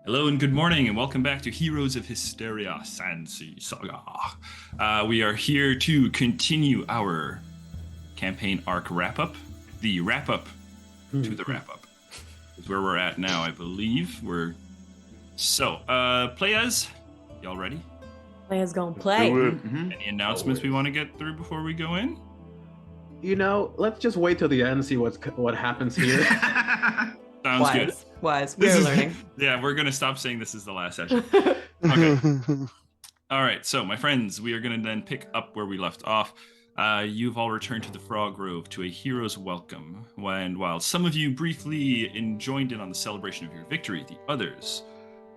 Hello and good morning, and welcome back to Heroes of Histaeria, Sandsea Saga. We are here to continue our campaign arc wrap-up. The wrap-up to the wrap-up is where we're at now, I believe. Players, y'all ready? Players gonna play. Any announcements we want to get through before we go in? You know, let's just wait till the end and see what happens here. Sounds good. Wise. We're learning. Yeah, we're going to stop saying this is the last session. Okay. All right, so my friends, we are going to then pick up where we left off. You've all returned to the Frog Grove to a hero's welcome, while some of you briefly joined in on the celebration of your victory, the others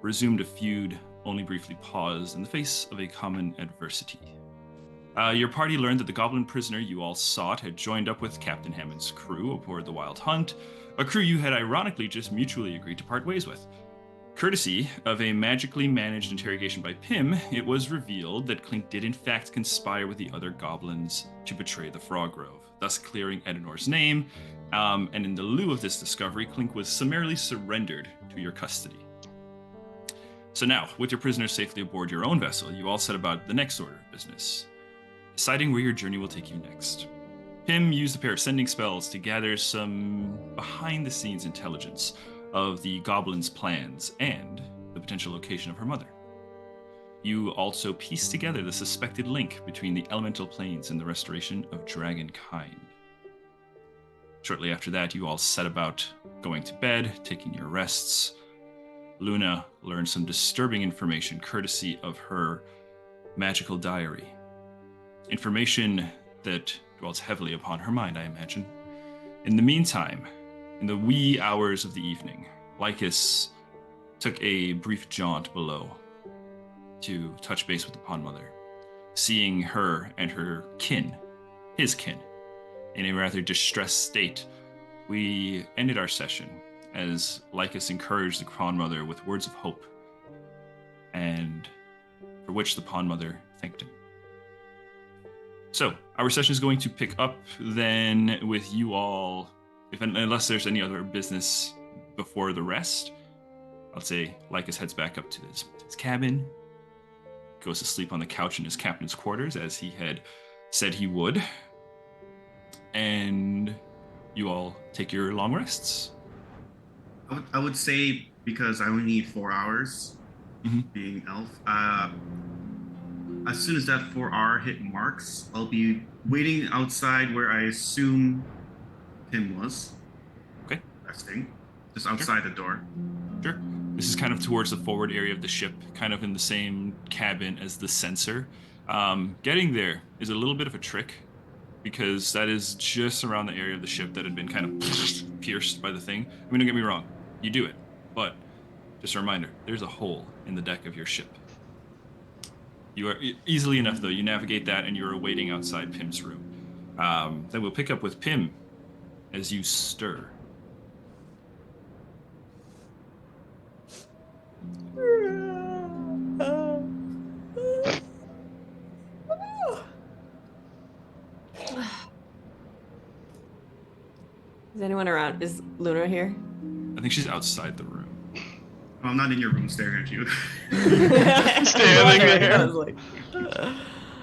resumed a feud, only briefly paused in the face of a common adversity. Your party learned that the goblin prisoner you all sought had joined up with Captain Hammond's crew aboard the Wild Hunt, a crew you had ironically just mutually agreed to part ways with. Courtesy of a magically managed interrogation by Pym, it was revealed that Clink did in fact conspire with the other goblins to betray the Frog Grove, thus clearing Edenor's name, and in the lieu of this discovery, Clink was summarily surrendered to your custody. So now, with your prisoners safely aboard your own vessel, you all set about the next order of business, deciding where your journey will take you next. Pym used a pair of sending spells to gather some behind-the-scenes intelligence of the goblins' plans and the potential location of her mother. You also pieced together the suspected link between the elemental planes and the restoration of dragonkind. Shortly after that, you all set about going to bed, taking your rests. Luna learned some disturbing information courtesy of her magical diary. Information that dwells heavily upon her mind, I imagine. In the meantime, in the wee hours of the evening, Lycus took a brief jaunt below to touch base with the Pond Mother, seeing her and her kin, his kin, in a rather distressed state. We ended our session as Lycus encouraged the Pond Mother with words of hope, and for which the Pond Mother thanked him. So, our session is going to pick up then with you all, unless there's any other business before the rest. I'll say Lycus heads back up to his cabin, goes to sleep on the couch in his captain's quarters as he had said he would, and you all take your long rests. I would say, because I only need 4 hours, being elf, as soon as that 4-hour hit marks, I'll be waiting outside where I assume Pym was. Okay. Resting. Just outside the door. Sure. This is kind of towards the forward area of the ship, kind of in the same cabin as the sensor. Getting there is a little bit of a trick, because that is just around the area of the ship that had been kind of pierced by the thing. I mean, don't get me wrong, you do it, but just a reminder, there's a hole in the deck of your ship. You are easily enough, though. You navigate that, and you're waiting outside Pym's room. Then we'll pick up with Pym as you stir. Is anyone around? Is Luna here? I think she's outside the room. Oh, I'm not in your room staring at you. Standing there. I was like,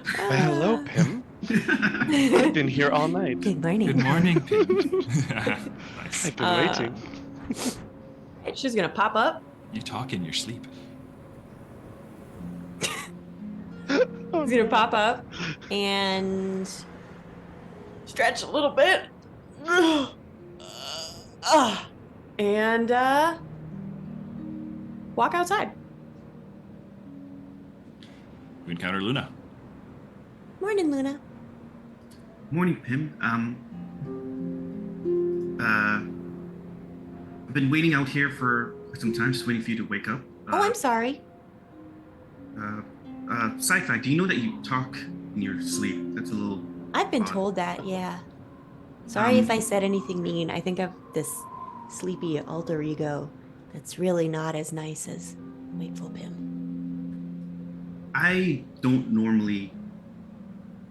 Hello, Pym. I've been here all night. Good morning. Good morning, Pym. Nice. I've been waiting. She's gonna pop up. You talk in your sleep. She's gonna pop up and stretch a little bit. And walk outside. We encounter Luna. Morning, Luna. Morning, Pym. I've been waiting out here for some time, just waiting for you to wake up. I'm sorry. Sci-fi, do you know that you talk in your sleep? That's a little... I've been odd. told that, yeah. Sorry if I said anything mean. I think of this sleepy alter ego that's really not as nice as wakeful Pym. I don't normally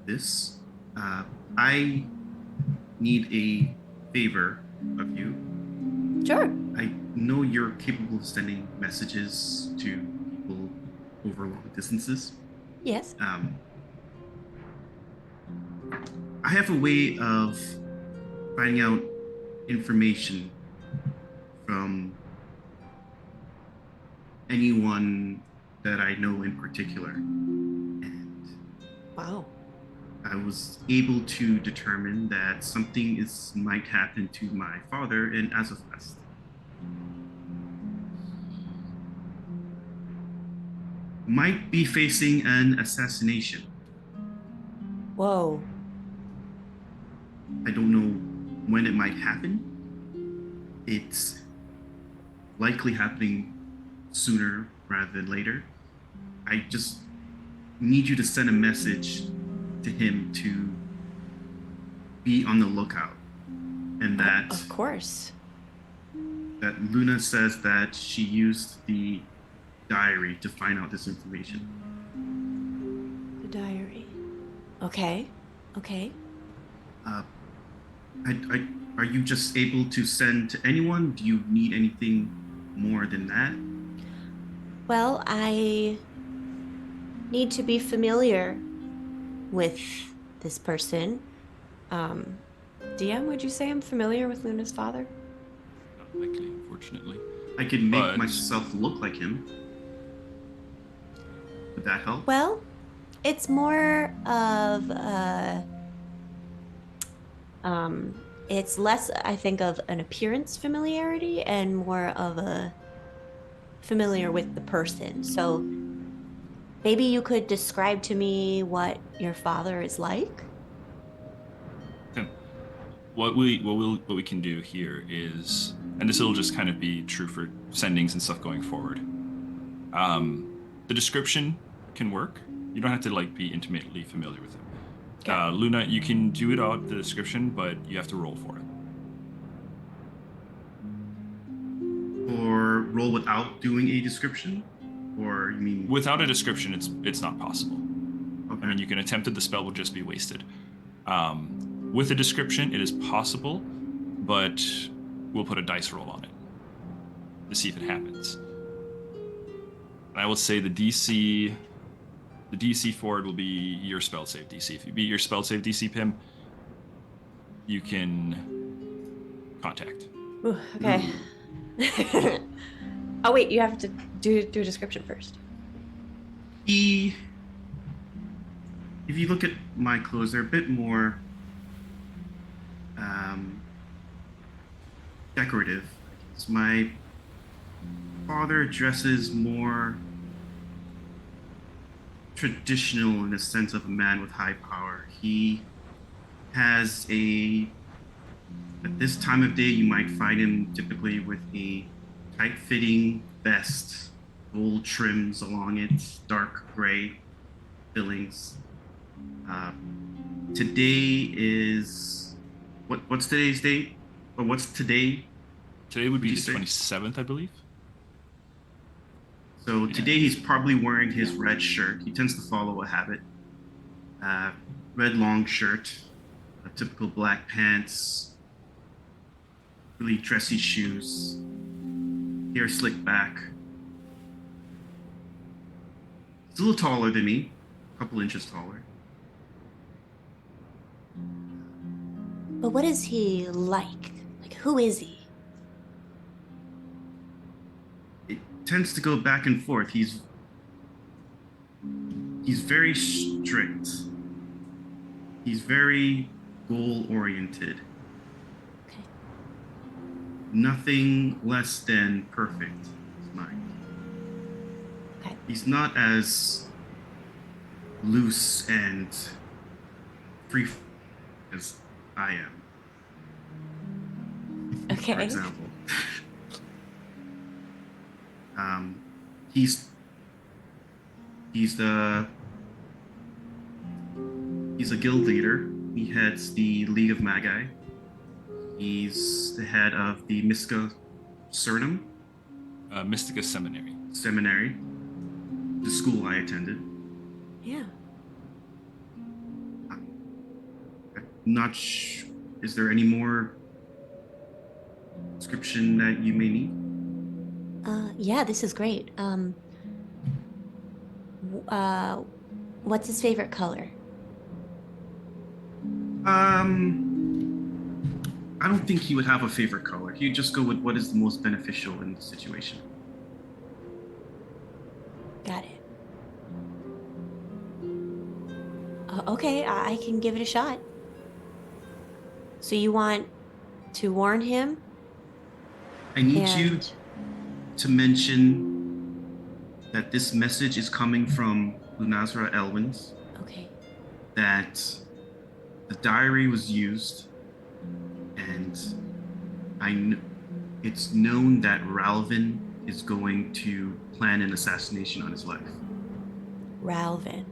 this. I need a favor of you. Sure. I know you're capable of sending messages to people over long distances. Yes. I have a way of finding out information from anyone that I know in particular. And Wow. I was able to determine that something might happen to my father in Azovest. Might be facing an assassination. Whoa. I don't know when it might happen. It's likely happening sooner rather than later. I just need you to send a message to him to be on the lookout. And that Of course. that Luna says that she used the diary to find out this information. The diary. Okay. Okay. Are you just able to send to anyone? Do you need anything more than that? Well, I need to be familiar with this person. DM, would you say I'm familiar with Luna's father? Not likely, unfortunately. I can make But- myself look like him. Would that help? Well, it's more of it's less, I think, of an appearance familiarity and more of a familiar with the person. So maybe you could describe to me what your father is like. What we can do here is, and this will just kind of be true for sendings and stuff going forward. The description can work. You don't have to like be intimately familiar with him. Okay. Luna, you can do it out the description, but you have to roll for it. Or roll without doing a description? Or you mean Without a description, it's not possible. okay. I mean, you can attempt it. The spell will just be wasted. With a description, it is possible, but we'll put a dice roll on it to see if it happens. And I will say the DC for it will be your spell save DC. If you beat your spell save DC, Pim, you can contact. Ooh, okay. Oh wait, you have to do a description first. If you look at my clothes, they're a bit more decorative. My father dresses more traditional in the sense of a man with high power. He has at this time of day, you might find him typically with a tight-fitting vest, gold trims along it, dark gray fillings. Today is what's today's date? Or what's today? Today would be Would the you say? 27th, I believe. So today he's probably wearing his red shirt. He tends to follow a habit. Red long shirt, typical black pants, really dressy shoes, hair slicked back. He's a little taller than me, a couple inches taller. But what is he like? Like, who is he? It tends to go back and forth. He's very strict. He's very goal oriented. Okay. Nothing less than perfect is mine. Okay. He's not as loose and free as I am. Okay. For example. He's a guild leader. He heads the League of Magi. He's the head of the Mystica Cernum Mystica Seminary. Seminary, the school I attended. Yeah. Is there any more description that you may need? Yeah, this is great. What's his favorite color? I don't think he would have a favorite color. He'd just go with what is the most beneficial in the situation. Got it. Okay, I can give it a shot. So you want to warn him? I need you And to mention that this message is coming from Lunazra Elwins, okay. that the diary was used, and it's known that Ralvin is going to plan an assassination on his life. Ralvin.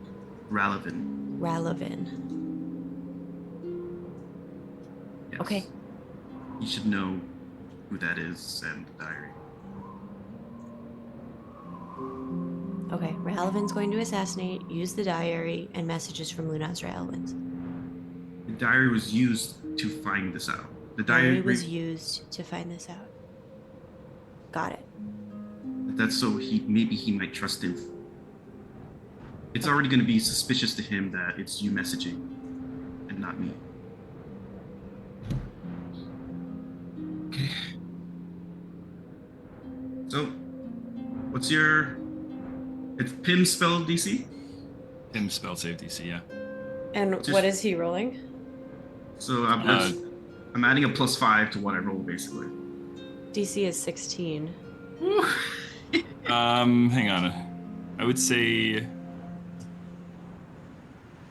Yes. Okay. You should know who that is and the diary. Okay. Ralvin's going to assassinate, use the diary, and messages from Lunazra Elwins. The diary was used to find this out. The Diary was used to find this out. Got it. That's so maybe he might trust him. It's already going to be suspicious to him that it's you messaging and not me. Okay. So, what's your... It's Pim spelled DC? Pim spell save DC, yeah. And Just- what is he rolling? So I'm adding a +5 to what I roll, basically. DC is 16. Hang on. I would say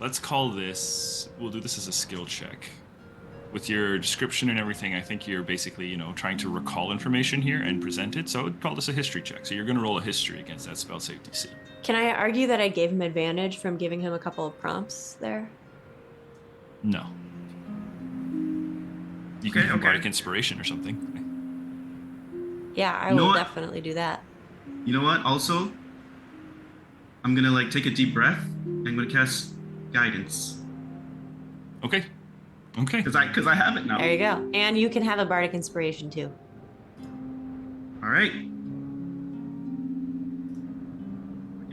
let's call this, we'll do this as a skill check. With your description and everything, I think you're basically, trying to recall information here and present it. So I would call this a history check. So you're going to roll a history against that spell save DC. Can I argue that I gave him advantage from giving him a couple of prompts there? No. You can have bardic inspiration or something. Yeah, I You know will what? definitely do that. You know what? Also, I'm going to take a deep breath. I'm going to cast Guidance. Okay. Because I have it now. There you go. And you can have a bardic inspiration too. All right.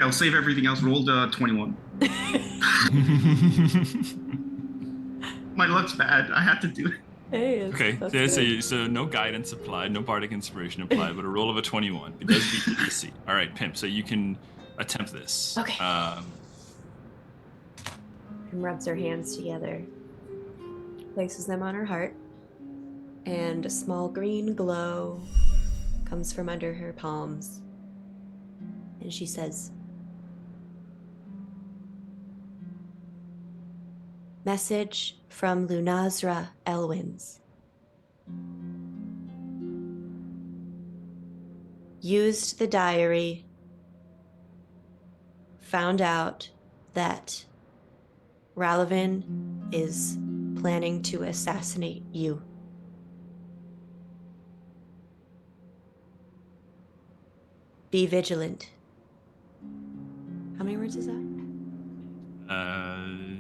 I'll save everything else. Rolled 21. My luck's bad. I had to do it. Hey, Okay, that's so no guidance applied, no bardic inspiration applied, but a roll of a 21. It does beat the DC. All right, Pimp, so you can attempt this. Okay. And rubs her hands together, places them on her heart, and a small green glow comes from under her palms. And she says, "Message from Lunazra Elwins. Used the diary, found out that Ralvin is planning to assassinate you. Be vigilant." How many words is that?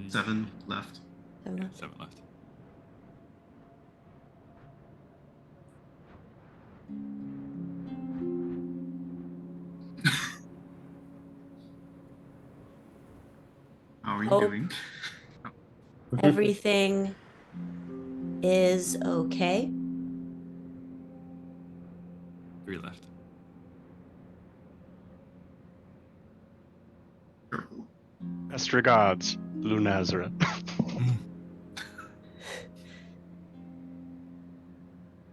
7 left. 7 left. 7 left. How are you Oh. doing? Everything is okay. 3 left. Careful. Best regards, Lunazra.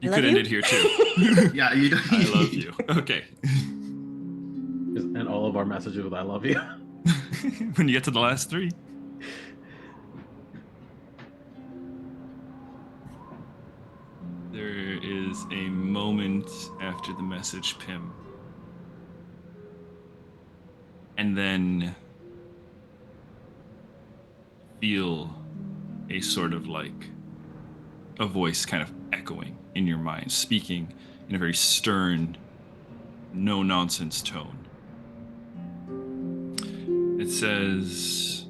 You love could you. end it here too. Yeah, you don't. I love you. Okay. And all of our messages with "I love you." When you get to the last 3. There is a moment after the message, Pim. And then feel a sort of like a voice kind of echoing in your mind, speaking in a very stern, no nonsense tone. It says,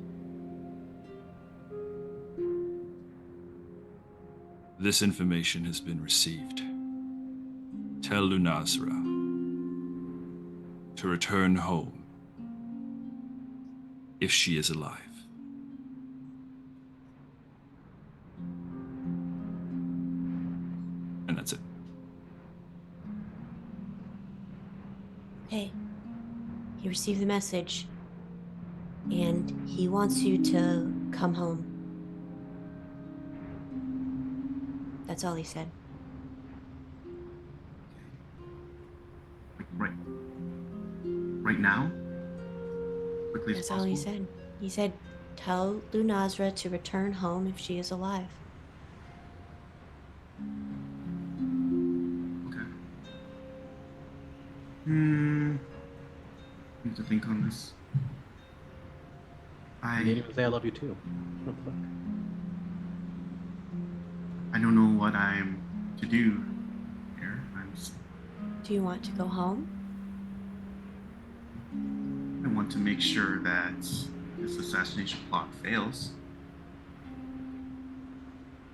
"This information has been received. Tell Lunazra to return home if she is alive. And that's it. Okay. He received the message, and he wants you to come home. That's all he said. Right now? Quickly as That's all he possible? said. He said, tell Lunazra to return home if she is alive. Okay. I need to think on this. I didn't even say I love you too. What the fuck? I don't know what I'm to do here. Do you want to go home? I want to make sure that this assassination plot fails.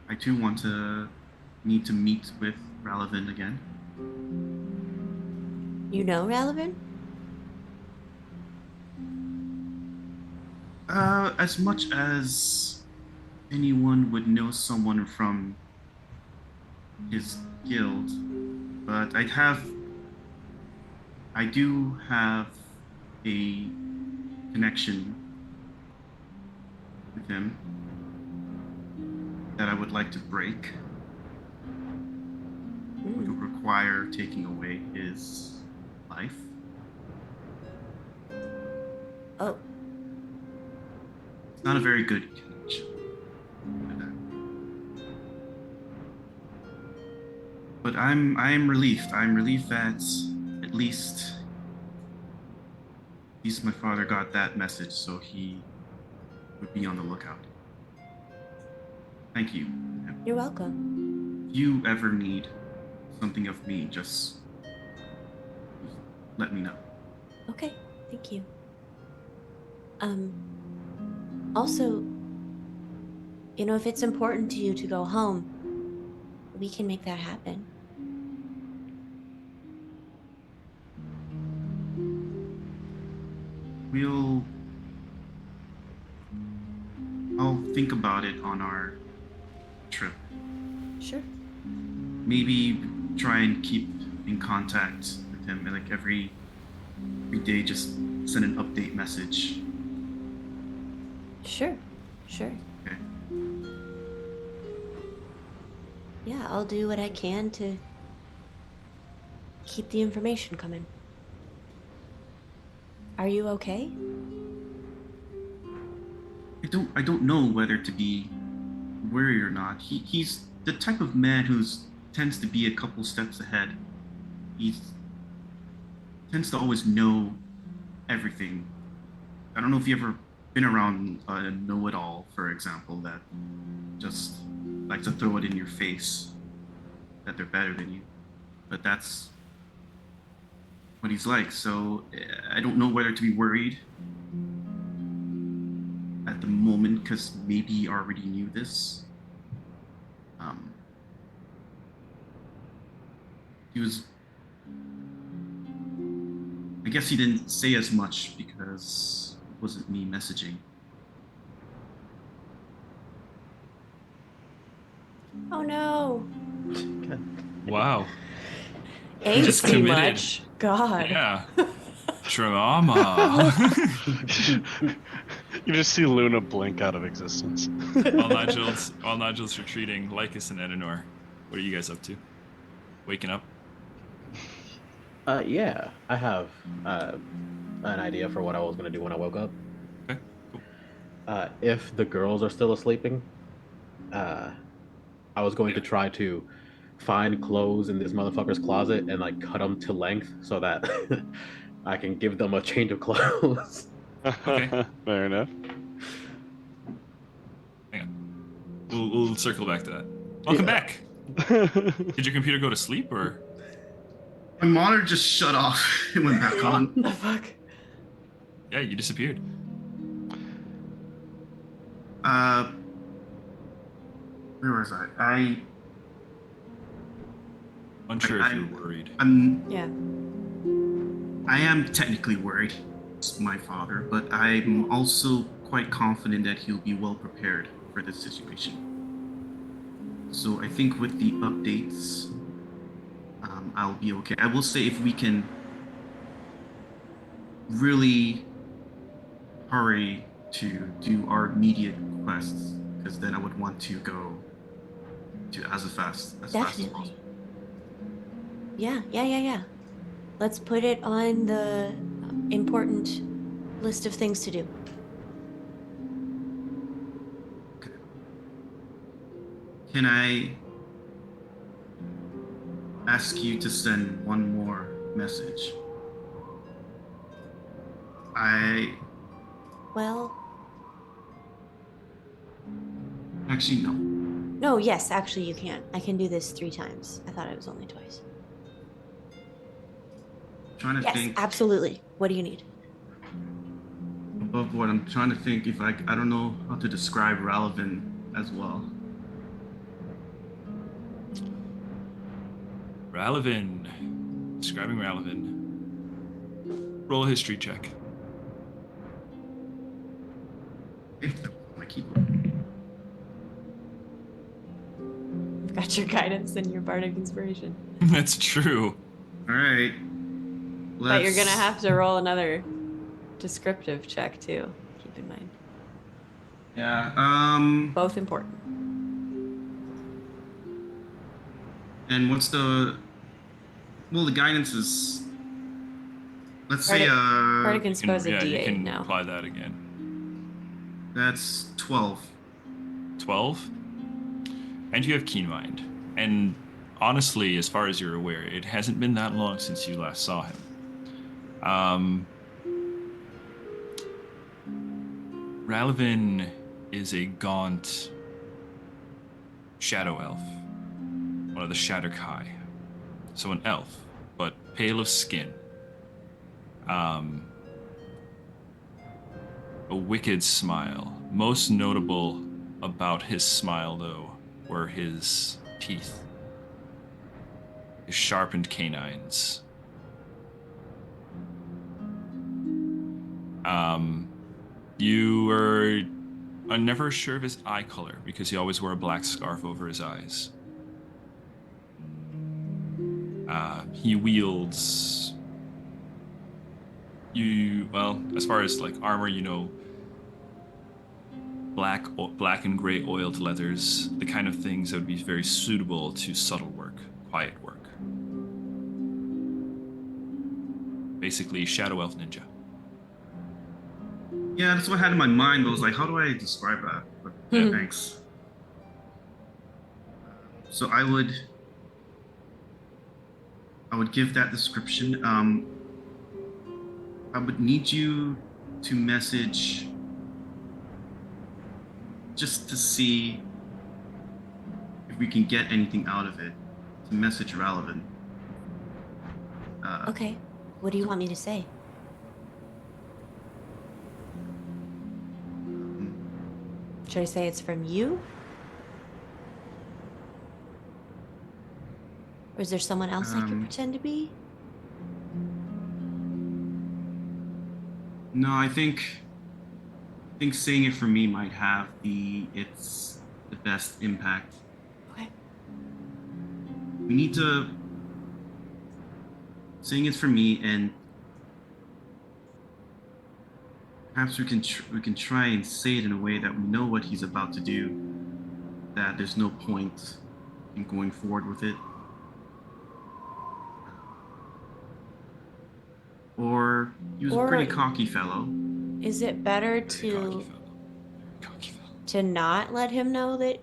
I too need to meet with Ralavan again. You know Ralavan? As much as anyone would know someone from his guild, but I do have a connection with him that I would like to break. Would require taking away his life. Oh, It's not a very good connection. But I am relieved. I'm relieved that at least my father got that message, so he would be on the lookout. Thank you. you're welcome. If you ever need something of me, just let me know. Okay, thank you. Also, if it's important to you to go home, we can make that happen. I'll think about it on our trip. Sure. Maybe try and keep in contact with him, like every day, just send an update message. Sure. Okay. Yeah, I'll do what I can to keep the information coming. Are you okay? I don't know whether to be worried or not. He's the type of man who tends to be a couple steps ahead. He tends to always know everything. I don't know if you've ever been around a know-it-all, for example, that just likes to throw it in your face that they're better than you. But that's what he's like. So I don't know whether to be worried at the moment, because maybe he already knew this. I guess he didn't say as much because it wasn't me messaging. Oh no. Wow. Angsty committed. much? God. Yeah. Trauma. You just see Luna blink out of existence. While Nigel's retreating, Lycus and Edenor, what are you guys up to? Waking up? Yeah, I have an idea for what I was gonna do when I woke up. Okay, cool. If the girls are still sleeping, I was going to try to find clothes in this motherfucker's closet and like cut them to length so that I can give them a change of clothes. Okay. Fair enough. Hang on. We'll circle back to that. Welcome back. Did your computer go to sleep or? My monitor just shut off. It went back on. What the fuck? Yeah, you disappeared. Where was I? Unsure if you're worried. Yeah. I am technically worried. It's my father, but I'm also quite confident that he'll be well prepared for this situation. So I think with the updates, I'll be okay. I will say if we can really hurry to do our immediate quests, because then I would want to go to as fast as Definitely. possible. Yeah. Let's put it on the important list of things to do. Okay. Can I ask you to send one more message? Well, Actually, no. no, yes, actually you can. I can do this 3 times. I thought it was only twice. I'm trying to Yes, think absolutely. What do you need? above what I'm trying to think if I don't know how to describe Ralvin as well. Ralvin. Describing Ralvin. Roll a history check. My keyboard. I've got your guidance and your bardic inspiration. That's true. All right. But you're gonna have to roll another descriptive check too. Keep in mind. Yeah. Both important. And what's the? Well, the guidance is. Let's say Bardic inspo is a you D8 can now. apply that again. that's 12. 12. And you have keen mind. And honestly, as far as you're aware, it hasn't been that long since you last saw him. Ralvin is a gaunt shadow elf, one of the Shatterkai. So an elf, but pale of skin. A wicked smile. Most notable about his smile, though, were his teeth, his sharpened canines. You are never sure of his eye color because he always wore a black scarf over his eyes. He wields as far as like armor, black and gray oiled leathers, the kind of things that would be very suitable to subtle work, quiet work. Basically, shadow elf ninja. Yeah, that's what I had in my mind. But I was like, how do I describe that? But yeah, thanks. So I would give that description. I would need you to message just to see if we can get anything out of it. To message Ralvin. Okay. What do you want me to say? Should I say it's from you? Or is there someone else I could pretend to be? No, I think saying it for me might have the best impact. Okay. We need to saying it's for me, and perhaps we can try and say it in a way that we know what he's about to do, that there's no point in going forward with it. Or he was a pretty cocky fellow. Is it better Cocky fellow. to not let him know that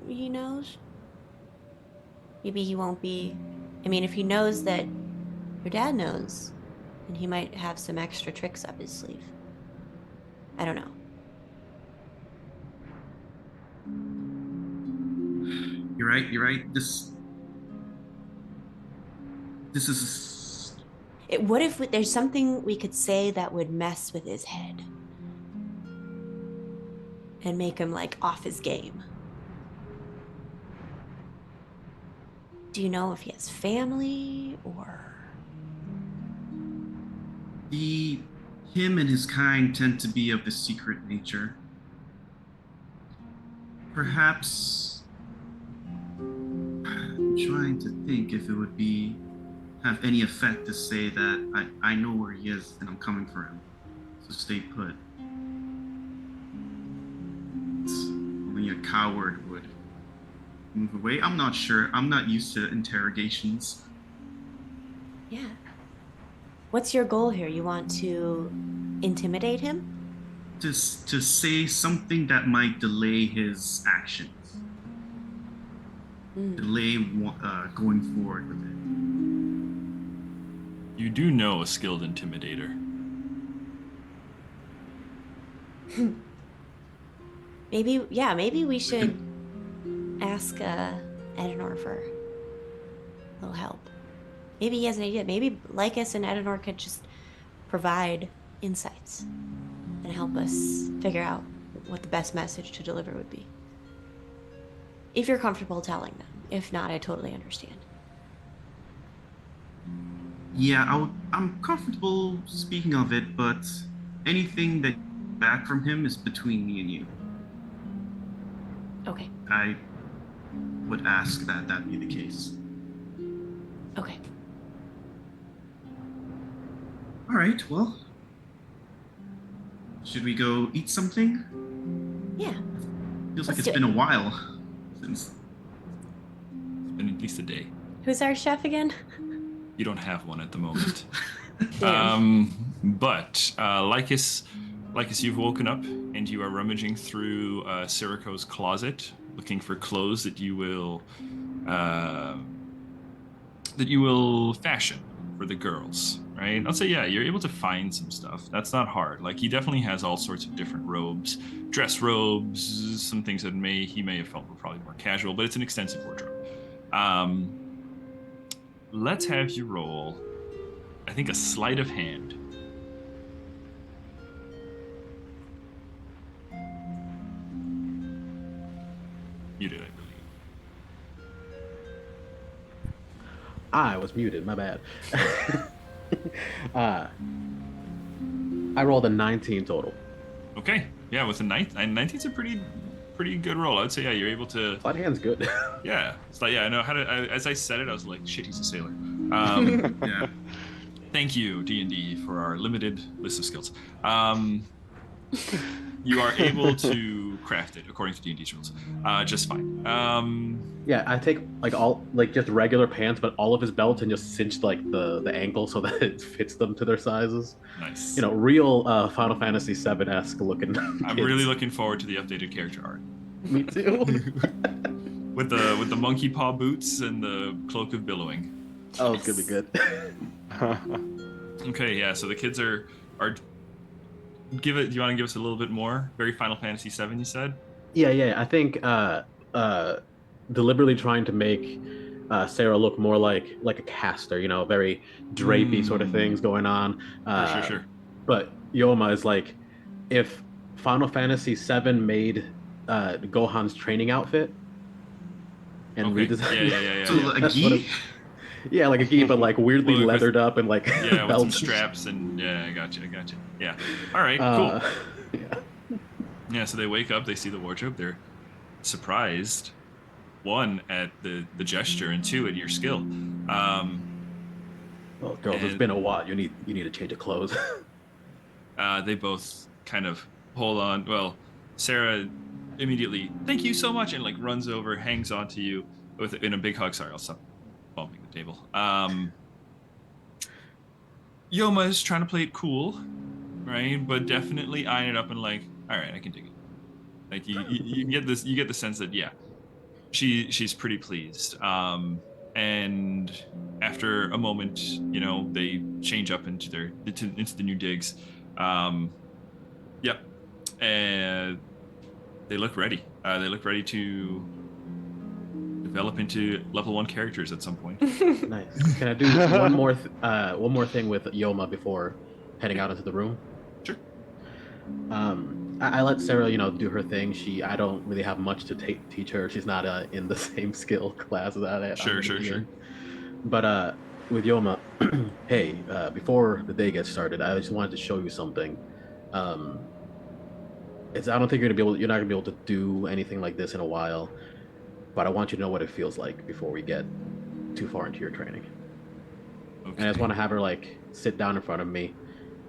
he knows? Maybe he won't be. I mean, if he knows that your dad knows, then he might have some extra tricks up his sleeve. I don't know. You're right. This is. What if there's something we could say that would mess with his head and make him like off his game? Do you know if he has family or? Him and his kind tend to be of the secret nature. Perhaps I'm trying to think if it would have any effect to say that I know where he is and I'm coming for him. So stay put. Only a coward would move away. I'm not sure. I'm not used to interrogations. Yeah. What's your goal here? You want to intimidate him? To say something that might delay his actions. Delay going forward with it. You do know a skilled intimidator. Maybe we should ask Edenor for a little help. Maybe he has an idea. Maybe Lycus and Edenor could just provide insights and help us figure out what the best message to deliver would be. If you're comfortable telling them. If not, I totally understand. Yeah, I'm comfortable speaking of it, but anything that back from him is between me and you. Okay. I would ask that be the case. Okay. All right, well, should we go eat something? Yeah. Feels like Let's it's been a while since. It's been at least a day. Who's our chef again? You don't have one at the moment. Damn. But Lycus, you've woken up and you are rummaging through Sirico's closet, looking for clothes that you will fashion for the girls. Right? I'll say, yeah, you're able to find some stuff. That's not hard. Like, he definitely has all sorts of different robes, dress robes, some things that he may have felt were probably more casual, but it's an extensive wardrobe. Let's have you roll, I think, a sleight of hand. You did, I believe. I was muted, my bad. I rolled a 19 total. Okay, yeah, with a 19's a pretty good roll. I'd say, yeah, you're able to. Sleight of hand's good. Yeah, it's like, yeah, I know how to. As I said it, I was like, shit, he's a sailor. Yeah. Thank you, D&D, for our limited list of skills. You are able to craft it according to D&D's rules, just fine. Yeah, I take just regular pants, but all of his belts, and just cinch the ankle so that it fits them to their sizes. Nice. You know, real Final Fantasy VII-esque looking. I'm really looking forward to the updated character art. Me too. with the monkey paw boots and the cloak of billowing. Oh, it's gonna be good. Okay, yeah. So the kids are. Do you want to give us a little bit more? Very Final Fantasy VII, you said. Yeah. I think deliberately trying to make Sarah look more like a caster. You know, very drapey sort of things going on. Sure. But Yoma is like, if Final Fantasy VII made Gohan's training outfit and redesigned. Yeah. So a gi? Yeah, like a gi, but like weirdly Well, leathered up and like yeah, with belts. some straps and yeah, I gotcha. Yeah. All right, cool. Yeah. Yeah, so they wake up, they see the wardrobe, they're surprised, one at the gesture, and two at your skill. Well, girls, it's been a while. You need a change of clothes. They both kind of hold on. Well, Sarah immediately, thank you so much, and like runs over, hangs onto you in a big hug. Sorry, I'll stop bumping the table. Yoma is trying to play it cool, right? But definitely eyeing it up and like, all right, I can dig it. Like you get this, you get the sense that yeah, she's pretty pleased. And after a moment, you know, they change up into the new digs. Yep, and they look ready. They look ready to develop into level 1 characters at some point. Nice. Can I do one more thing with Yoma before heading out into the room? Sure. I let Sarah, do her thing. I don't really have much to teach her. She's not in the same skill class that I'm Sure, going to sure, be sure. in. But with Yoma, hey, before the day gets started, I just wanted to show you something. Um, I don't think you're not gonna be able to do anything like this in a while. But I want you to know what it feels like before we get too far into your training. And I just Okay. want to have her like sit down in front of me,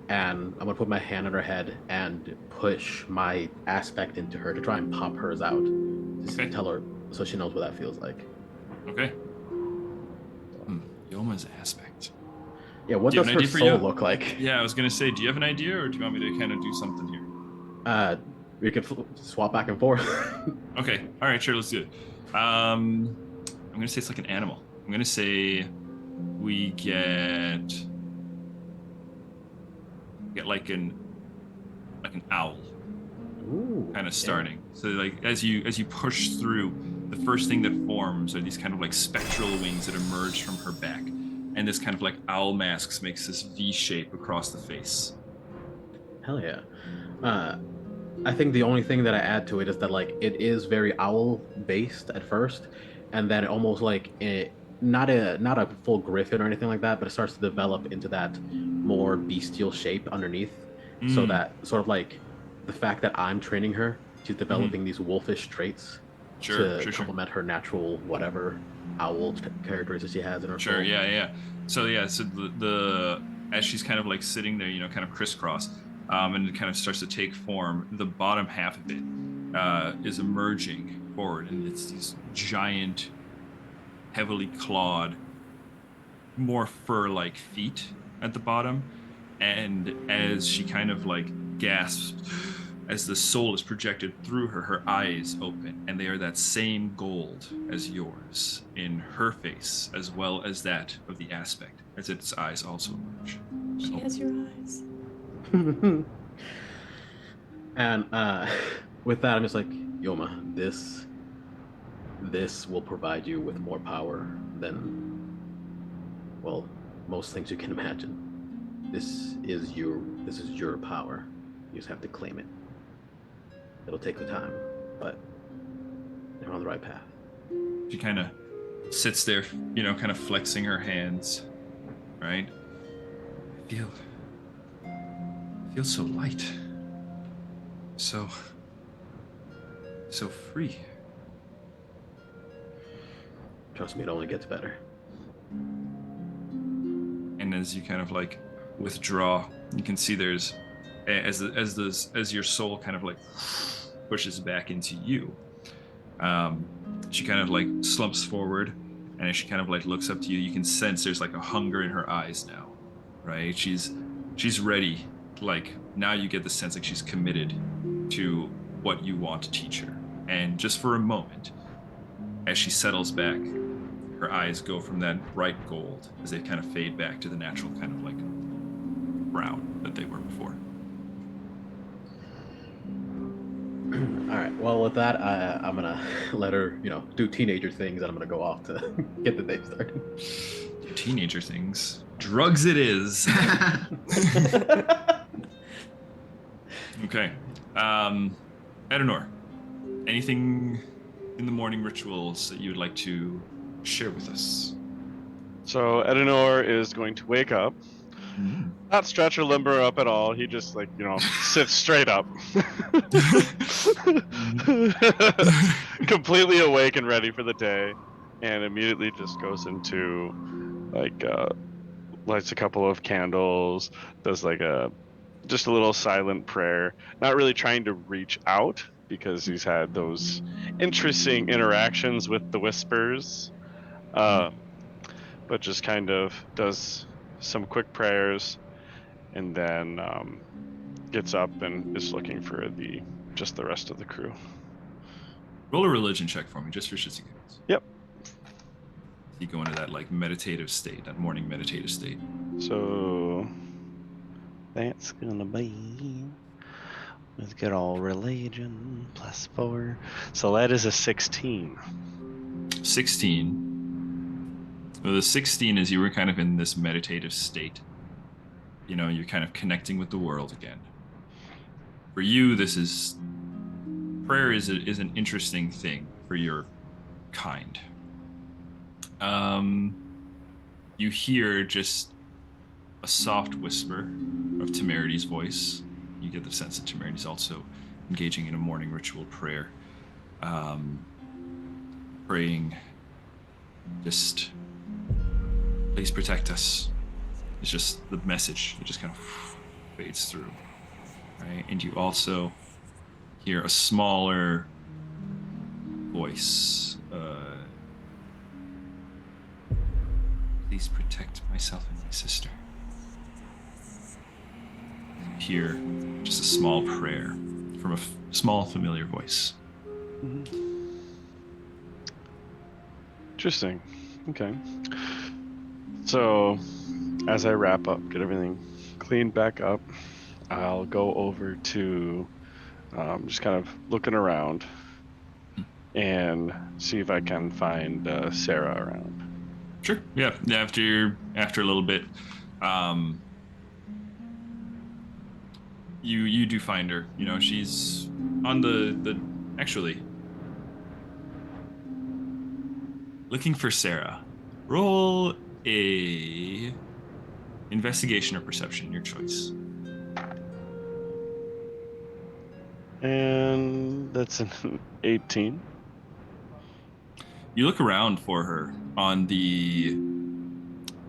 and I'm gonna put my hand on her head and push my aspect into her to try and pop hers out. Just Okay. tell her so she knows what that feels like. Okay. Yoma's aspect. Yeah, what Do you have does an her idea for soul Yo? look like? Yeah, I was gonna say, do you have an idea, or do you want me to kind of do something here? Uh, we could swap back and forth. Okay. All right. Sure. Let's do it. I'm gonna say it's like an animal. I'm gonna say we get like an owl Ooh, kind of yeah. starting. So like as you push through, the first thing that forms are these kind of like spectral wings that emerge from her back, and this kind of like owl masks makes this V shape across the face. Hell yeah. Uh, I think the only thing that I add to it is that like it is very owl based at first, and then it almost like not a full griffin or anything like that, but it starts to develop into that more bestial shape underneath. So Mm, that sort of like the fact that I'm training her, she's hmm. developing these wolfish traits Sure, to sure, sure, complement her natural whatever owl characteristics she has in her sure. soul. Yeah, yeah. So yeah, so the as she's kind of like sitting there, kind of crisscross, and it kind of starts to take form. The bottom half of it is emerging forward, and it's these giant, heavily clawed, more fur-like feet at the bottom. And as she kind of like gasps, as the soul is projected through her, her eyes open, and they are that same gold as yours in her face, as well as that of the aspect, as its eyes also emerge. And She has open. your eyes. And with that, I'm just like, Yoma, this will provide you with more power than, well, most things you can imagine. This is your power. You just have to claim it. It'll take the time, but you're on the right path. She kind of sits there, kind of flexing her hands, right? I feel so light. So free. Trust me, it only gets better. And as you kind of like withdraw, you can see there's as your soul kind of like pushes back into you. She kind of like slumps forward, and as she kind of like looks up to you, you can sense there's like a hunger in her eyes now, right? She's ready. Like now you get the sense like she's committed to what you want to teach her. And just for a moment, as she settles back, her eyes go from that bright gold as they kind of fade back to the natural kind of like brown that they were before. All right. Well, with that, I'm gonna let her, do teenager things, and I'm gonna go off to get the day started. Teenager things. Drugs it is. Okay. Edenor, anything in the morning rituals that you would like to share with us? So Edenor is going to wake up, not stretch or limber up at all. He just sits straight up, completely awake and ready for the day, and immediately just goes into lights a couple of candles, does just a little silent prayer, not really trying to reach out because he's had those interesting interactions with the whispers, but just kind of does some quick prayers, and then gets up and is looking for the rest of the crew. Roll a religion check for me, just for shits and giggles. Yep. You go into that like meditative state, that morning meditative state. So that's gonna be with good old religion +4. So that is a 16. 16. Well, the 16 is you were kind of in this meditative state. You're kind of connecting with the world again. For you, prayer is an interesting thing for your kind. You hear just a soft whisper of Temerity's voice. You get the sense that Temerity's also engaging in a morning ritual prayer. Praying, just, please protect us. It's just the message. It just kind of fades through, right? And you also hear a smaller voice. Please protect myself and my sister. You hear just a small prayer from a small familiar voice. Interesting. Okay. So, as I wrap up, get everything cleaned back up, I'll go over to just kind of looking around and see if I can find Sarah around. Sure. Yeah. After a little bit, you do find her. You know, she's on the actually looking for Sarah. Roll a investigation or perception, your choice. And that's an 18. You look around for her on the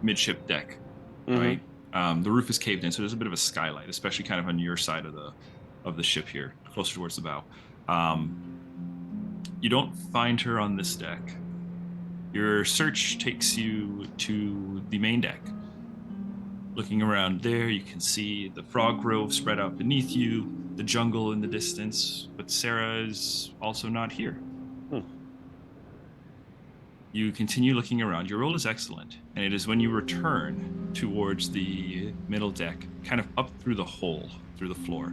midship deck, right? The roof is caved in, so there's a bit of a skylight, especially kind of on your side of the ship here, closer towards the bow. You don't find her on this deck. Your search takes you to the main deck. Looking around there, you can see the frog grove spread out beneath you, the jungle in the distance, but Sarah is also not here. You continue looking around. Your roll is excellent, and it is when you return towards the middle deck, kind of up through the hole, through the floor,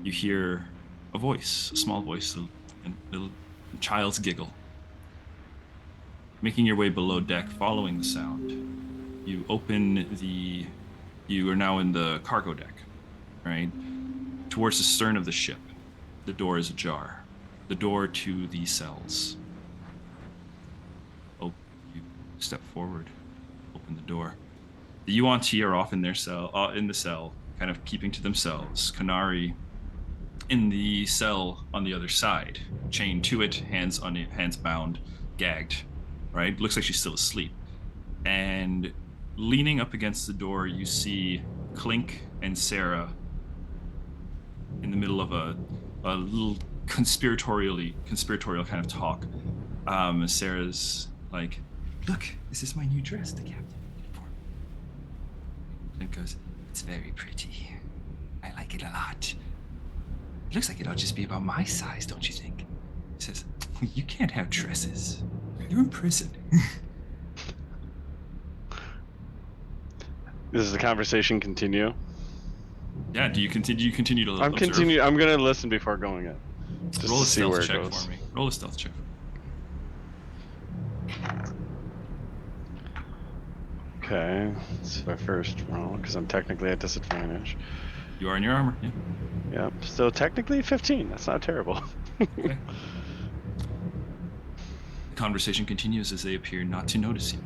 you hear a voice, a small voice, a little child's giggle. Making your way below deck, following the sound, you are now in the cargo deck, right? Towards the stern of the ship. The door is ajar. The door to the cells. Oh, you step forward, open the door. The Yuan-Ti are off in their cell, in the cell, kind of keeping to themselves. Kanari in the cell on the other side, chained to it, hands bound, gagged, right? Looks like she's still asleep. And leaning up against the door, you see Clink and Sarah in the middle of a little conspiratorial kind of talk. Sarah's like, "Look, this is my new dress the captain made for me." Clink goes, "It's very pretty. I like it a lot. It looks like it ought to just be about my size, don't you think?" He says, "You can't have dresses. You're in prison." Does the conversation continue? Yeah, do you continue to I'm observe? I'm gonna listen before going in. Just Roll to a see where stealth it check goes. for me. Roll a stealth check. Okay, it's my first roll because I'm technically at disadvantage. You are in your armor. Yeah. Yep. So technically 15. That's not terrible. Okay. The conversation continues as they appear not to notice you.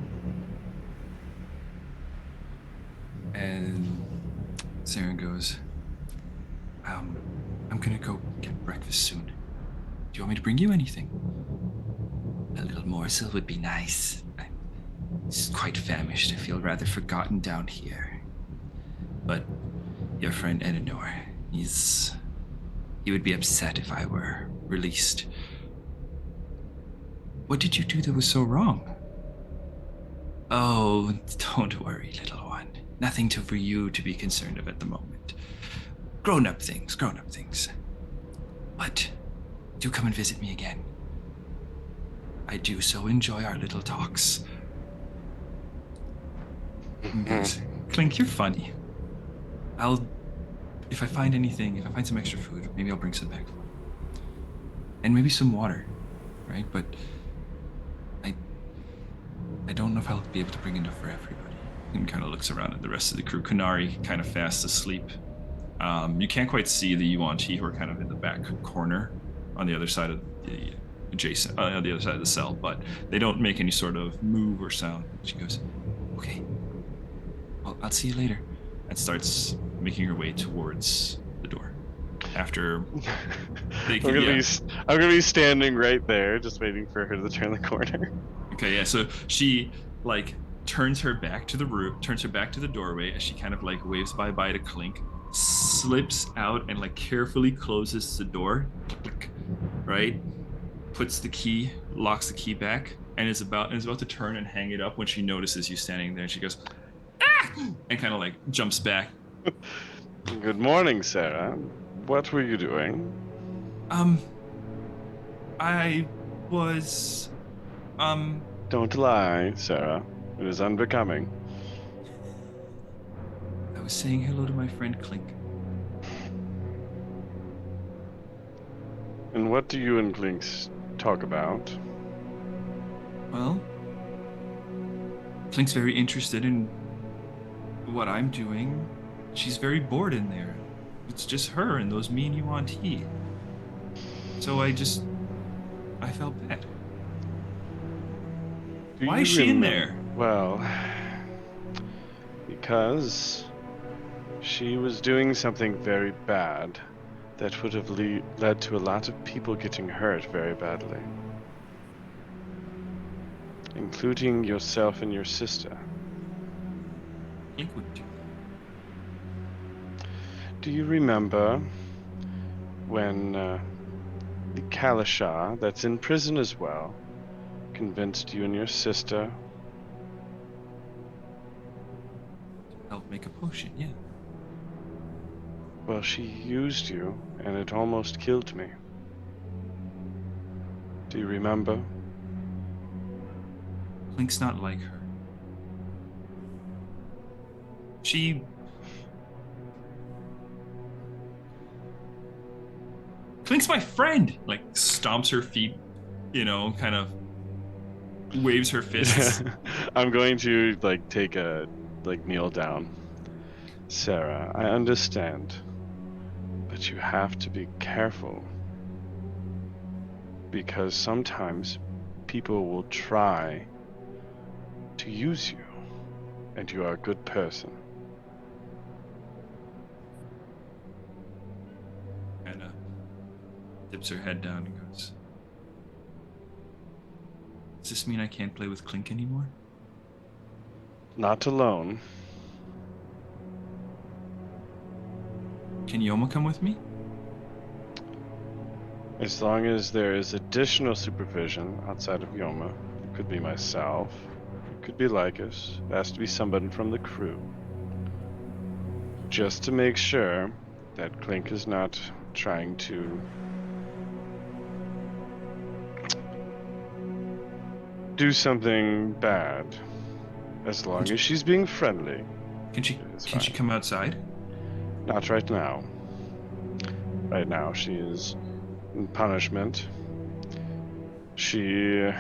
And Saren goes, I'm gonna go get breakfast soon. Do you want me to bring you anything? A little morsel would be nice. I'm just quite famished. I feel rather forgotten down here. But your friend Edenor, he would be upset if I were released. What did you do that was so wrong? Oh, don't worry, little one. Nothing for you to be concerned of at the moment. Grown-up things. But do come and visit me again. I do so enjoy our little talks. Clink, you're funny. If I find some extra food, maybe I'll bring some back. And maybe some water, right? But I don't know if I'll be able to bring enough for everybody. And kind of looks around at the rest of the crew. Kanari kind of fast asleep. You can't quite see the yuan who are kind of in the back corner on the other side of the adjacent, on the other side of the cell, but they don't make any sort of move or sound. She goes, "Okay, well, I'll see you later," and starts making her way towards the door. After I'm gonna be standing right there, just waiting for her to turn the corner. Okay, yeah. So she like turns her back to the room, turns her back to the doorway as she kind of like waves bye-bye to Clink, slips out and like carefully closes the door, right? Puts the key, locks the key back, and is about to turn and hang it up when she notices you standing there. And she goes, "Ah!" and kind of like jumps back. Good morning, Sarah. What were you doing? I was, Don't lie, Sarah. It is unbecoming. I was saying hello to my friend Clink. And what do you and Clinks talk about? Well, Clink's very interested in what I'm doing. She's very bored in there. It's just her and those mean yuan tea. So I felt bad. Why is she in there? Well, because she was doing something very bad that would have led to a lot of people getting hurt very badly. Including yourself and your sister. Clink would do. Do you remember when the Kalashar, that's in prison as well, convinced you and your sister? Help make a potion, yeah. Well, she used you, and it almost killed me. Do you remember? Clink's not like her. Clink's my friend! Like, stomps her feet, kind of waves her fists. I'm going to, kneel down. Sarah, I understand. But you have to be careful. Because sometimes people will try to use you. And you are a good person. Anna dips her head down and goes, "Does this mean I can't play with Clink anymore?" Not alone. Can Yoma come with me? As long as there is additional supervision outside of Yoma. It could be myself. It could be Lycus. It has to be somebody from the crew. Just to make sure that Clink is not trying to do something bad. As long as she's being friendly. Can she come outside? Not right now. Right now she is in punishment. She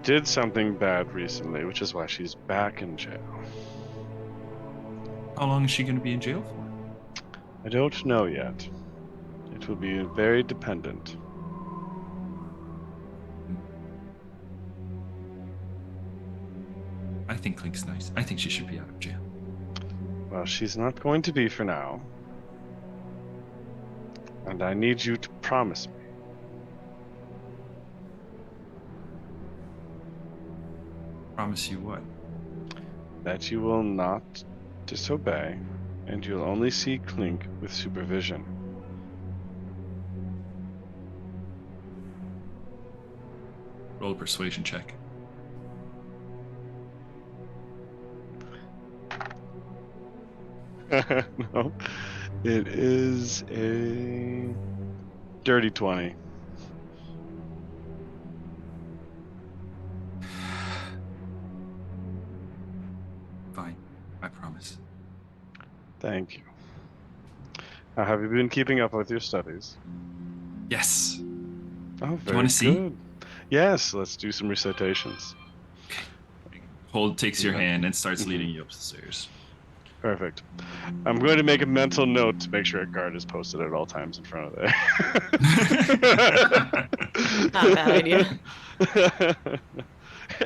did something bad recently, which is why she's back in jail. How long is she going to be in jail for? I don't know yet. It will be very dependent. I think Clink's nice. I think she should be out of jail. Well, she's not going to be for now. And I need you to promise me. Promise you what? That you will not disobey, and you'll only see Clink with supervision. Roll a persuasion check. No, it is a dirty 20. Fine, I promise. Thank you. Now, have you been keeping up with your studies? Yes. Oh, very Do you want to see? good. Yes, let's do some recitations. takes your Yeah. hand and starts leading you up the stairs. Perfect. I'm going to make a mental note to make sure a guard is posted at all times in front of there. Not a bad idea.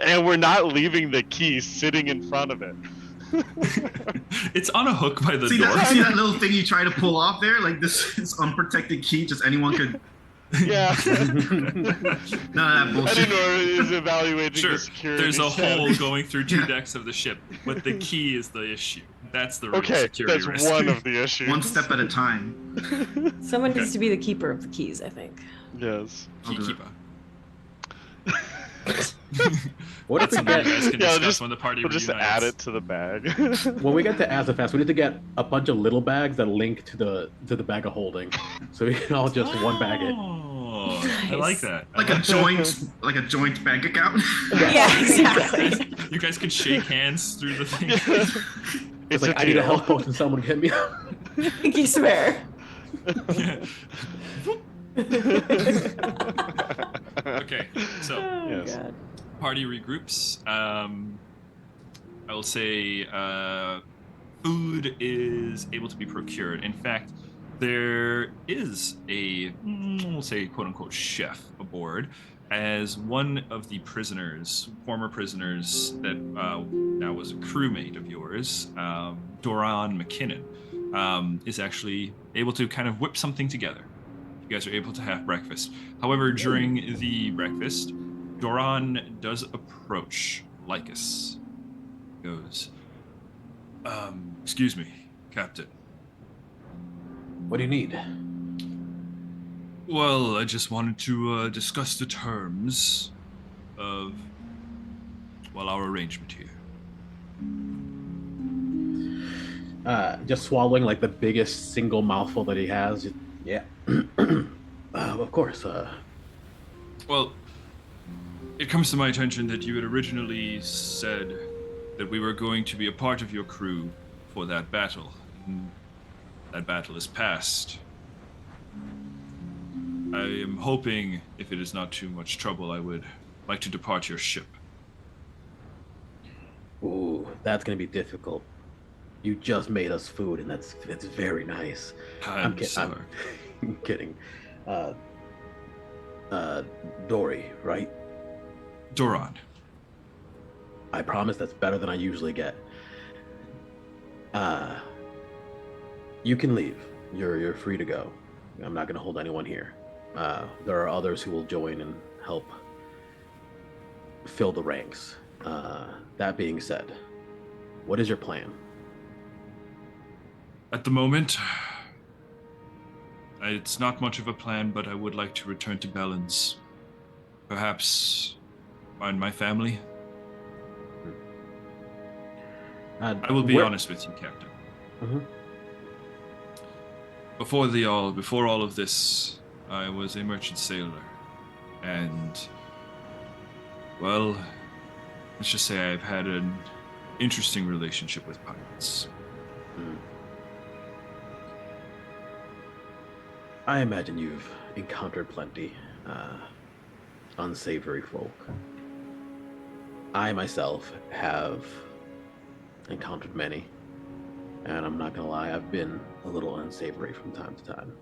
And we're not leaving the key sitting in front of it. It's on a hook by the See door. see that little thing you try to pull off there? Like this unprotected key, just anyone could. Yeah. None of that I bullshit. didn't know it was evaluating Sure, the security. there's a set. hole going through 2 Yeah. decks of the ship, but the key is the issue. That's the real Okay, security that's risk. one of the issues. One step at a time. Someone Okay. needs to be the keeper of the keys, I think. Yes. I'll do it. Keykeeper. What if That's we something you get guys can Yeah, discuss just- when the party We'll just reunites. add it to the bag. when we get to Azafast, we need to get a bunch of little bags that link to the bag of holding, so we can all just one bag it. Oh, I like that. I Like a joint bank account. Yeah, exactly. You guys could shake hands through the thing. It's like I need a health potion. Someone get me. Pinky swear. Yeah. Okay, so Oh, Yes. God. party regroups. I will say food is able to be procured. In fact, there is a, we'll say, quote unquote, chef aboard, as one of the prisoners, former prisoners that now was a crewmate of yours, Doran McKinnon, is actually able to kind of whip something together. You guys are able to have breakfast. However, during the breakfast, Doran does approach Lycus. Goes, excuse me, Captain. What do you need? Well, I just wanted to discuss the terms of, well, our arrangement here. Just swallowing like the biggest single mouthful that he has. Yeah. Of course. Well, it comes to my attention that you had originally said that we were going to be a part of your crew for that battle. And that battle is past. I am hoping, if it is not too much trouble, I would like to depart your ship. Ooh, that's gonna be difficult. You just made us food, and that's very nice. I'm kid- sorry. I'm kidding. Dory, right? Doran. I promise that's better than I usually get. You can leave. You're free to go. I'm not gonna hold anyone here. There are others who will join and help fill the ranks. That being said, what is your plan? At the moment, it's not much of a plan, but I would like to return to Bellins. Perhaps find my family. I will be honest with you, Captain. Mhm. Before all of this, I was a merchant sailor, and well, let's just say I've had an interesting relationship with pirates. I imagine you've encountered plenty unsavory folk. I myself have encountered many, and I'm not gonna lie, I've been a little unsavory from time to time.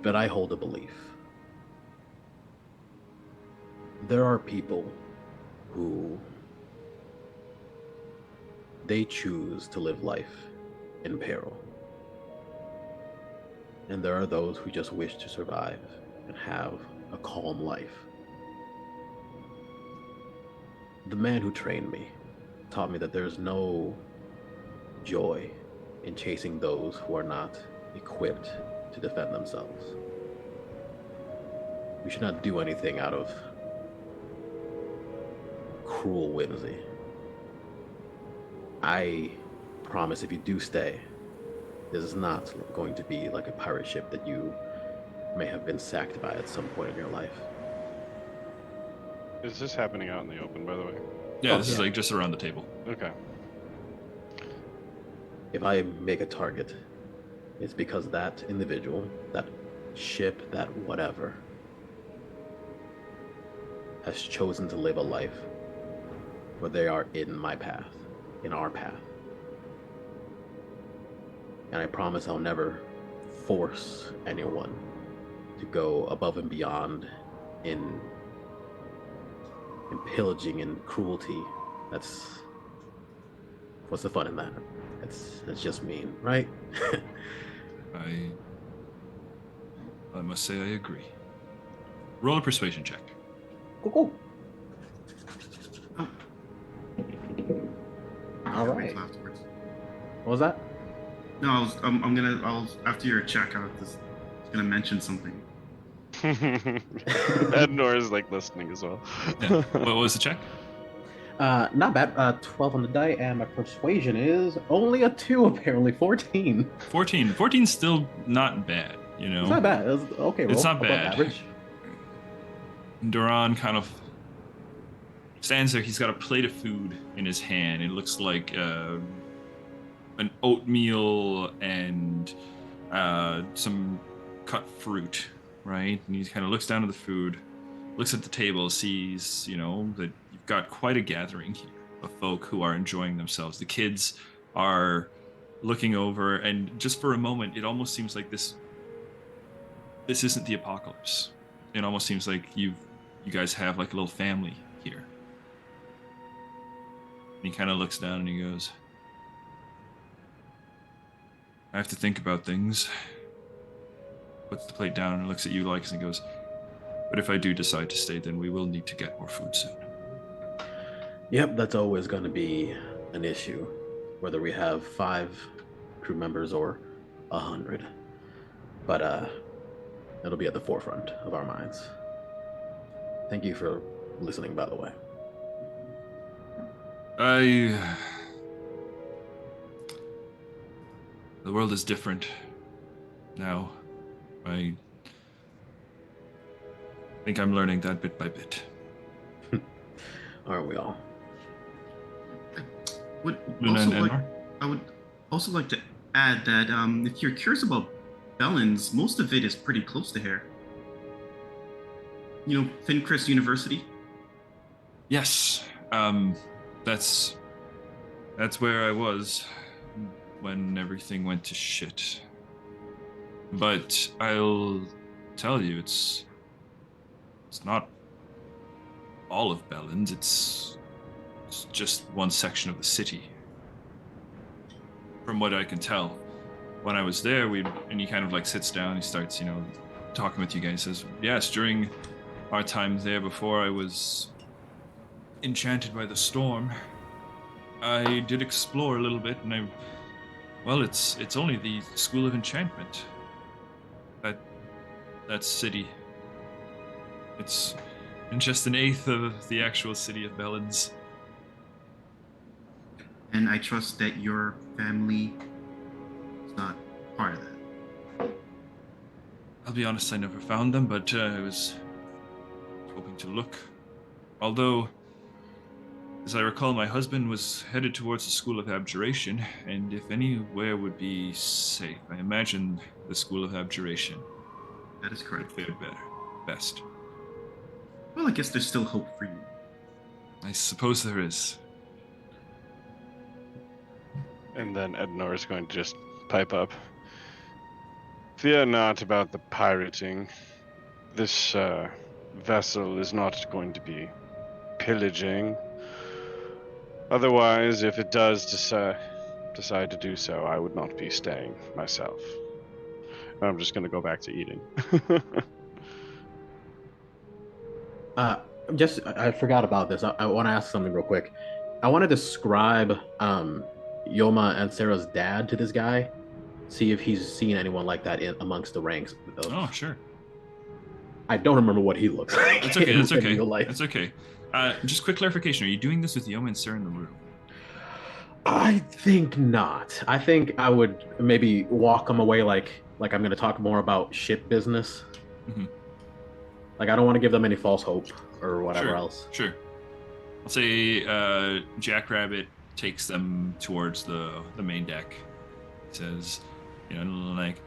But I hold a belief. There are people who they choose to live life in peril. And there are those who just wish to survive and have a calm life. The man who trained me taught me that there's no joy in chasing those who are not equipped to defend themselves. We should not do anything out of cruel whimsy. I promise if you do stay, this is not going to be like a pirate ship that you may have been sacked by at some point in your life. Is this happening out in the open, by the way? Yeah, Oh, this is yeah. like just around the table. Okay. If I make a target, it's because that individual, that ship, that whatever, has chosen to live a life but they are in my path, in our path. And I promise I'll never force anyone to go above and beyond in pillaging and cruelty. What's the fun in that? That's just mean, right? I must say I agree. Roll a persuasion check. Cool. All right. Afterwards. What was that? No, I'll after your check, I was gonna mention something. Ednor is like listening as well. Yeah. What was the check? Not bad. 12 on the die, and my persuasion is only a 2, apparently. 14. 14. 14's still not bad, you know? It's not bad. It's okay. It's roll not above bad. average. Duran kind of stands there. He's got a plate of food in his hand. It looks like an oatmeal and some cut fruit, right? And he kind of looks down at the food, looks at the table, sees, that you've got quite a gathering here of folk who are enjoying themselves. The kids are looking over, and just for a moment, it almost seems like this isn't the apocalypse. It almost seems like you guys have like a little family here. And he kind of looks down and he goes, I have to think about things. Puts the plate down and looks at you like and goes, but if I do decide to stay, then we will need to get more food soon. Yep, that's always going to be an issue, whether we have 5 crew members or 100. But it'll be at the forefront of our minds. Thank you for listening, by the way. The world is different now. I think I'm learning that bit by bit. Aren't we all? I would also like to add that if you're curious about Bellins, most of it is pretty close to here. Finchrist University? Yes. That's where I was when everything went to shit. But I'll tell you, it's not all of Bellins. It's just one section of the city. From what I can tell, when I was there, and he kind of like sits down, he starts, talking with you guys. Says, yes, during our time there, before I was enchanted by the storm, I did explore a little bit, and it's only the School of Enchantment. That city. It's in just an eighth of the actual city of Bellins. And I trust that your family is not part of that. I'll be honest, I never found them, but I was hoping to look. Although, as I recall, my husband was headed towards the School of Abjuration, and if anywhere would be safe, I imagine the School of Abjuration. That is correct. Would fare best. Well, I guess there's still hope for you. I suppose there is. And then Ednor is going to just pipe up. Fear not about the pirating. This vessel is not going to be pillaging. Otherwise, if it does decide to do so, I would not be staying myself. I'm just going to go back to eating. I forgot about this. I want to ask something real quick. I want to describe Yoma and Sarah's dad to this guy. See if he's seen anyone like that amongst the ranks. Oh, sure. I don't remember what he looks like. That's okay. That's okay. In real life. That's okay. Just quick clarification: are you doing this with Yoma and Sarah in the room? I think not. I think I would maybe walk him away like I'm going to talk more about ship business. Mm-hmm. Like I don't want to give them any false hope or whatever else. Sure. I'll say Jackrabbit takes them towards the main deck. He says, like,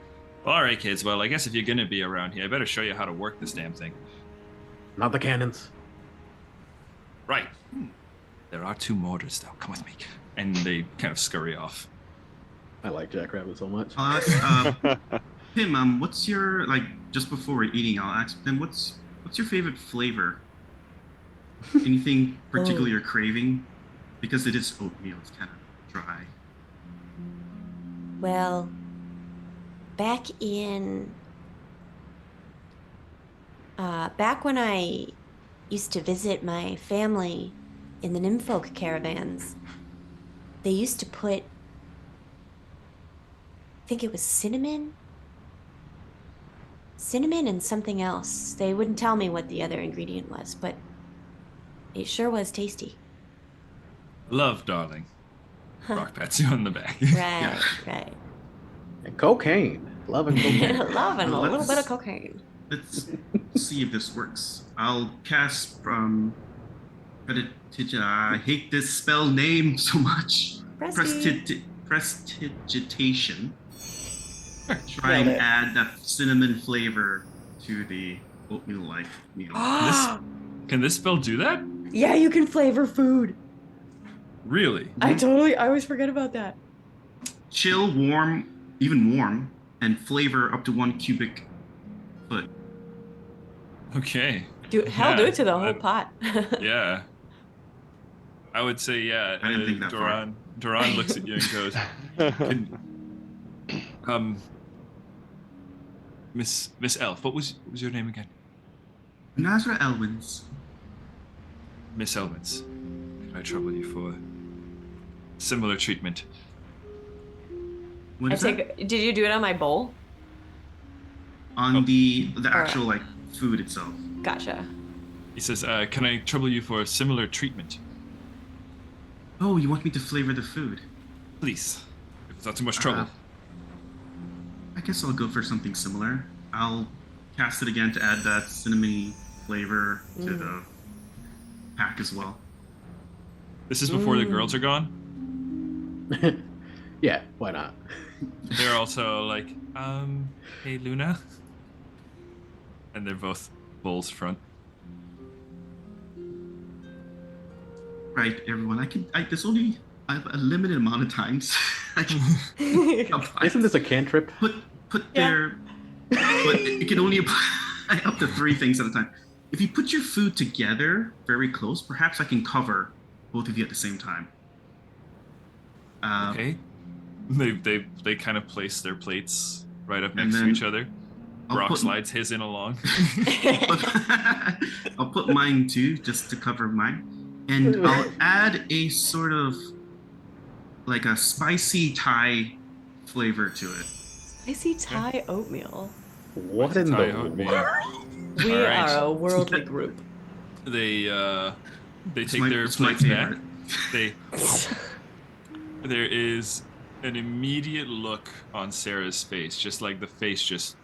all right, kids. Well, I guess if you're going to be around here, I better show you how to work this damn thing. Not the cannons. Right. There are 2 mortars, though. Come with me. And they kind of scurry off. I like Jackrabbit so much. I'll ask, Pim, what's your, like, just before we're eating, I'll ask Pim, what's your favorite flavor? Anything particularly you're craving? Because it is oatmeal, it's kind of dry. Well, back when I used to visit my family in the Nymphoke caravans, they used to put, I think it was cinnamon and something else. They wouldn't tell me what the other ingredient was, but it sure was tasty. Love, darling. Rock pats you on the back. Right. And cocaine. Loving cocaine. Loving a little bit of cocaine. Let's see if this works. I'll cast from I hate this spell name so much. Prestidigitation. Try and add that cinnamon flavor to the oatmeal-like meal. Can this spell do that? Yeah, you can flavor food. Really? I always forget about that. Chill, warm, even warm, and flavor up to 1 cubic foot. Okay. Do it to the whole pot. Yeah. I would say, yeah. I didn't think that far. Duran looks at you and goes, Miss Elf, what was your name again? Nazra Elwins. Miss Elwins. Can I trouble you for similar treatment? What is that? Did you do it on my bowl? On the actual like food itself. Gotcha. He says, can I trouble you for similar treatment? Oh, you want me to flavor the food? Please. If it's not too much trouble. I guess I'll go for something similar. I'll cast it again to add that cinnamony flavor to the pack as well. This is before the girls are gone? Yeah, why not? They're also like, hey Luna. And they're both bowls front. Right, everyone. I have a limited amount of times. Isn't this a cantrip? Put their, but you can only apply up to 3 things at a time. If you put your food together very close, perhaps I can cover both of you at the same time. Okay. They kind of place their plates right up next to each other. Brock slides his in along. I'll put mine too, just to cover mine. And I'll add a sort of like a spicy Thai flavor to it. Spicy Thai oatmeal. What in Thai the oatmeal. world? We are a worldly group. They take their plates back. There is an immediate look on Sarah's face, just like the face just.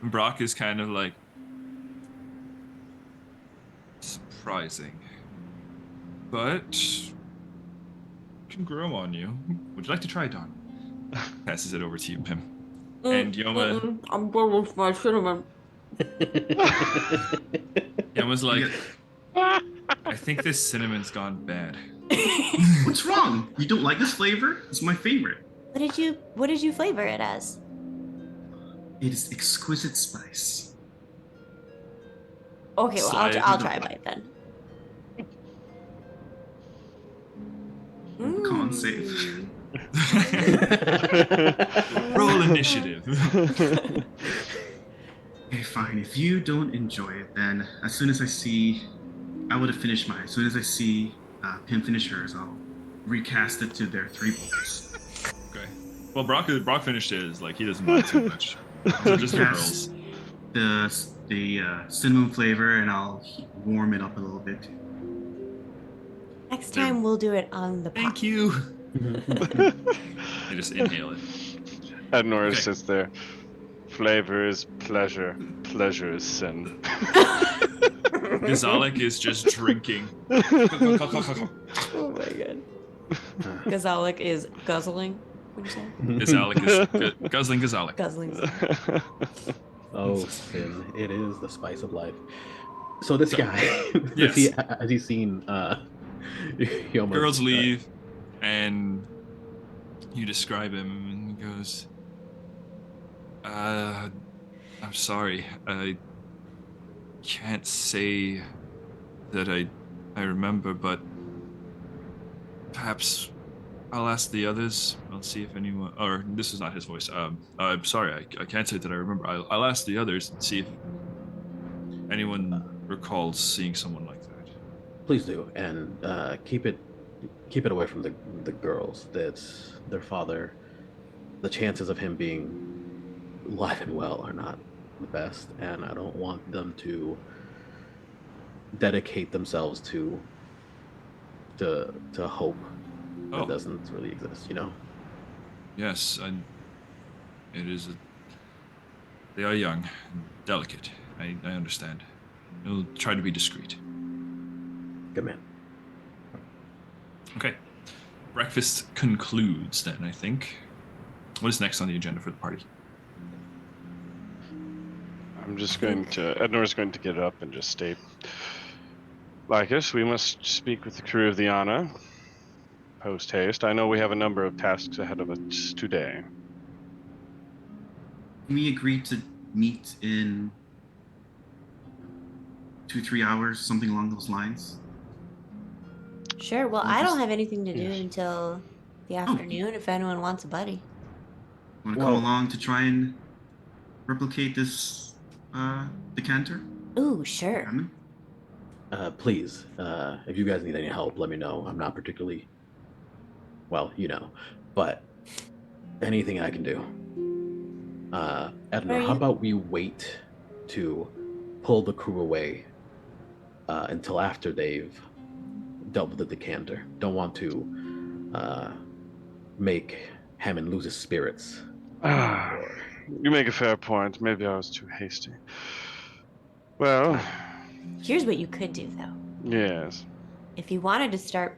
Brock is kind of like surprising, but can grow on you. Would you like to try, Dawn? Passes it over to you, Pim. And Yoma. I'm good with my cinnamon. Yoma's like, I think this cinnamon's gone bad. What's wrong? You don't like this flavor? It's my favorite. What did you flavor it as? It is exquisite spice. Okay, well I'll try a bite then. Con save. Roll initiative. Okay, fine. If you don't enjoy it, then as soon as I see, I would have finished mine. As soon as I see Pim finish hers, I'll recast it to their 3 bowls. Okay. Well, Brock finished his. Like, he doesn't mind too much. So just the girls. The cinnamon flavor, and I'll warm it up a little bit. Next time we'll do it on the pot. Thank you. You just inhale it. And Nora sits there. Flavor is pleasure. Pleasure is sin. Gazalik is just drinking. Oh my god. Gazalik is guzzling. What did you say? Gazalik is guzzling Gazalik. Guzzling. Oh, sin! It is the spice of life. So this So, guy, yes. has he seen? He almost. Girls leave, and you describe him, and he goes, I'm sorry. I can't say that I remember, but perhaps I'll ask the others. I'll see if anyone, or this is not his voice. I'm sorry. I can't say that I remember. I'll ask the others and see if anyone recalls seeing someone like that. Please do, and keep it away from the girls. That's their father. The chances of him being alive and well are not the best, and I don't want them to dedicate themselves to hope that Oh, doesn't really exist. yes, and it is. They are young and delicate. I understand. I'll try to be discreet. Good man. Okay. Breakfast concludes then, I think. What is next on the agenda for the party? I'm just going to. Ednor's going to get up and just state, Lycus, we must speak with the crew of the Anna. Post haste. I know we have a number of tasks ahead of us today. Can we agree to meet in 2-3 hours, something along those lines? Sure. Well, Or I don't just- have anything to do Yes. until the afternoon if anyone wants a buddy. Want to Well- come along to try and replicate this decanter? Ooh, sure. Ramen? Please, if you guys need any help, let me know. I'm not particularly well, but anything I can do. Edna, how about we wait to pull the crew away until after they've dealt with the decanter? Don't want to make Hammond lose his spirits. You make a fair point. Maybe I was too hasty. Well, Here's what you could do, though. yes. If you wanted to start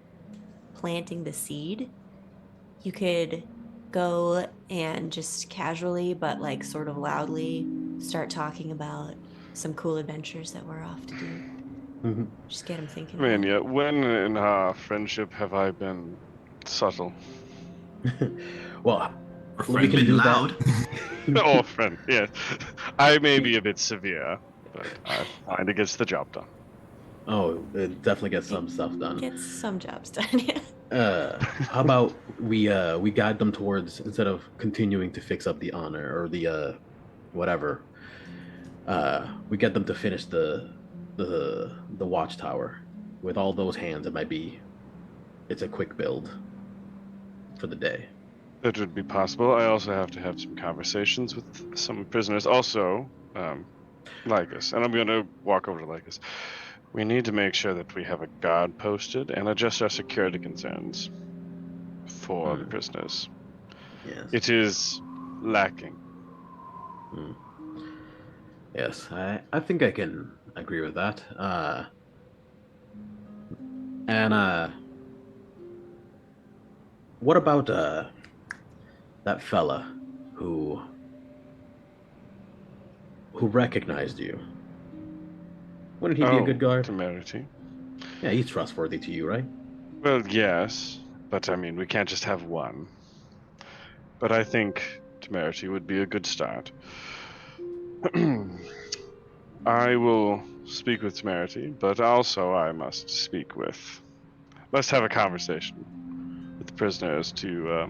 planting the seed, you could go and just casually, but like sort of loudly, start talking about some cool adventures that we're off to do. Mm-hmm. Just get them thinking. I mean, about it. yeah, when in our friendship have I been subtle? Well, Or we friend. can Been do loud. that. Oh, friend, yes. I may be a bit severe, but I find it gets the job done. Oh, it definitely gets some stuff done. Get some jobs done. Yeah. How about we guide them towards, instead of continuing to fix up the honor or the whatever, we get them to finish the watchtower. With all those hands, it's a quick build for the day. That would be possible. I also have to have some conversations with some prisoners. Also, Lycus, and I'm going to walk over to Lycus. We need to make sure that we have a guard posted and adjust our security concerns for the prisoners. Yes. It is lacking. Yes, I think I can agree with that. And what about that fella who recognized you? Wouldn't he be a good guard? Temerity. Yeah, he's trustworthy to you, right? Well, yes, but I mean, we can't just have one. But I think Temerity would be a good start. I will speak with Temerity, but also I must have a conversation with the prisoners to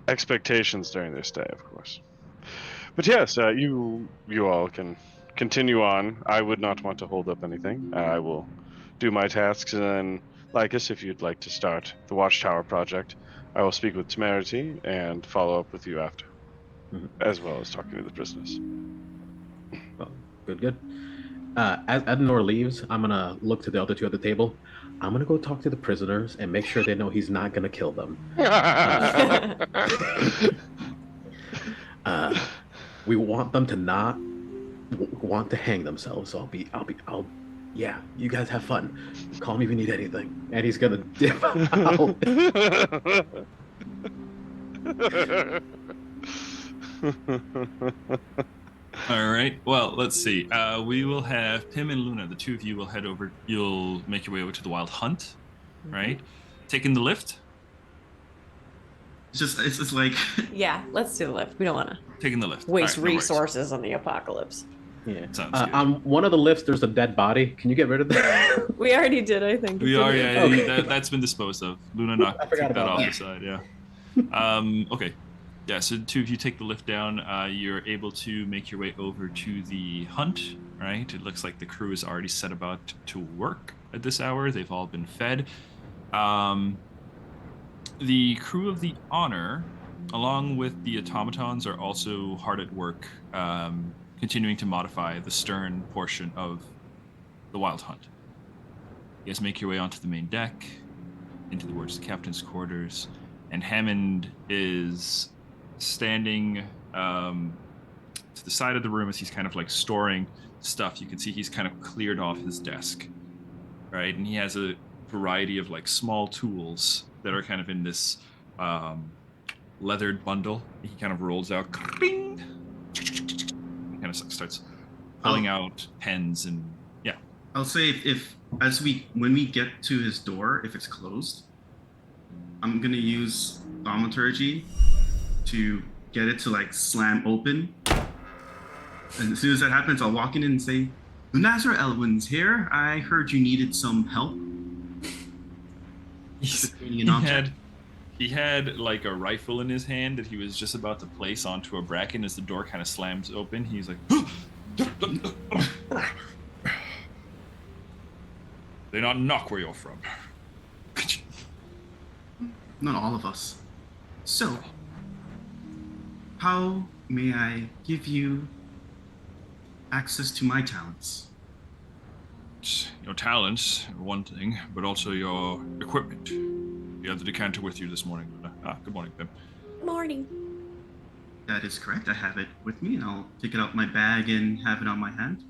expectations during their stay, of course. But yes, you all can continue on. I would not want to hold up anything. I will do my tasks, and then, Lycus, if you'd like to start the Watchtower project, I will speak with Temerity and follow up with you after, as well as talking to the prisoners. Well, good. As Ednor leaves, I'm gonna look to the other two at the table. I'm gonna go talk to the prisoners and make sure they know he's not gonna kill them. We want them to not want to hang themselves. So yeah, you guys have fun. Call me if you need anything. And he's gonna dip out. All right. Well, let's see. We will have Pim and Luna. The two of you will head over. You'll make your way over to the Wild Hunt, right? Taking the lift. It's just like Yeah, let's do the lift. We don't want to Taking the lift. waste All right, no worries. resources on the apocalypse. Yeah. Sounds good. On one of the lifts, there's a dead body. Can you get rid of that? We already did, I think. We are. Yeah, Okay. that's been disposed of. Luna knocked I forgot took that about off that. the side. Yeah. Okay. Yeah. So the two of you take the lift down. You're able to make your way over to the hunt. Right. It looks like the crew is already set about to work at this hour. They've all been fed. The crew of the Honor, along with the automatons, are also hard at work, continuing to modify the stern portion of the Wild Hunt. You guys make your way onto the main deck, into the words of the captain's quarters, and Hammond is standing to the side of the room as he's kind of like storing stuff. You can see he's kind of cleared off his desk, right? And he has a variety of like small tools that are kind of in this leathered bundle. He kind of rolls out, he kind of starts pulling out pens and yeah. I'll say when we get to his door, if it's closed, I'm gonna use thaumaturgy to get it to like slam open. And as soon as that happens, I'll walk in and say, "The Nazar Elwin's here. I heard you needed some help." He had like a rifle in his hand that he was just about to place onto a bracket. As the door kind of slams open, he's like, "They not knock where you're from." Not all of us. So, how may I give you access to my talents? Your talents, one thing, but also your equipment. You had the decanter with you this morning. Good morning, Pim. Morning. That is correct. I have it with me, and I'll take it out my bag and have it on my hand.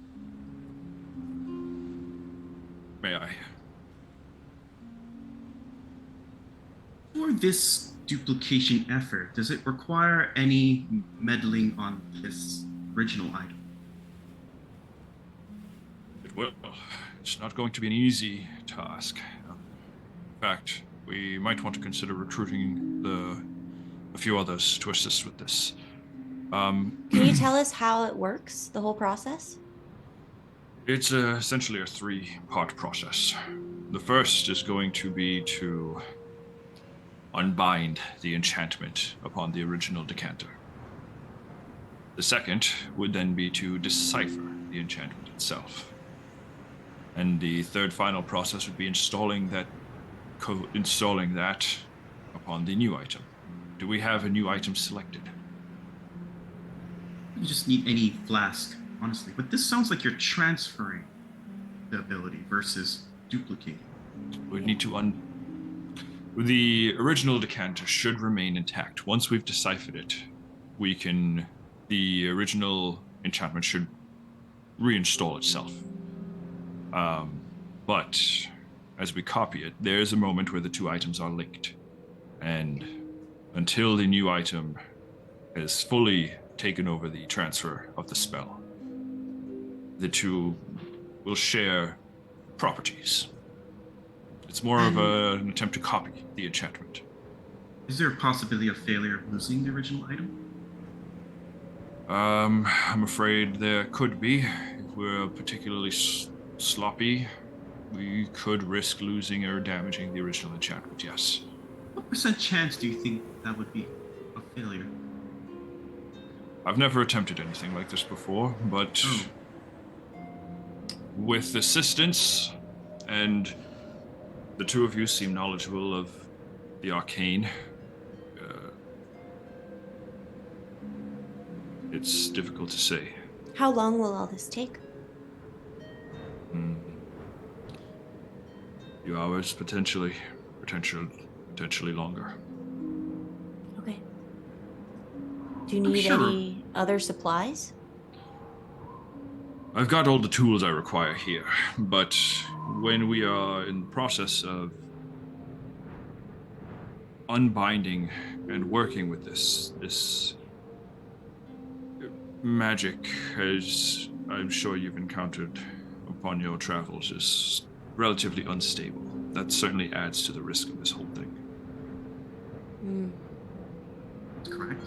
May I? For this duplication effort, does it require any meddling on this original item? It will. It's not going to be an easy task. In fact, we might want to consider recruiting a few others to assist with this. Can you tell us how it works, the whole process? It's essentially a 3-part process. The first is going to be to unbind the enchantment upon the original decanter. The second would then be to decipher the enchantment itself. And the third final process would be installing that upon the new item. Do we have a new item selected? You just need any flask, honestly. But this sounds like you're transferring the ability versus duplicating. We'd need to The original decanter should remain intact. Once we've deciphered it, the original enchantment should reinstall itself. But as we copy it, there's a moment where the two items are linked. And until the new item has fully taken over the transfer of the spell, the two will share properties. It's more of an attempt to copy the enchantment. Is there a possibility of failure of losing the original item? I'm afraid there could be. If we're particularly sloppy, we could risk losing or damaging the original enchantment, yes. What percent chance do you think that would be a failure? I've never attempted anything like this before, but with assistance, and the two of you seem knowledgeable of the arcane, it's difficult to say. How long will all this take? A few hours, potentially longer. Okay. Do you need any other supplies? I've got all the tools I require here, but when we are in the process of unbinding and working with this Magic, as I'm sure you've encountered upon your travels, is relatively unstable. That certainly adds to the risk of this whole thing. That's correct.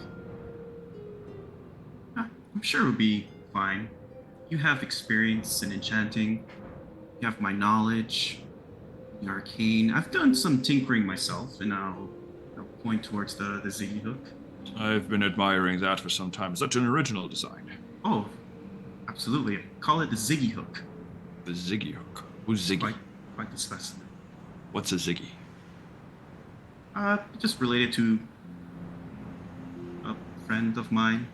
I'm sure it'll be fine. You have experience in enchanting. You have my knowledge, the arcane. I've done some tinkering myself, and I'll point towards the Ziggy hook. I've been admiring that for some time. Such an original design. Oh, absolutely. Call it the Ziggy hook. The Ziggy hook. Who's Ziggy? Quite the specimen. What's a Ziggy? Just related to a friend of mine.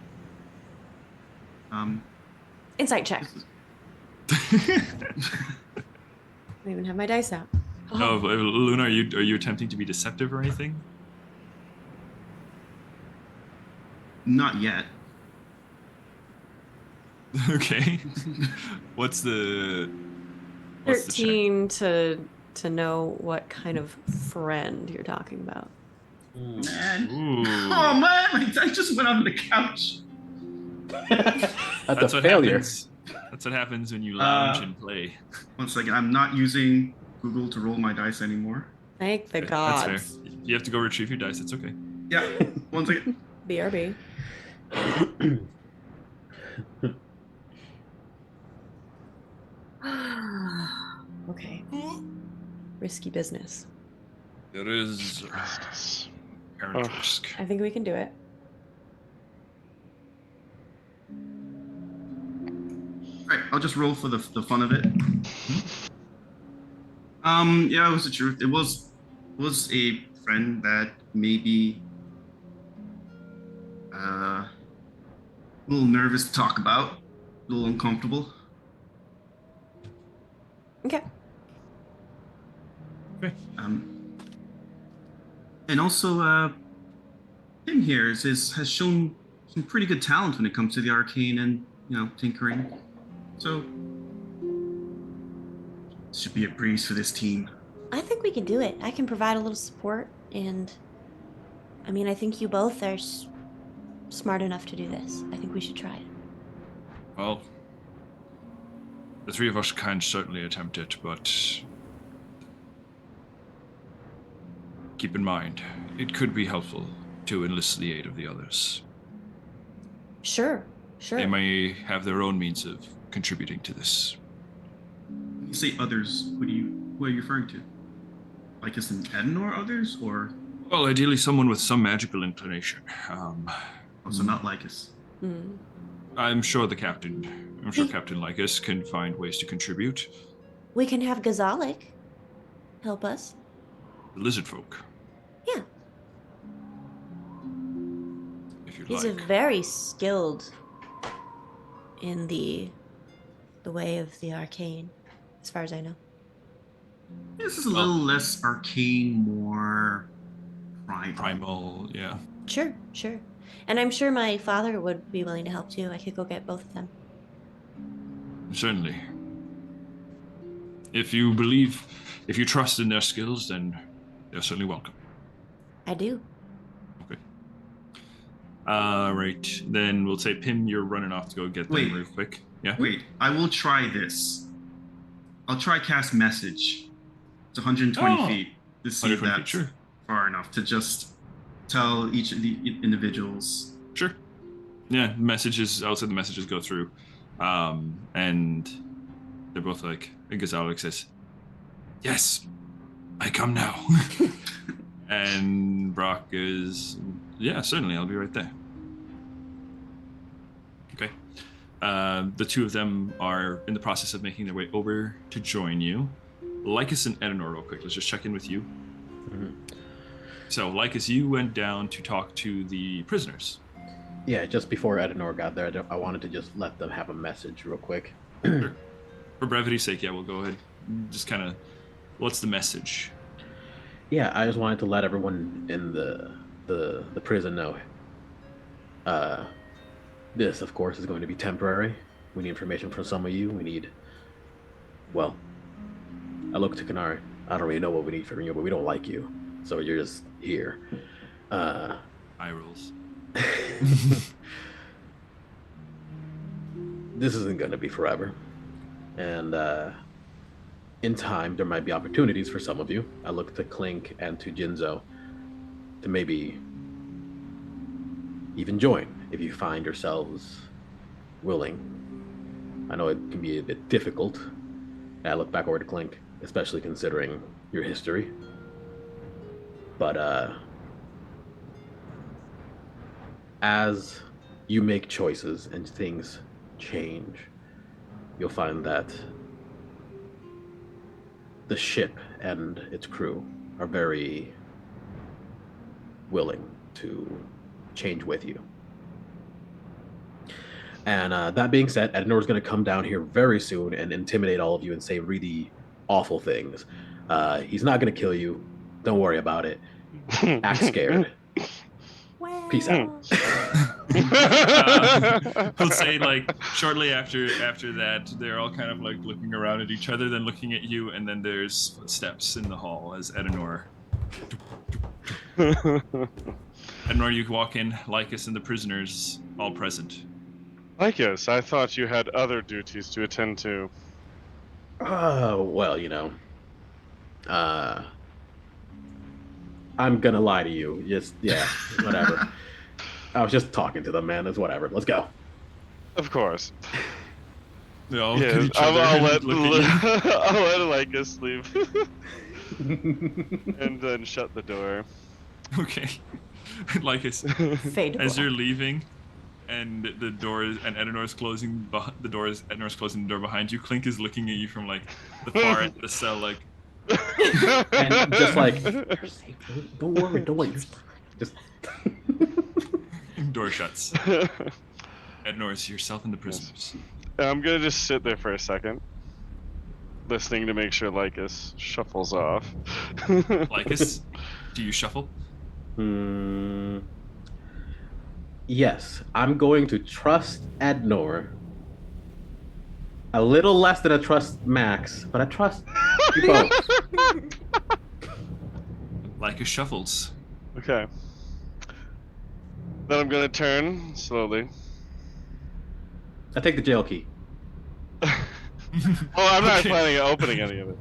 Insight check. I don't even have my dice out. Oh, Luna, are you attempting to be deceptive or anything? Not yet. Okay. What's the 13 to know what kind of friend you're talking about. Man. Ooh. Oh man, I just went on the couch. That's a failure. Happens. That's what happens when you lounge and play. One second, I'm not using Google to roll my dice anymore. Thank the Okay, gods. That's fair. You have to go retrieve your dice. It's okay. Yeah, one second. BRB. Okay. Risky business. There is apparent risk. I think we can do it. Alright, I'll just roll for the fun of it. Yeah, it was the truth. It was a friend that maybe a little nervous to talk about, a little uncomfortable. Okay. Okay. And also, him here has shown some pretty good talent when it comes to the arcane and tinkering. So should be a breeze for this team. I think we can do it. I can provide a little support, and I mean, I think you both are smart enough to do this. I think we should try it. Well, the three of us can certainly attempt it, but keep in mind, it could be helpful to enlist the aid of the others. Sure. They may have their own means of contributing to this. When you say others, who are you referring to? Like as in Edenor others, or? Well, ideally someone with some magical inclination. So not like us. I'm sure Captain Lycus can find ways to contribute. We can have Gazalik help us. The lizard folk. Yeah. If you'd He's like. very skilled in the way of the arcane, as far as I know. This is a little less arcane, more Primal, yeah. Sure. And I'm sure my father would be willing to help too. I could go get both of them. Certainly. If you trust in their skills, then they're certainly welcome. I do. Okay. Right. Then we'll say, Pim, you're running off to go get them real quick. Yeah? Wait, I will try this. I'll try cast message. It's 120 feet to see if that's far enough to just tell each of the individuals. Sure. Yeah, outside the messages go through. And they're both like, Gazalik says, "Yes, I come now." And Brock is, "Yeah, certainly, I'll be right there." Okay. The two of them are in the process of making their way over to join you. Lycus and Edenor, real quick, let's just check in with you. Mm-hmm. So, Lycus, you went down to talk to the prisoners. Yeah, just before Edenor got there, I wanted to just let them have a message real quick. Sure. For brevity's sake, yeah, we'll go ahead. Just kind of, what's the message? Yeah, I just wanted to let everyone in the prison know. This, of course, is going to be temporary. We need information from some of you. Well, I look to Kanari. I don't really know what we need from you, but we don't like you. So you're just here. Eye rolls. this isn't going to be forever. And in time, there might be opportunities for some of you. I look to Clink and to Jinzo to maybe even join if you find yourselves willing. I know it can be a bit difficult. I look back over to Clink, especially considering your history. But as you make choices and things change, you'll find that the ship and its crew are very willing to change with you. And that being said, Ednor's going to come down here very soon and intimidate all of you and say really awful things. He's not going to kill you. Don't worry about it. Act scared. Well, Peace out. He'll say like shortly after that, they're all kind of like looking around at each other, then looking at you, and then there's footsteps in the hall as Edenor. Edenor, you walk in, Lycus and the prisoners all present. Lycus, I thought you had other duties to attend to. Well, I'm gonna lie to you. Just, yeah, whatever. I was just talking to them, man. It's whatever. Let's go. Of course. They all look at Yes, each other I'll and let look at you. I'll let Lycus leave, and then shut the door. Okay. Lycus, fade to as black. you're leaving, and the door is, and Edenor's closing the door behind you. Clink is looking at you from like the far end of the cell, like. And just like, you're safe. Don't worry. Just. Door shuts. Edenor, it's yourself and the prisoners. I'm gonna just sit there for a second, listening to make sure Lycus shuffles off. Lycus, do you shuffle? Yes, I'm going to trust Ednor. A little less than I trust Max, but I trust you both. Lycus shuffles. Okay. Then I'm gonna turn slowly. I take the jail key. Oh, I'm not Okay. planning on opening any of it.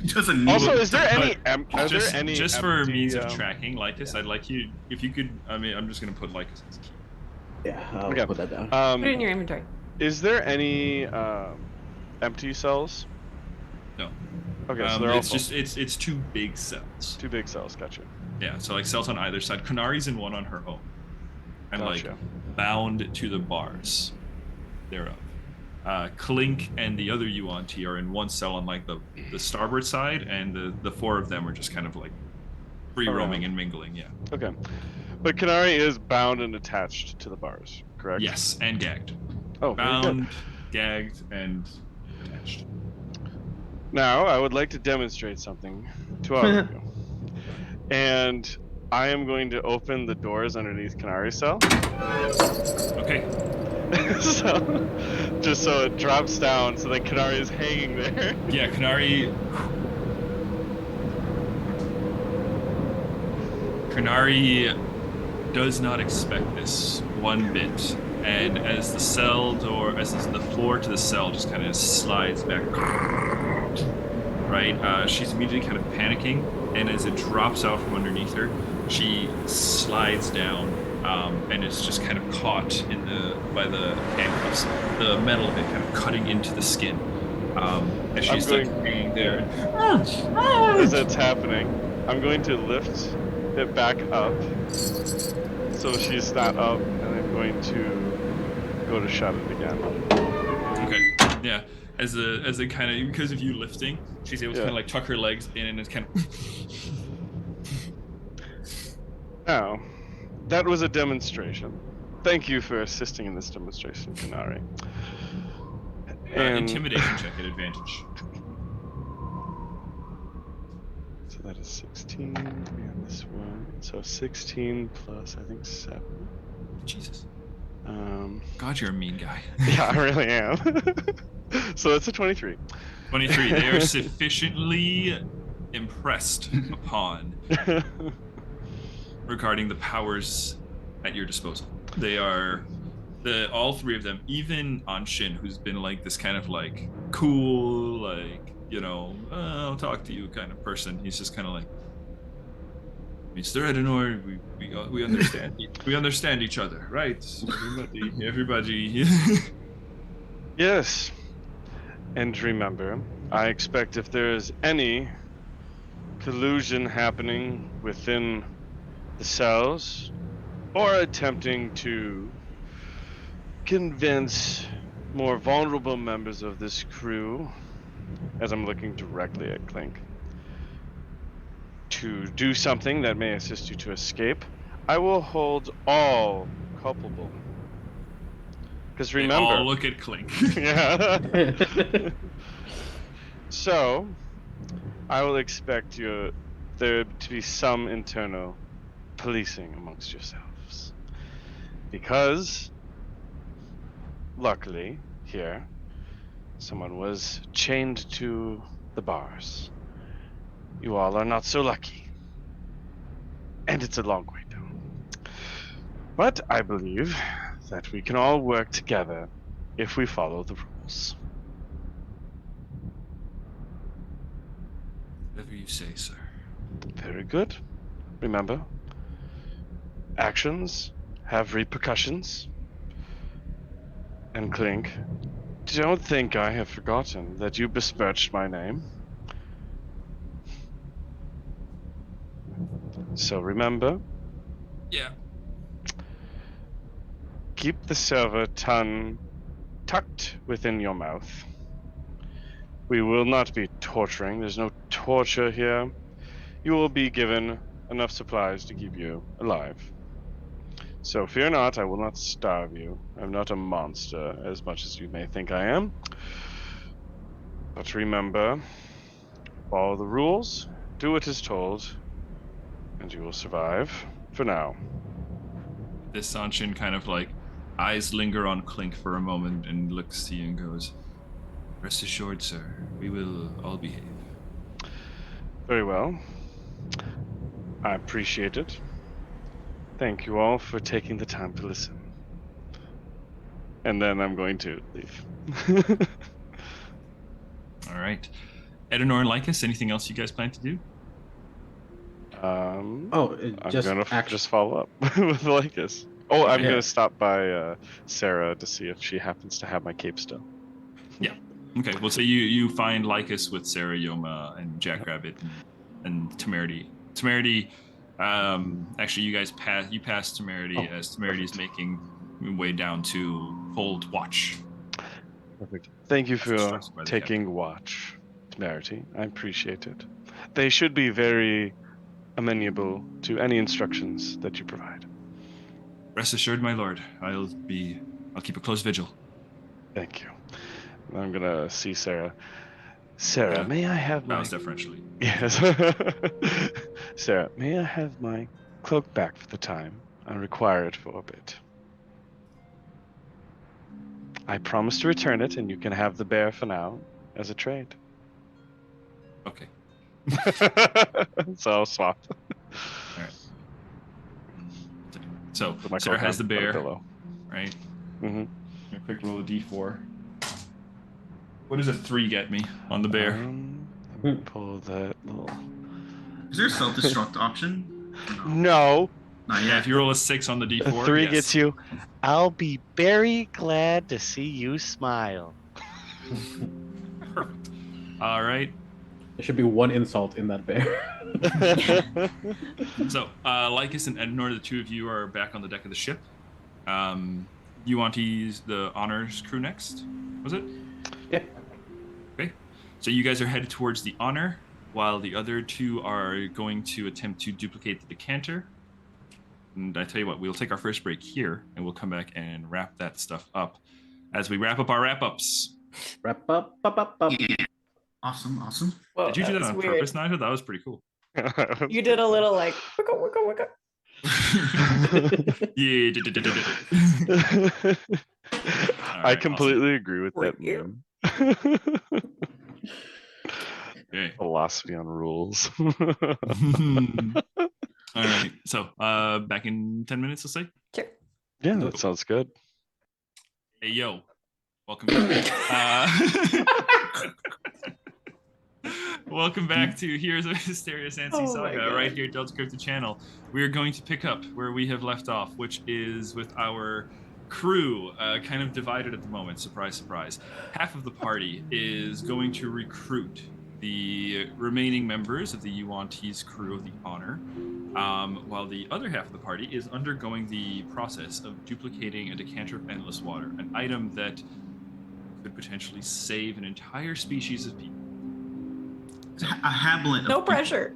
Doesn't need Also, it. is there any? Are just there any? just for empty, means of tracking, Lycus, I'd like you, if you could. I mean, I'm just gonna put Lycus as key. Yeah, I'll Okay. put that down. Put it in your inventory. Is there any empty cells? No. Okay, so they're all it's full. just it's two big cells. Two big cells. Gotcha. Yeah, so like cells on either side. Kunari's in one on her own, and Gotcha. like bound to the bars thereof. Clink and the other Yuan-Ti are in one cell on like the starboard side, and the four of them are just kind of like free roaming and mingling. Yeah. Okay, but Kanari is bound and attached to the bars, correct? Yes, and gagged. Oh, very good. Bound, gagged, and attached. Now, I would like to demonstrate something to all of you. And I am going to open the doors underneath Kanari's cell. Okay. So, just so it drops down, so that Kanari is hanging there. Yeah, Kanari does not expect this one bit. And as the cell door, as the floor to the cell just kind of slides back, right? She's immediately kind of panicking, and as it drops out from underneath her, she slides down, and is just kind of caught by the handcuffs, the metal of it kind of cutting into the skin. As she's like hanging there. As it's happening, I'm going to lift it back up, so she's not up, and I'm going to go to shut it again. Okay. Yeah. As a kind of, because of you lifting, she's able to kind of like tuck her legs in, and it's kind of. Now, that was a demonstration. Thank you for assisting in this demonstration, Kanari. Intimidation check at advantage. So that is 16 and this one. So 16 plus, I think, 7. Jesus. God, you're a mean guy. Yeah, I really am. So that's a 23. 23. They are sufficiently impressed upon regarding the powers at your disposal. They are all three of them, even Anshin, who's been like this kind of like cool, like, I'll talk to you kind of person. He's just kind of like, Mr. Edenor, we understand we understand each other, right? Everybody. Yes. And remember, I expect if there is any collusion happening within the cells or attempting to convince more vulnerable members of this crew, as I'm looking directly at Clink, to do something that may assist you to escape, I will hold all culpable. Because remember, all look at Clink. yeah. So, I will expect there to be some internal policing amongst yourselves. Because, luckily, here, someone was chained to the bars. You all are not so lucky. And it's a long way down. But I believe that we can all work together if we follow the rules. Whatever you say, sir. Very good. Remember, actions have repercussions. And Clink, don't think I have forgotten that you besmirched my name. So remember, Yeah. keep the silver tongue tucked within your mouth. We will not be torturing. There's no torture here. You will be given enough supplies to keep you alive. So fear not, I will not starve you. I'm not a monster, as much as you may think I am. But remember, follow the rules, do what is told, and you will survive for now. This Anshin kind of like eyes linger on Clink for a moment and looks to you and goes, "Rest assured, sir, we will all behave." Very well. I appreciate it. Thank you all for taking the time to listen. And then I'm going to leave. All right. Edenor and Lycus, anything else you guys plan to do? I'm just gonna just follow up with Lycus. Oh, I'm Yeah. gonna stop by Sarah to see if she happens to have my cape still. Yeah. Okay. Well, so you find Lycus with Sarah, Yoma, and Jackrabbit and Temerity. Temerity, actually, you guys pass Temerity as Temerity is making way down to hold watch. Perfect. Thank you for Instructed by the taking watch, Temerity. I appreciate it. They should be very amenable to any instructions that you provide. Rest assured, my lord, I'll keep a close vigil. Thank you. I'm gonna see Sarah. Sarah, may I have my... Bows deferentially. Yes. Sarah, may I have my cloak back for the time? I require it for a bit. I promise to return it, and you can have the bear for now as a trade. Okay. So I'll swap. All right. So Put my Sarah cloak has the on the bear, pillow. right? Mm-hmm. Quick roll a d4. What does a 3 get me on the bear? Let me pull that little... Is there a self-destruct option? Or no? No. Not Yeah, yet. if you roll a 6 on the d4, A 3 yes. gets you. I'll be very glad to see you smile. Perfect. All right. There should be one insult in that bear. So, Lycus and Edenor, the two of you are back on the deck of the ship. You want to use the honors crew next? Was it? Yeah. Okay. So you guys are headed towards the honor, while the other two are going to attempt to duplicate the decanter. And I tell you what, we'll take our first break here, and we'll come back and wrap that stuff up as we wrap up our wrap-ups. Wrap up. Yeah. Awesome. Whoa, Did you do that was on weird. purpose, Nigel? That was pretty cool. You did a little like wicka. Yeah. I completely agree with Right that here. meme. Okay. Philosophy on rules. All right. So, back in 10 minutes, let's say. Sure. Yeah, that sounds good. Hey, yo. Welcome back. Welcome back to Heroes of Histaeria Sandsea Saga, right here at Delta Crypto Channel. We are going to pick up where we have left off, which is with our crew kind of divided at the moment. Surprise, surprise. Half of the party is going to recruit the remaining members of the Yuan-Ti's crew of the Honor, while the other half of the party is undergoing the process of duplicating a decanter of endless water, an item that could potentially save an entire species of people. A Hamlet. No pressure.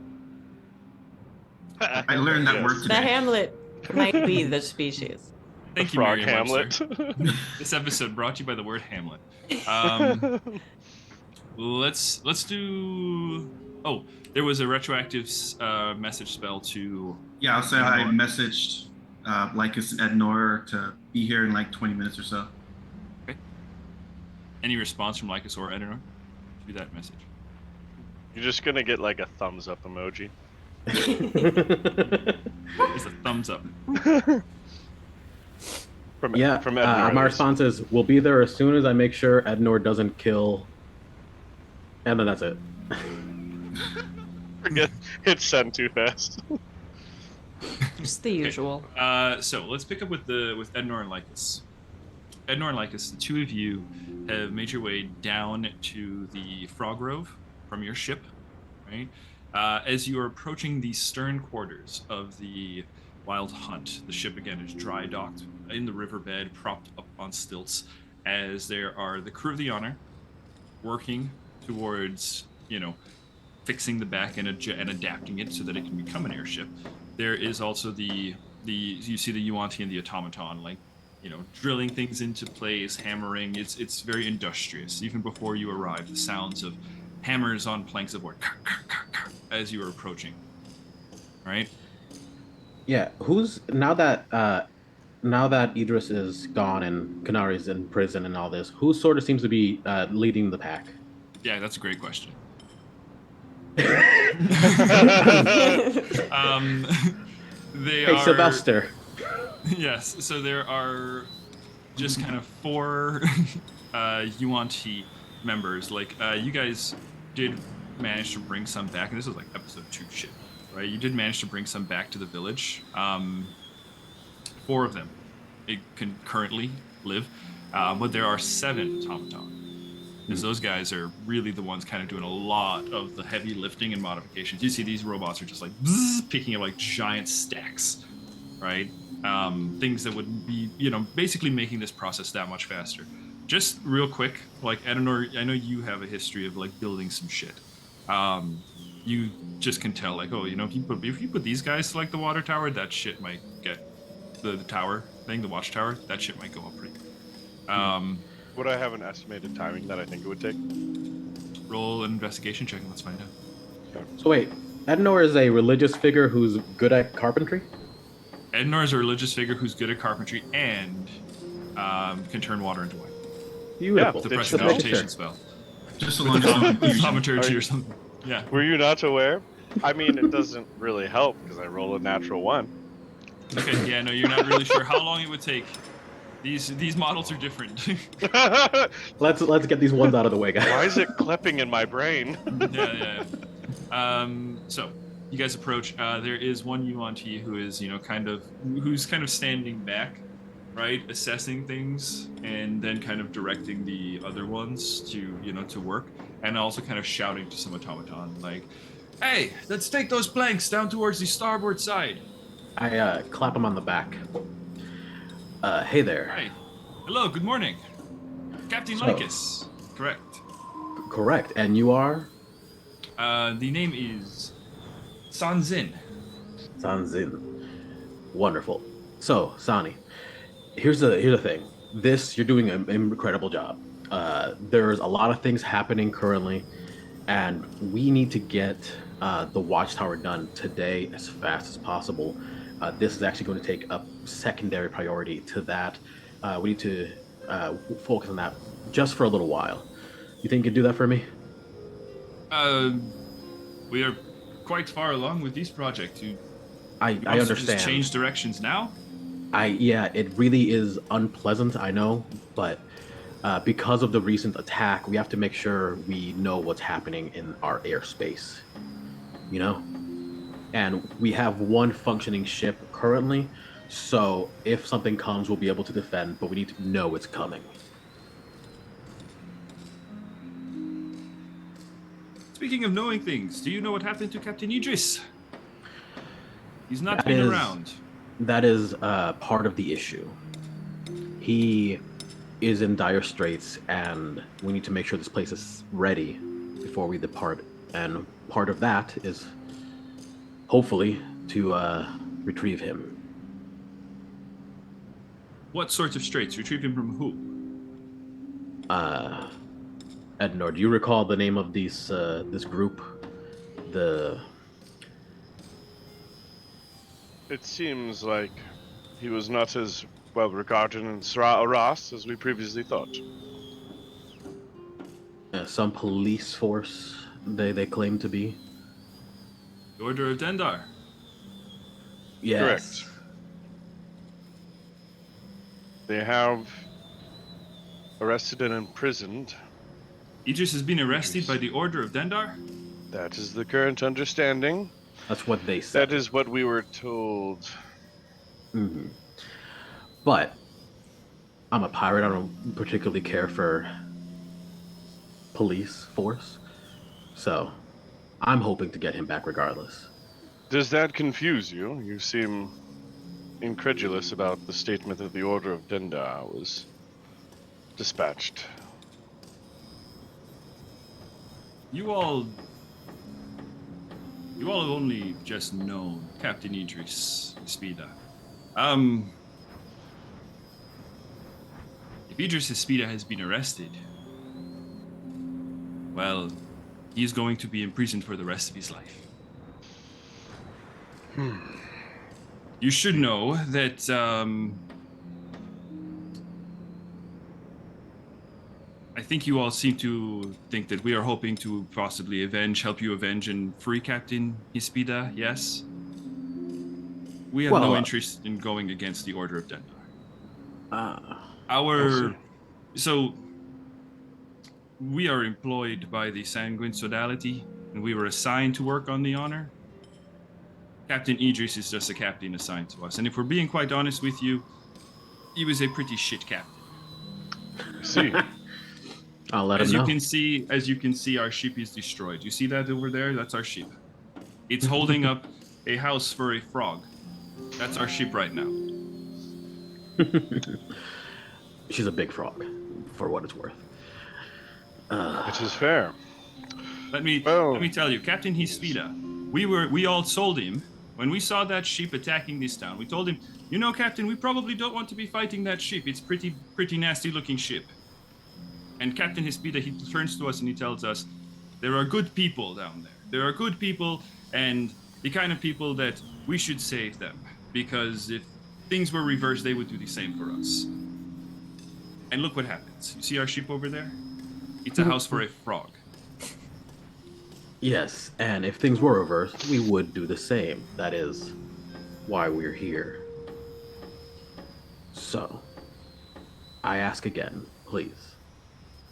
I learned that word The today. Hamlet might be the species. Thank you, Frog Merriam-Webster. Hamlet. This episode brought to you by the word Hamlet. Let's do. Oh, there was a retroactive message spell to. Yeah, I'll say I messaged Lycus and Ednor to be here in like 20 minutes or so. Okay. Any response from Lycus or Ednor to that message? You're just gonna get like a thumbs up emoji. It's a thumbs up. From My Edmund. response is, we'll be there as soon as I make sure Ednor doesn't kill. And then that's it. Forget hit send too fast. Just the usual. So let's pick up with Ednor and Lycus. Ednor and Lycus, the two of you have made your way down to the Frog Grove from your ship, right? As you are approaching the stern quarters of the Wild Hunt, the ship again is dry docked in the riverbed, propped up on stilts, as there are the crew of the Honor working towards, fixing the back and adapting it so that it can become an airship. There is also you see the Yuan-Ti and the automaton, drilling things into place, hammering. It's very industrious. Even before you arrive, the sounds of hammers on planks of wood as you are approaching. Right? Yeah, now that Idris is gone and Kanari's in prison and all this, who sort of seems to be leading the pack? Yeah, that's a great question. Hey, Sylvester. Yes, so there are just kind of 4 Yuan-Ti members. You guys did manage to bring some back, and this was like episode 2 shit, right? You did manage to bring some back to the village. 4 of them can currently live, but there are 7 automaton. Because those guys are really the ones kind of doing a lot of the heavy lifting and modifications. You see these robots are just like picking up like giant stacks, right? Things that would be, basically making this process that much faster. Just real quick, Ednor, I know you have a history of building some shit. You just can tell, if you put these guys to the water tower, that shit might get the tower thing, the watchtower. That shit might go up pretty quick. Would I have an estimated timing that I think it would take? Roll an investigation check and let's find out. So wait, Ednor is a religious figure who's good at carpentry? Ednor is a religious figure who's good at carpentry and can turn water into wine. Beautiful. The prestidigitation spell. Just so long as Thaumaturgy or something. Yeah. Were you not aware? I mean, it doesn't really help because I roll a natural 1. Okay, yeah, no, you're not really sure how long it would take. These models are different. Let's get these ones out of the way, guys. Why is it clipping in my brain? Yeah. So you guys approach. There is one Yuan-Ti who is, who's kind of standing back, right, assessing things, and then kind of directing the other ones to work, and also kind of shouting to some automaton, "Hey, let's take those planks down towards the starboard side." I clap him on the back. Hey there. Hi. Hello, good morning. Captain Lycus. Correct. Correct. And you are? The name is Sanzin. Sanzin. Wonderful. So, Sani, here's the thing. You're doing an incredible job. There's a lot of things happening currently, and we need to get the watchtower done today as fast as possible. This is actually going to take a secondary priority to that. We need to focus on that just for a little while. You think you can do that for me? We are quite far along with this project. I understand. Just change directions now? Yeah, it really is unpleasant, I know, but because of the recent attack, we have to make sure we know what's happening in our airspace, you know? And we have one functioning ship currently, so if something comes, we'll be able to defend, but we need to know it's coming. Speaking of knowing things, do you know what happened to Captain Idris? He's not That been is around. that is part of the issue. He is in dire straits, and we need to make sure this place is ready before we depart. And part of that is hopefully to retrieve him. What sorts of straits? Retrieve him from who? Ednor, do you recall the name of this group? The It seems like he was not as well regarded in Aras as we previously thought. some police force they claim to be. The Order of Dendar. Yes. Correct. They have arrested and imprisoned. Idris has been arrested Idris. by the Order of Dendar? That is the current understanding. That's what they said. That is what we were told. Mhm. But I'm a pirate. I don't particularly care for police force, so I'm hoping to get him back regardless. Does that confuse you? You seem incredulous about the statement that the Order of Dendar was dispatched. You all have only just known Captain Idris Espida. If Idris Espida has been arrested, well, he's going to be imprisoned for the rest of his life. You should know that I think you all seem to think that we are hoping to possibly help you avenge and free Captain Hispida, yes? We have no interest in going against the Order of Dendar. So, we are employed by the Sanguine Sodality, and we were assigned to work on the honor. Captain Idris is just a captain assigned to us, and if we're being quite honest with you, he was a pretty shit captain. See, I'll let him know. As you can see, our ship is destroyed. You see that over there? That's our ship. It's holding up a house for a frog. That's our ship right now. She's a big frog, for what it's worth. it is fair. Let me tell you, Captain Hispida, we all told him when we saw that ship attacking this town. We told him, you know, Captain, we probably don't want to be fighting that ship. It's pretty nasty looking ship. And Captain Hispida, he turns to us and he tells us, there are good people down there. There are good people, and the kind of people that we should save them, because if things were reversed, they would do the same for us. And look what happens. You see our ship over there? It's a house for a frog. Yes, and if things were reversed, we would do the same. That is why we're here. So, I ask again, please,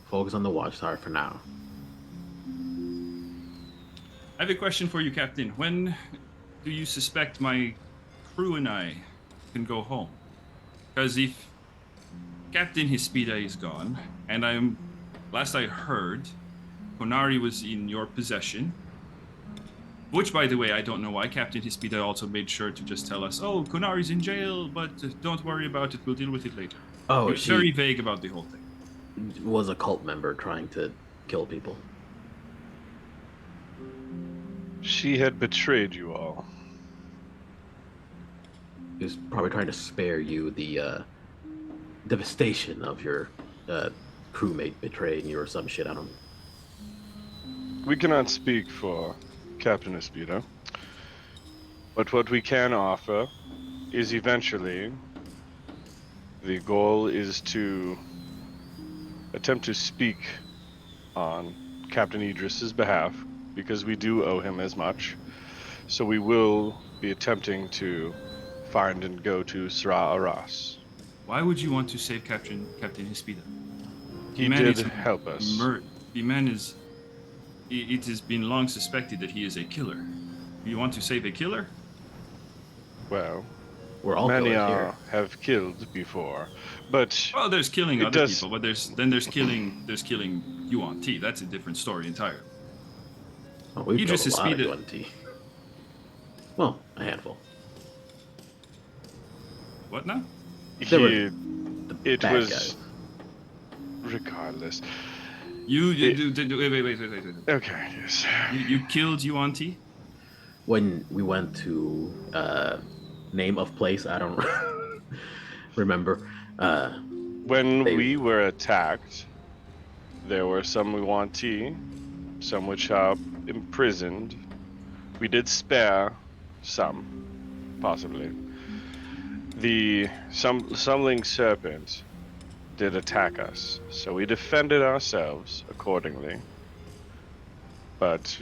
focus on the Watchtower for now. I have a question for you, Captain. When do you suspect my crew and I can go home? Because if Captain Hispida is gone, and last I heard, Konari was in your possession, which, by the way, I don't know why. Captain Hispida also made sure to just tell us, oh, Konari's in jail, but don't worry about it, we'll deal with it later. Oh, he was very vague about the whole thing. Was a cult member trying to kill people. She had betrayed you all. He was probably trying to spare you the devastation of your crewmate betraying you or some shit. I don't. We cannot speak for Captain Espida, but what we can offer is eventually the goal is to attempt to speak on Captain Idris's behalf, because we do owe him as much. So we will be attempting to find and go to Sra Aras. Why would you want to save Captain Hispida? He man did is help us. The man is. It has been long suspected that he is a killer. Do you want to save a killer? Well, We're all many killers here. have killed before, but Well, there's killing It other does- people, but there's killing Yuan Ti. That's a different story entirely. Oh, we've Idris killed a lot of Hispida- UNT. Well, a handful. What now? They were he, the it bad was guys. regardless. Wait. Okay, yes. You killed Yuan Ti? When we went to name of place, I don't remember. When They- we were attacked, there were some Yuan-Ti, some which are imprisoned. We did spare some, possibly. The Sumling Serpent did attack us, so we defended ourselves accordingly. But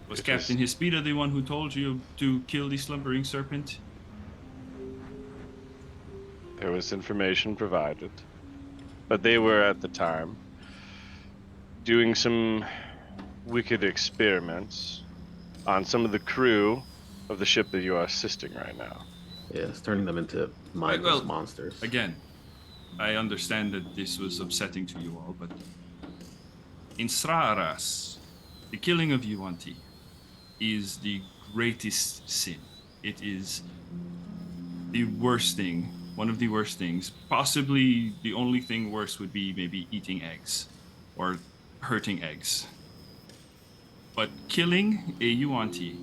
Was It Captain Hispida the one who told you to kill the slumbering serpent? there was information provided. But they were at the time doing some wicked experiments on some of the crew of the ship that you are assisting right now. Yes, turning them into mindless well, monsters. Again, I understand that this was upsetting to you all, but in Sraaras, the killing of Yuan Ti is the greatest sin. It is the worst thing, one of the worst things. Possibly the only thing worse would be maybe eating eggs or hurting eggs. But killing a Yuan Ti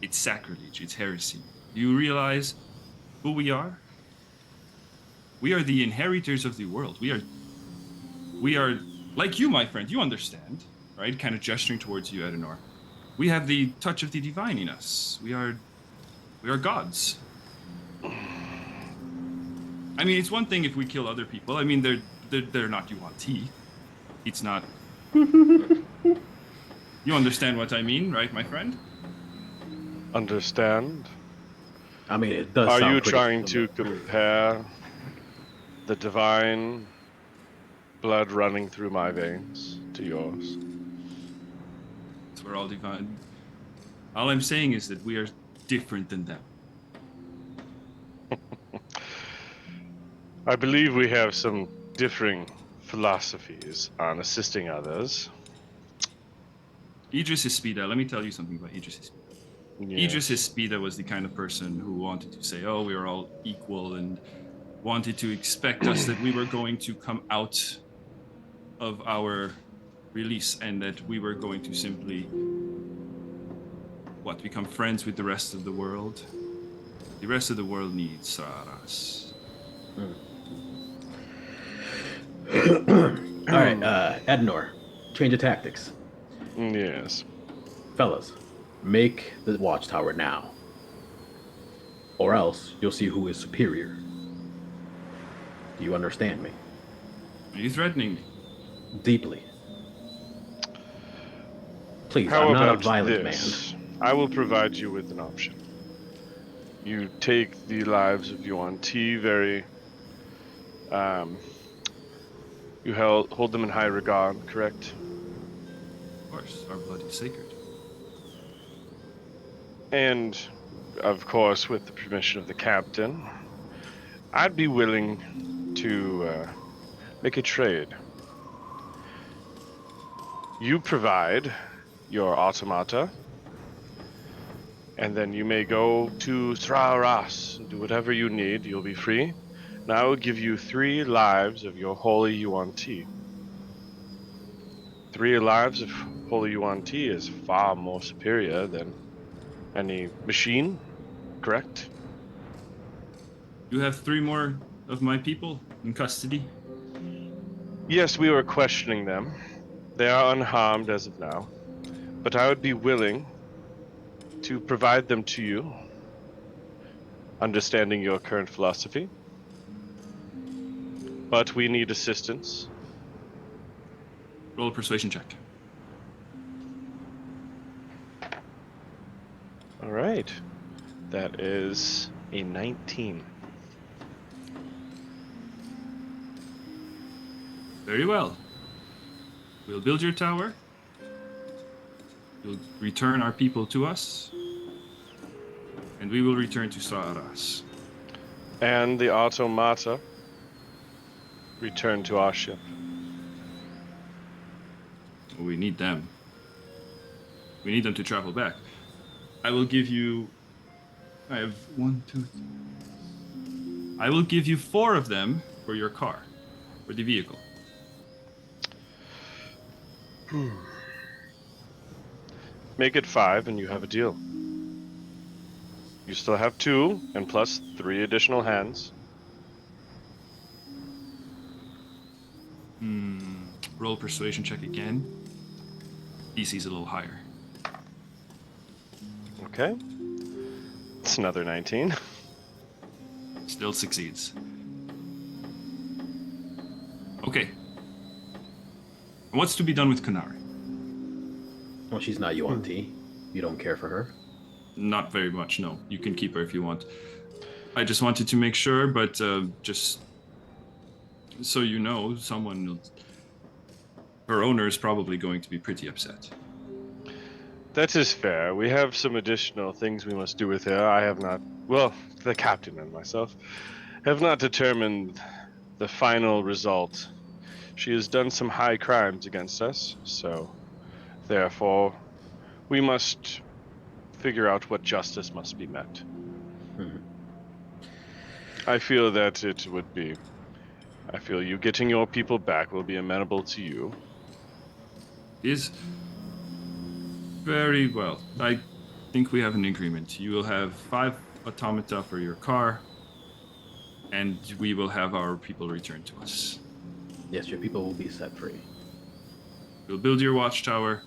it's sacrilege, it's heresy. Do you realize who we are? We are the inheritors of the world. We are like you, my friend. You understand, right? Kind of gesturing towards you, Edenor. We have the touch of the divine in us. We are gods. I mean, it's one thing if we kill other people. I mean, they're not Yuan Ti. It's not. You understand what I mean, right, my friend? Understand? I mean, it does. Are sound you pretty trying to familiar. compare the divine blood running through my veins to yours? It's we're all divine. All I'm saying is that we are different than them. I believe we have some differing philosophies on assisting others. Idris Hispida, let me tell you something about Idris Hispida. Idris Hispida was the kind of person who wanted to say, oh, we are all equal, and wanted to expect us that we were going to come out of our release and that we were going to simply, become friends with the rest of the world. The rest of the world needs us. All right, Ednor, change of tactics. Yes. Fellas, make the watchtower now. Or else you'll see who is superior. Do you understand me? Are you threatening me? Deeply. Please, How I'm not a about violent this? I will provide you with an option. You take the lives of Yuan Ti very... you hold them in high regard, correct? Of course, our blood is sacred. And, of course, with the permission of the captain, I'd be willing to make a trade. You provide your automata, and then you may go to Sraaras and do whatever you need. You'll be free. And I will give you 3 lives of your holy Yuan Ti. 3 lives of holy Yuan Ti is far more superior than any machine, correct? You have 3 more of my people in custody. Yes, we were questioning them. They are unharmed as of now. But I would be willing to provide them to you, understanding your current philosophy. But we need assistance. Roll a persuasion check. All right. That is a 19. Very well. We'll build your tower. You'll return our people to us. And we will return to Saaras. And the automata return to our ship. We need them. We need them to travel back. I will give you... I have 1, 2, 3... I will give you 4 of them for your car. For the vehicle. Make it 5 and you have a deal. You still have 2 and plus 3 additional hands. Roll persuasion check again. DC's a little higher. Okay. It's another 19. Still succeeds. Okay. What's to be done with Kunari? Well, she's not Yuan-Ti. You don't care for her? Not very much, no. You can keep her if you want. I just wanted to make sure, but just so you know, her owner is probably going to be pretty upset. That is fair. We have some additional things we must do with her. I have not, well, the captain and myself have not determined the final result. She has done some high crimes against us, so therefore we must figure out what justice must be met. I feel that it would be, I feel you getting your people back will be amenable to you. Is very well. I think we have an agreement. You will have 5 automata for your car, and we will have our people returned to us. Yes, your people will be set free. We'll build your watchtower,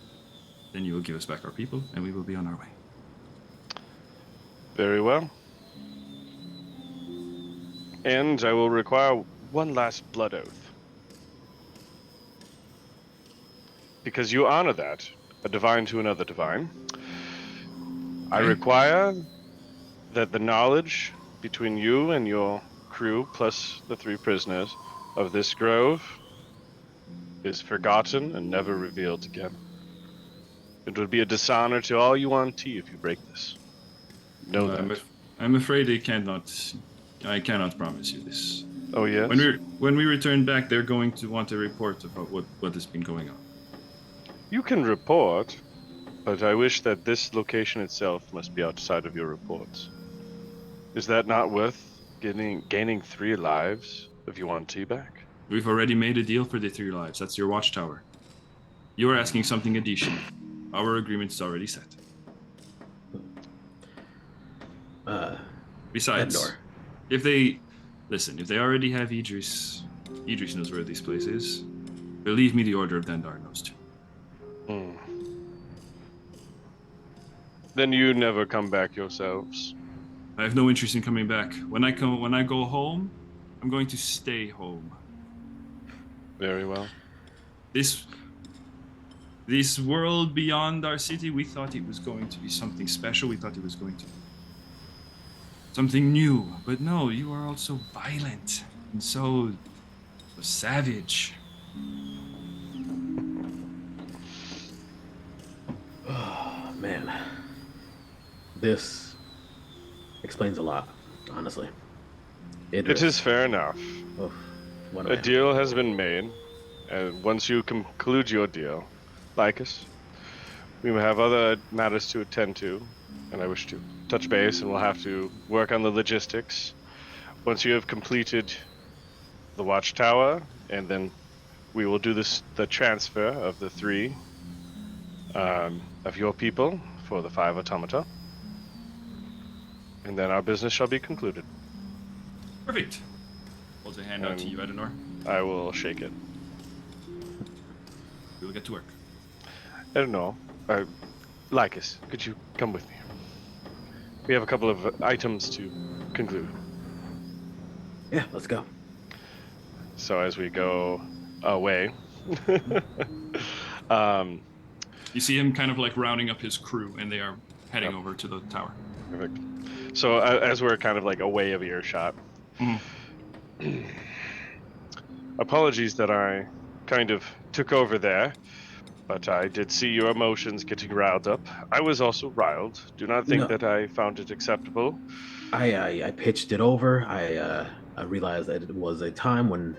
then you will give us back our people, and we will be on our way. Very well. And I will require one last blood oath. Because you honor that, a divine to another divine. I require that the knowledge between you and your crew, plus the 3 prisoners of this grove, is forgotten and never revealed again. It would be a dishonor to all Yuan-Ti if you break this. Know that. I'm afraid I cannot promise you this. Oh, yes? When we return back, they're going to want a report about what has been going on. You can report, but I wish that this location itself must be outside of your reports. Is that not worth gaining 3 lives of Yuan-Ti back? We've already made a deal for the 3 lives. That's your watchtower. You are asking something additional. Our agreement is already set. Besides, Endor. if they already have Idris knows where this place is. Believe me, the Order of Dendar knows too. Then you never come back yourselves. I have no interest in coming back. When I go home, I'm going to stay home. Very well. This world beyond our city, we thought it was going to be something special. We thought it was going to be something new. But no, you are all so violent and so savage. Oh, man. This explains a lot, honestly. It is fair enough. Oof, what A deal has been made, and once you conclude your deal, Lycus, we will have other matters to attend to, and I wish to touch base, and we'll have to work on the logistics. Once you have completed the watchtower, and then we will do the transfer of the 3 of your people for the 5 automata, and then our business shall be concluded. Perfect. Holds a hand out to you, Edenor. I will shake it. We will get to work. Edenor, Lycus, could you come with me? We have a couple of items to conclude. Yeah, let's go. So as we go away, You see him kind of like rounding up his crew, and they are heading over to the tower. perfect. So as we're kind of like away of earshot, apologies that I kind of took over there, but I did see your emotions getting riled up. I was also riled. Do not think No. that I found it acceptable. I pitched it over. I realized that it was a time when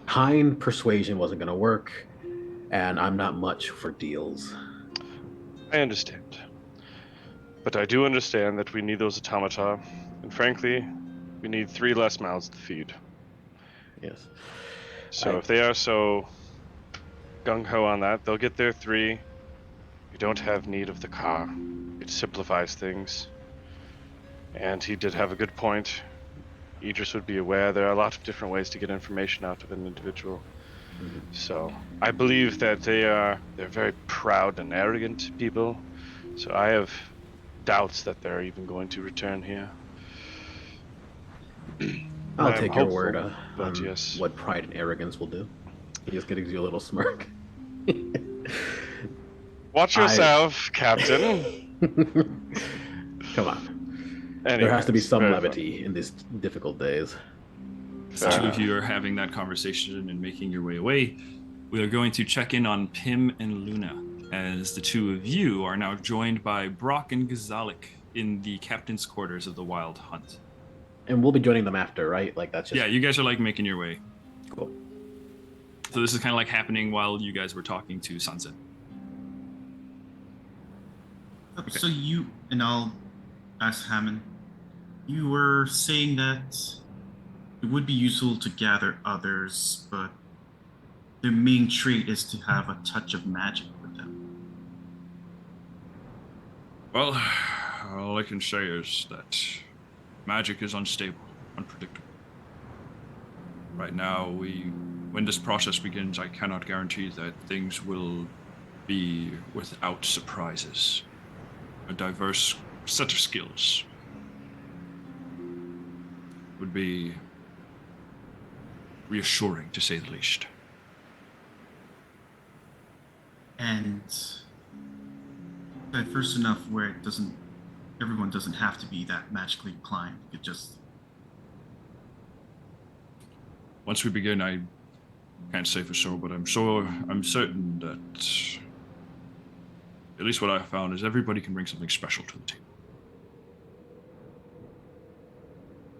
kind persuasion wasn't going to work, and I'm not much for deals. I understand. But I do understand that we need those automata, and frankly, we need 3 less mouths to feed. Yes. So if they are so gung-ho on that, they'll get their 3. You don't have need of the car. It simplifies things. And he did have a good point. Idris would be aware there are a lot of different ways to get information out of an individual. Mhm. So I believe that they're very proud and arrogant people. So I have doubts that they're even going to return here. I'll I'm take your hopeful, word but on yes. what pride and arrogance will do. He just gives you a little smirk. Watch yourself, Captain. Come on. Anyways, There has to be some very levity in these difficult days. As the two of you are having that conversation and making your way away, we are going to check in on Pim and Luna, as the two of you are now joined by Brock and Gazalik in the captain's quarters of the Wild Hunt. And we'll be joining them after, right? Like that's just Yeah, you guys are like making your way. cool. So this is kind of like happening while you guys were talking to Sunset. Okay. So you, and I'll ask Hammond, you were saying that it would be useful to gather others, but their main trait is to have a touch of magic with them. Well, all I can say is that magic is unstable, unpredictable. Right now, when this process begins, I cannot guarantee that things will be without surprises. A diverse set of skills would be reassuring, to say the least. And diverse enough where everyone doesn't have to be that magically inclined. It just... Once we begin, I can't say for sure, but I'm certain that at least what I found is everybody can bring something special to the table.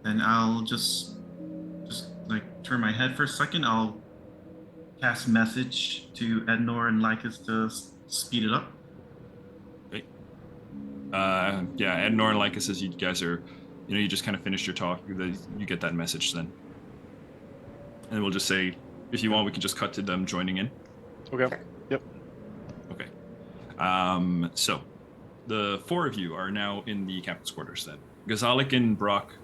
Then I'll just like turn my head for a second. I'll cast message to Ednor and Lycus to speed it up. Okay. Yeah, Ednor and Lycus, as you guys are, you just kind of finished your talk, you get that message then. And we'll just say, if you want, we can just cut to them joining in. Okay. Yep. Okay. So, the 4 of you are now in the captain's quarters then. Gazalik and Brock,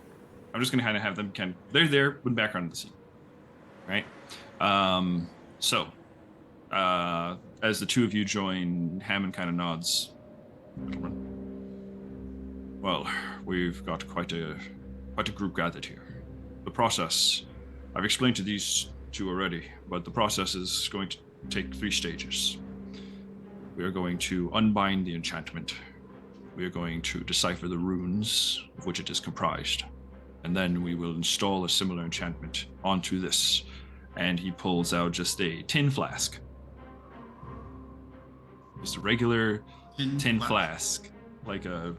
I'm just going to kind of have them they're there in the background of the scene. Right? So, as the 2 of you join, Hammond kind of nods. Well, we've got quite a group gathered here. The process, I've explained to these 2 already, but the process is going to take 3 stages. We are going to unbind the enchantment. We are going to decipher the runes of which it is comprised. And then we will install a similar enchantment onto this. And he pulls out just a tin flask. Just a regular tin flask. Like a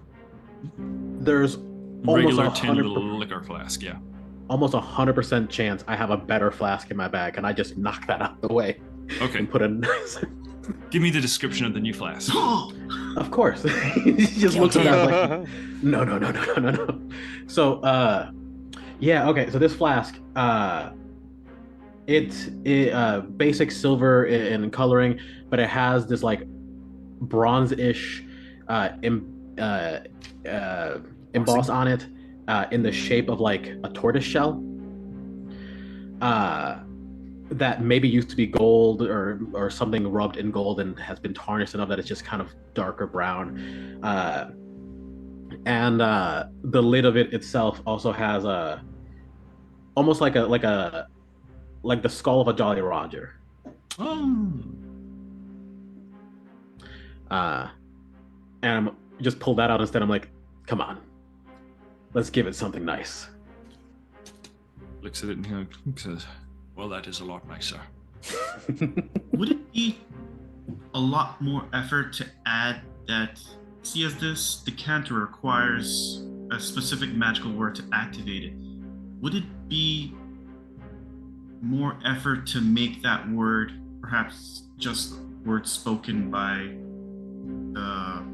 There's regular almost tin little liquor flask, yeah. almost 100% chance I have a better flask in my bag, and I just knock that out the way. Okay. And put a nice. Give me the description of the new flask. Of course. He just looks at that like, no. So, yeah, okay. So this flask, it's basic silver in coloring, but it has this like bronze-ish emboss on it in the shape of like a tortoise shell. That maybe used to be gold or something rubbed in gold and has been tarnished enough that it's just kind of darker brown. And the lid of it itself also has almost like the skull of a Jolly Roger. And I'm just pull that out instead. I'm like, come on, Let's give it something nice. Looks at it and says, "Well, that is a lot nicer." Would it be a lot more effort to add that? See, as this decanter requires a specific magical word to activate it, would it be more effort to make that word perhaps just words spoken by the,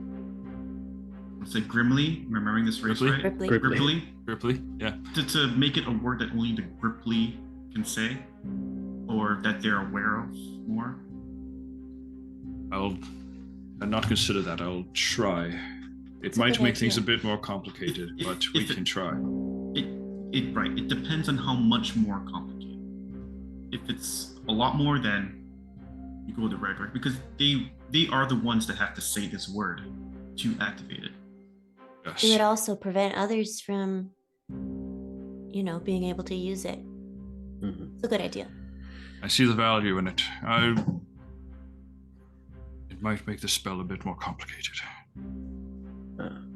let's say, Grippli? Remembering this race, Grippli? right? Grippli. Grippli, yeah. To make it a word that only the Grippli can say, or that they're aware of more. I'll not consider that. I'll try. It It's a might good make things a idea. bit more complicated, If- but if we it- can try. Right. It depends on how much more complicated. If it's a lot more, then you go with the regular, because they are the ones that have to say this word to activate it. Yes. It would also prevent others from, being able to use it. Mhm. It's a good idea. I see the value in it. It might make the spell a bit more complicated.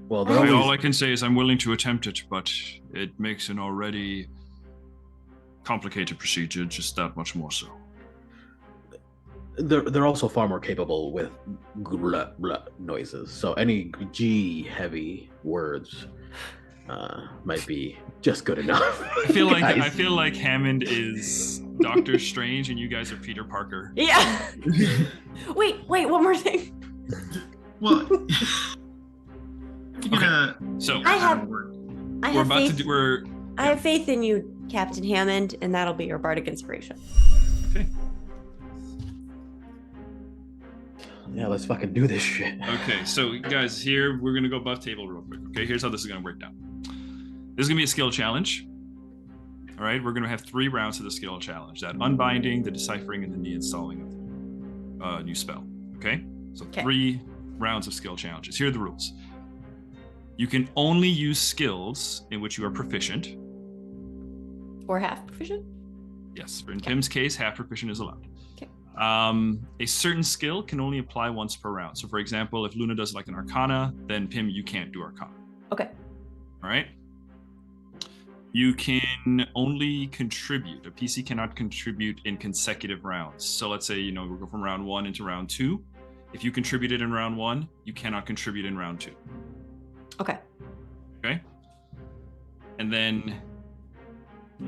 Well, they're Always- All I can say is I'm willing to attempt it, but it makes an already complicated procedure just that much more so. they're also far more capable with blah, blah noises. So any G heavy words might be just good enough. I feel Guys. like Hammond is Doctor Strange and you guys are Peter Parker. Yeah. Wait, one more thing. Well, you're gonna So I have- add a word. I we're have about faith. to do. I have faith in you, Captain Hammond, and that'll be your bardic inspiration. Okay. Yeah, let's fucking do this shit. Okay, so guys, here we're gonna go above table real quick. Okay, here's how this is gonna work down. This is gonna be a skill challenge. All right, we're gonna have 3 rounds of the skill challenge: that unbinding, the deciphering, and then the installing of the new spell. Okay, so Okay. 3 rounds of skill challenges. Here are the rules. You can only use skills in which you are proficient. Or half proficient. Yes, in Pim's case, half proficient is allowed. Okay. A certain skill can only apply once per round. So, for example, if Luna does like an Arcana, then Pim, you can't do Arcana. Okay. All right. You can only contribute. A PC cannot contribute in consecutive rounds. So let's say, we go from round 1 into round 2. If you contributed in round 1, you cannot contribute in round 2. Okay. Okay. And then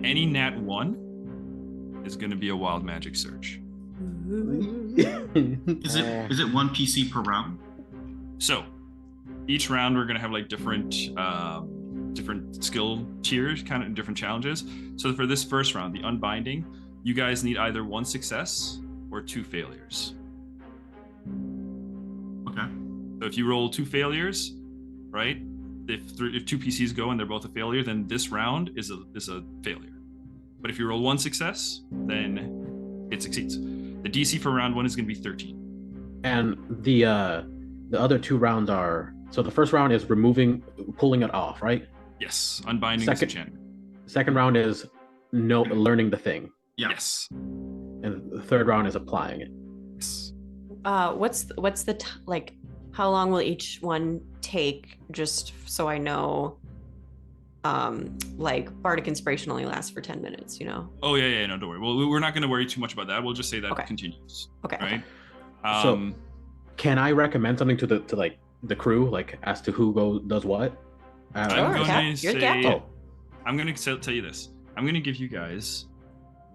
any nat 1 is going to be a wild magic search. Is it one PC per round? So each round we're going to have like different skill tiers, kind of different challenges. So for this first round, the unbinding, you guys need either 1 success or 2 failures. Okay. So if you roll 2 failures, right? If 2 PCs go and they're both a failure, then this round is a failure. But if you roll 1 success, then it succeeds. The DC for round 1 is going to be 13. And the other 2 rounds are, so the first round is pulling it off, right? Yes, unbinding Second- is enchantment. Second round is learning the thing, Yeah. Yes. and the third round is applying it. Yes. What's the like? How long will each one take? Just so I know. Like bardic inspiration only lasts for 10 minutes. Oh yeah, no, don't worry. Well, we're not going to worry too much about that. We'll just say that Okay. continues, Okay. right? So- Can I recommend something to the crew, like as to who does what? I'm Sure, going Cap. to You're say, the captain. Oh, I'm going to tell you this. I'm going to give you guys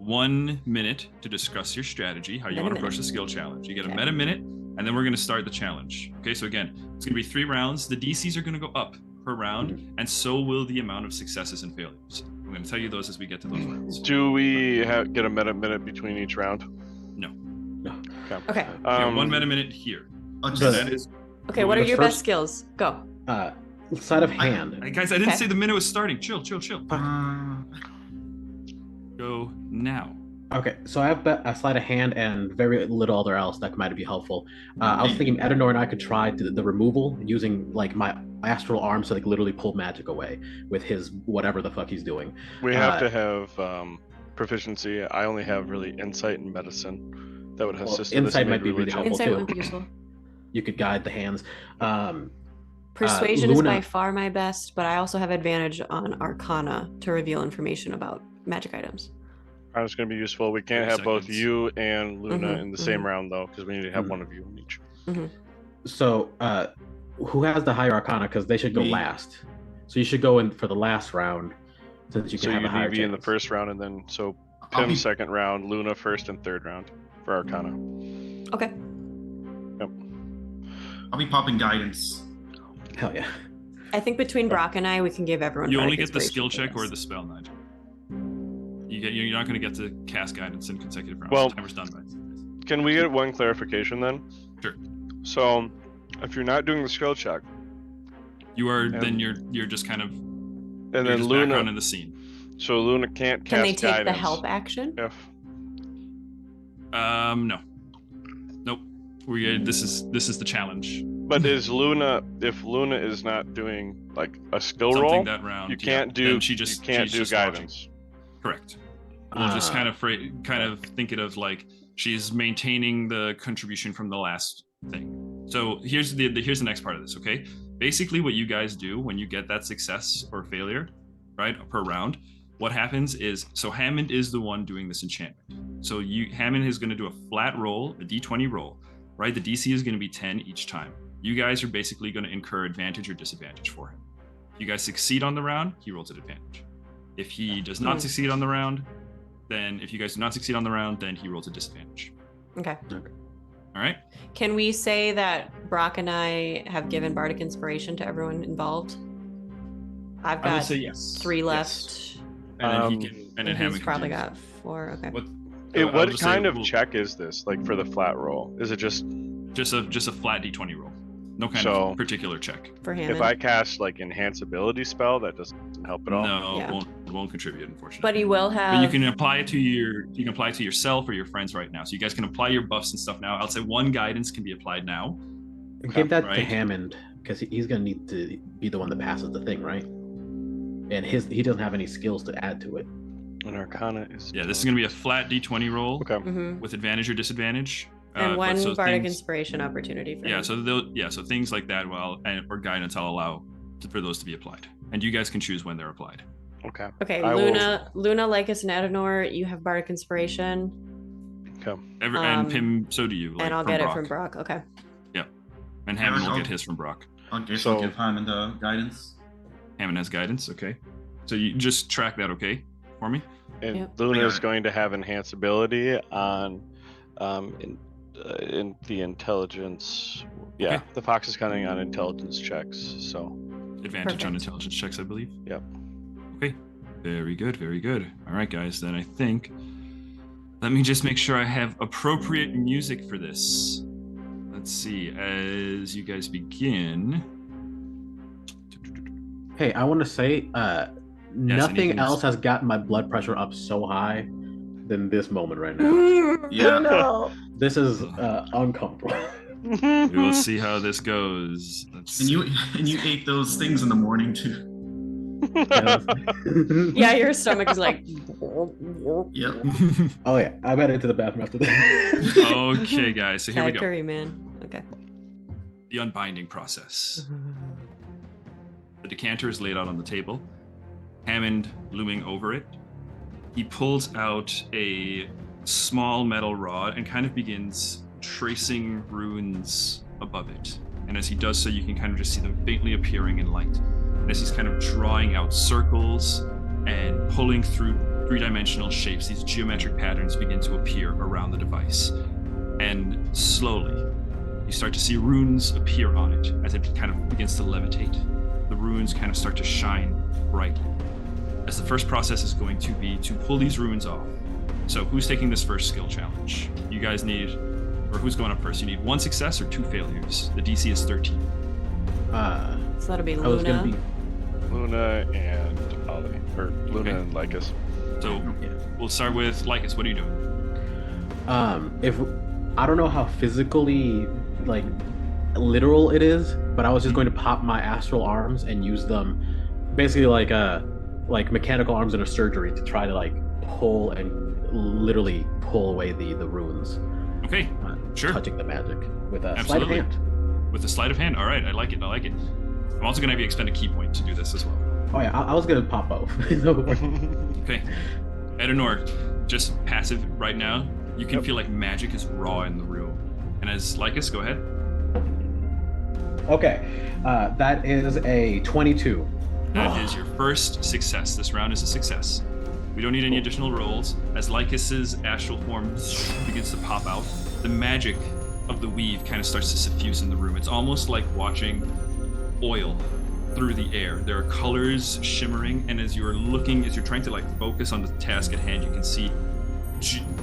1 minute to discuss your strategy, how you want to approach the skill challenge. You get a Okay. meta minute, and then we're going to start the challenge. Okay, so again, it's going to be 3 rounds. The DCs are going to go up per round, and so will the amount of successes and failures. I'm going to tell you those as we get to those rounds. Do we get a minute between each round? No. Okay. Yeah, 1 meta minute here. I'll So just, that is, Okay. What are the your first- best skills? Go. sleight of hand. guys, I didn't Okay. say the minute was starting. Chill. uh, Go now. Okay, so I have a sleight of hand and very little other else that might be helpful. I was thinking Edenor and I could try the removal using like my astral arms to like literally pull magic away with his whatever the fuck he's doing. We have Uh, to have proficiency. I only have really insight and medicine. That would Well, assist in this insight and might be maybe really religion. helpful Insight too. would be useful. You could guide the hands. Persuasion is Luna- by far my best, but I also have advantage on Arcana to reveal information about magic items. It's going to be useful. We can't 30 have both seconds. you and Luna Mhm, in the same mhm. round, though, because we need to have Mhm. one of you in each. So, who has the higher Arcana? Because they should go Me. last. So you should go in for the last round, so that you can So have a you'd higher be in the chance. first round, and then I'll Tim be, second round, Luna first and third round for Arcana. Okay. I'll be popping guidance. Hell yeah. I think between Brock and I, we can give everyone. You only bardic get the skill inspiration check for or the this. spell, Nigel. You're not going to get to cast guidance in consecutive rounds. Well- Timer's done by. Can we get one clarification then? Sure. So, if you're not doing the skill check, You are And- then you're just kind of and you're then just background Luna, in the scene. so Luna can't Can cast they take guidance. the help action? If No. Nope. This is the challenge. But is Luna, if Luna is not doing like a skill Something roll, that round. you yeah, can't do then she just, you can't she's do just watching. guidance. Correct. We'll just Ah. kind of think it of like she's maintaining the contribution from the last thing. So here's the next part of this, okay? Basically what you guys do when you get that success or failure, right, per round, what happens is, so Hammond is the one doing this enchantment. So Hammond is going to do a flat roll, a d20 roll, right? The DC is going to be 10 each time. You guys are basically going to incur advantage or disadvantage for him. If you guys succeed on the round, he rolls at advantage. If he does not succeed on the round, then if you guys do not succeed on the round, then he rolls a disadvantage. Okay. All right? Can we say that Brock and I have given bardic inspiration to everyone involved? I've I would got say yes. 3 Yes. left. And then he Um, can, and then And Hammond he's can probably do- got 4. Okay. What? Hey, I'll what just say kind of we'll- check is this? Like for the flat roll? Is it just Just a flat d20 roll. No kind So- of particular check. For Hammond. if I cast like enhance ability spell, that doesn't help at all? No, Yeah. it won't contribute, unfortunately. But he will have. But you can apply it to yourself or your friends right now. So you guys can apply your buffs and stuff now. I'll say 1 guidance can be applied now. Give that to Right. Hammond, because he's gonna need to be the one that passes the thing, right? And he doesn't have any skills to add to it. And Arcana is. Yeah, this is going to be a flat d20 roll Okay. Mhm. with advantage or disadvantage. And but one so bardic things- inspiration opportunity for Yeah, him. so things like that, or guidance, I'll allow for those to be applied, and you guys can choose when they're applied. Okay. Okay, I will- Luna, Lycus, and Adenor, you have bardic inspiration, Okay. And Pim, so do you. Like, and I'll from get Brock. it from Brock. Okay. And Hammond will I'll- get his from Brock. I guess So- I'll give Hammond guidance. Hammond has guidance, okay. So you just track that, okay, for me. And Yep. Luna I is got it. going to have enhance ability on in the intelligence. Yeah, Okay. the fox is counting on intelligence checks. So Advantage on Perfect. intelligence checks, I believe. Yep. Okay. Very good, very good. All right, guys. Then I think let me just make sure I have appropriate music for this. Let's see. As you guys begin. Hey, I want to say, nothing anything- else has gotten my blood pressure up so high than this moment right now. Yeah. No. This is uncomfortable. We will see how this goes. Let's And see. you ate those things in the morning too. Yeah, your stomach is like. Yep. Oh yeah, I got into the bathroom after that. Okay, guys. So here we Thai go. curry, man. Okay. The unbinding process. The decanter is laid out on the table. Hammond looming over it. He pulls out a small metal rod and kind of begins tracing runes above it. And as he does so, you can kind of just see them faintly appearing in light. And as he's kind of drawing out circles and pulling through 3-dimensional shapes, these geometric patterns begin to appear around the device. And slowly, you start to see runes appear on it as it kind of begins to levitate. The runes kind of start to shine brightly. As the first process is going to be to pull these runes off. So who's taking this first skill challenge? You guys need, or who's going up first? You need 1 success or 2 failures. The DC is 13. So that'll be I was Luna. gonna be. Luna and Ollie, or Luna Okay. and Lycus. So we'll start with Lycus. What are you doing? If I don't know how physically like literal it is, but I was just going to pop my astral arms and use them, basically like mechanical arms in a surgery to try to like pull and literally pull away the runes, Okay, sure. touching the magic with a sleight of Absolutely. hand. With a sleight of hand. All right, I like it. I'm also going to have you expend a key point to do this as well. Oh yeah, I was gonna pop both. Okay. Edenor, just passive right now. You can feel like magic is raw in the room. And as Lycus, go ahead. Okay, that is a 22. That is your first success. This round is a success. We don't need any additional rolls. As Lycus's astral form begins to pop out, the magic of the weave kind of starts to suffuse in the room. It's almost like watching oil through the air. There are colors shimmering, and as you're trying to like focus on the task at hand, you can see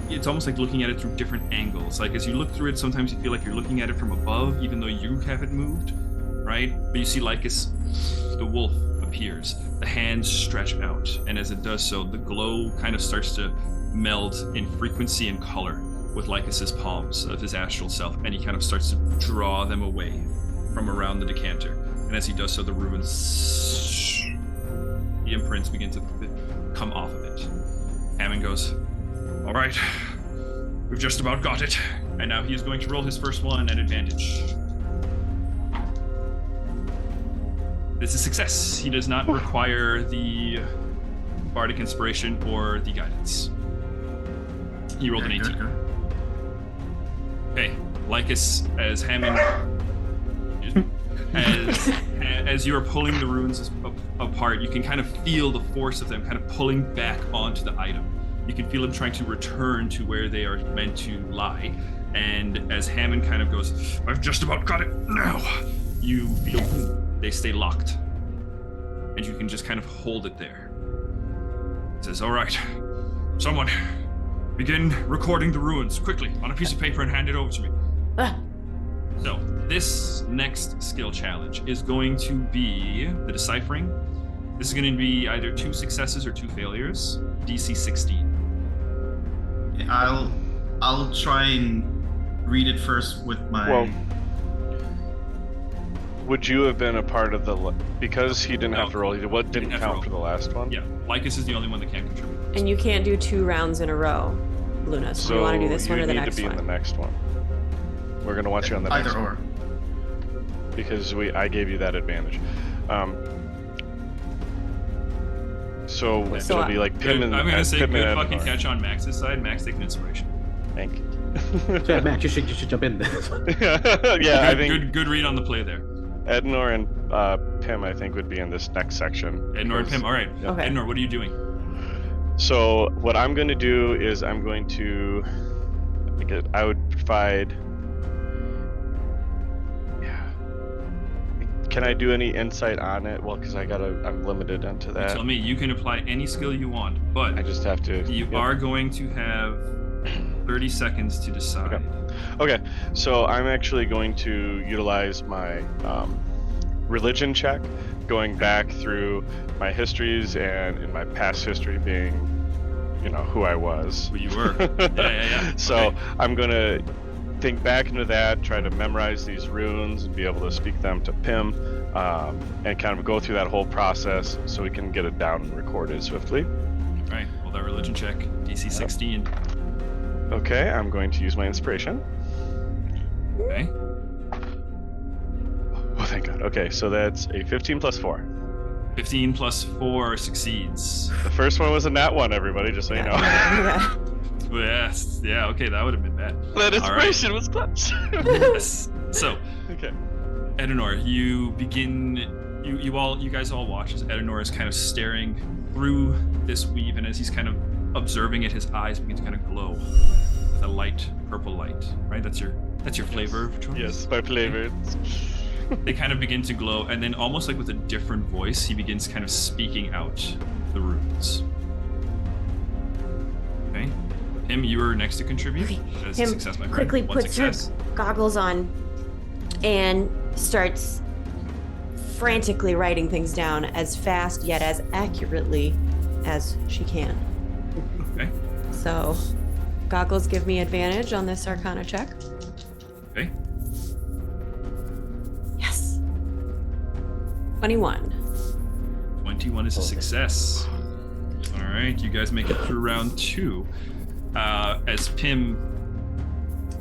it's almost like looking at it through different angles. Like as you look through it, sometimes you feel like you're looking at it from above, even though you haven't moved, right? But you see Lycus, the wolf, appears. The hands stretch out, and as it does so, the glow kind of starts to meld in frequency and color with Lycus's palms of his astral self, and he kind of starts to draw them away from around the decanter. And as he does so, the runes, the imprints begin to come off of it. Hammond goes, "All right, we've just about got it." And now he is going to roll his first one at advantage. This is success. He does not require the Bardic Inspiration or the Guidance. He rolled an 18. Okay, Lycus, as Hammond... As you are pulling the runes apart, you can kind of feel the force of them kind of pulling back onto the item. You can feel them trying to return to where they are meant to lie. And as Hammond kind of goes, "I've just about got it now," you feel they stay locked. And you can just kind of hold it there. He says, "All right, someone begin recording the runes quickly on a piece of paper and hand it over to me." So, this next skill challenge is going to be the deciphering. This is going to be either 2 successes or 2 failures. DC 16. I'll try and read it first with my... Well, would you have been a part of the... Because he didn't have to roll, what didn't count for the last one? Yeah, Lycus is the only one that can't contribute. And you can't do 2 rounds in a row, Luna. So you want to do this one or the next one? You need to be in the next one. We're going to want you on the next one. Either or. Because I gave you that advantage. So it'll be like Pim and... I'm going to say Pim good fucking catch on Max's side. Max taking inspiration. Thank you. Yeah, Max, you should jump in this one. Yeah, I think... Good read on the play there. Ednor and Pim, I think, would be in this next section. Ednor and Pim, all right. Yeah. Okay. Ednor, what are you doing? So what I'm going to do is I'm going to... I would provide... Can I do any insight on it? Well, because I'm limited into that. You tell me. You can apply any skill you want, but I just have to. You are going to have 30 seconds to decide. Okay. So I'm actually going to utilize my religion check, going back through my histories and in my past history being, who I was. Who you were. Yeah. So okay. I'm going to think back into that, try to memorize these runes and be able to speak them to Pim, and kind of go through that whole process so we can get it down and record it swiftly. All right, well, that religion check, DC 16. Okay, I'm going to use my inspiration. Okay. Oh, thank God. Okay, so that's a 15 plus 4. 15 plus 4 succeeds. The first one was a nat 1, everybody, just so you know. Yeah. Yes. Yeah. Okay. That would have been bad. That inspiration was clutch. Yes. So, okay. Edenor, you begin. You guys all watch as Edenor is kind of staring through this weave, and as he's kind of observing it, his eyes begin to kind of glow with a light purple light. Right. That's your flavor of choice. Yes, my flavor. They kind of begin to glow, and then almost like with a different voice, he begins kind of speaking out the runes. Okay. Pim, you are next to contribute. Okay. That is Pim a success, my friend. quickly One puts success. her goggles on and starts frantically writing things down as fast yet as accurately as she can. Okay. So, goggles give me advantage on this Arcana check. Okay. Yes. 21. 21 is a success. All right, you guys make it through round 2. As Pim,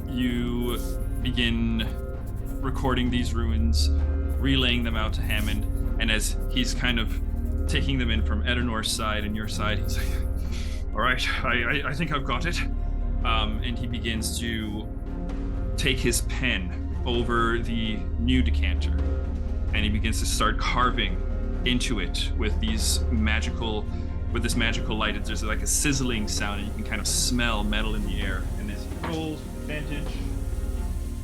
you begin recording these runes. relaying them out to Hammond. And as he's kind of taking them in from Edinor's side and your side, he's like, all right, I think I've got it. And he begins to take his pen over the new decanter, and he begins to start carving into it with this magical light. There's like a sizzling sound, and you can kind of smell metal in the air. And as he rolls advantage,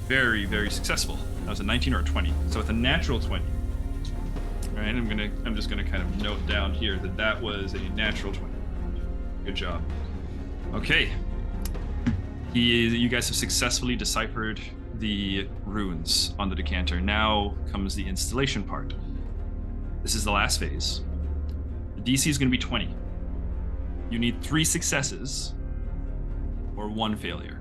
very, very successful. That was a 19 or a 20. So it's a natural 20. All right, I'm just gonna kind of note down here that was a natural 20. Good job. Okay. You guys have successfully deciphered the runes on the decanter. Now comes the installation part. This is the last phase. The DC is going to be 20. You need 3 successes or 1 failure.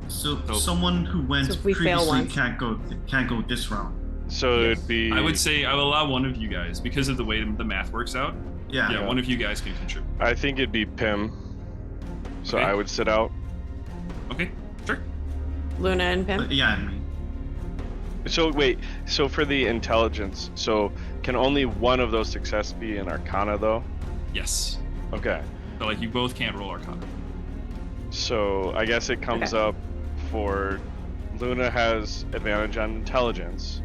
So someone who went if we fail previously once. can't go this round. So it'd be. I would say I will allow one of you guys, because of the way the math works out. Yeah, one of you guys can contribute. I think it'd be Pim. So Okay. I would sit out. Okay, sure. Luna and Pim. Yeah, I mean, So wait. So for the intelligence, so can only one of those success be in Arcana though? Yes. Okay. So like you both can't roll Arcana. So I guess it comes up for Luna has advantage on intelligence,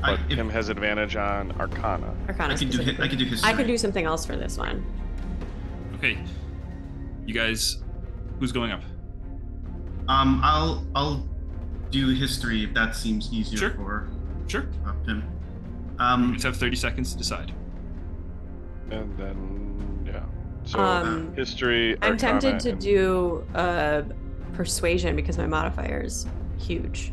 but Pim has advantage on Arcana. Arcana. I can do history. I could do something else for this one. Okay. You guys, who's going up? I'll do history if that seems easier Sure. for Sure. him. You just have 30 seconds to decide. And then yeah. So history. I'm Arcana, tempted to and- do persuasion because my modifier is huge.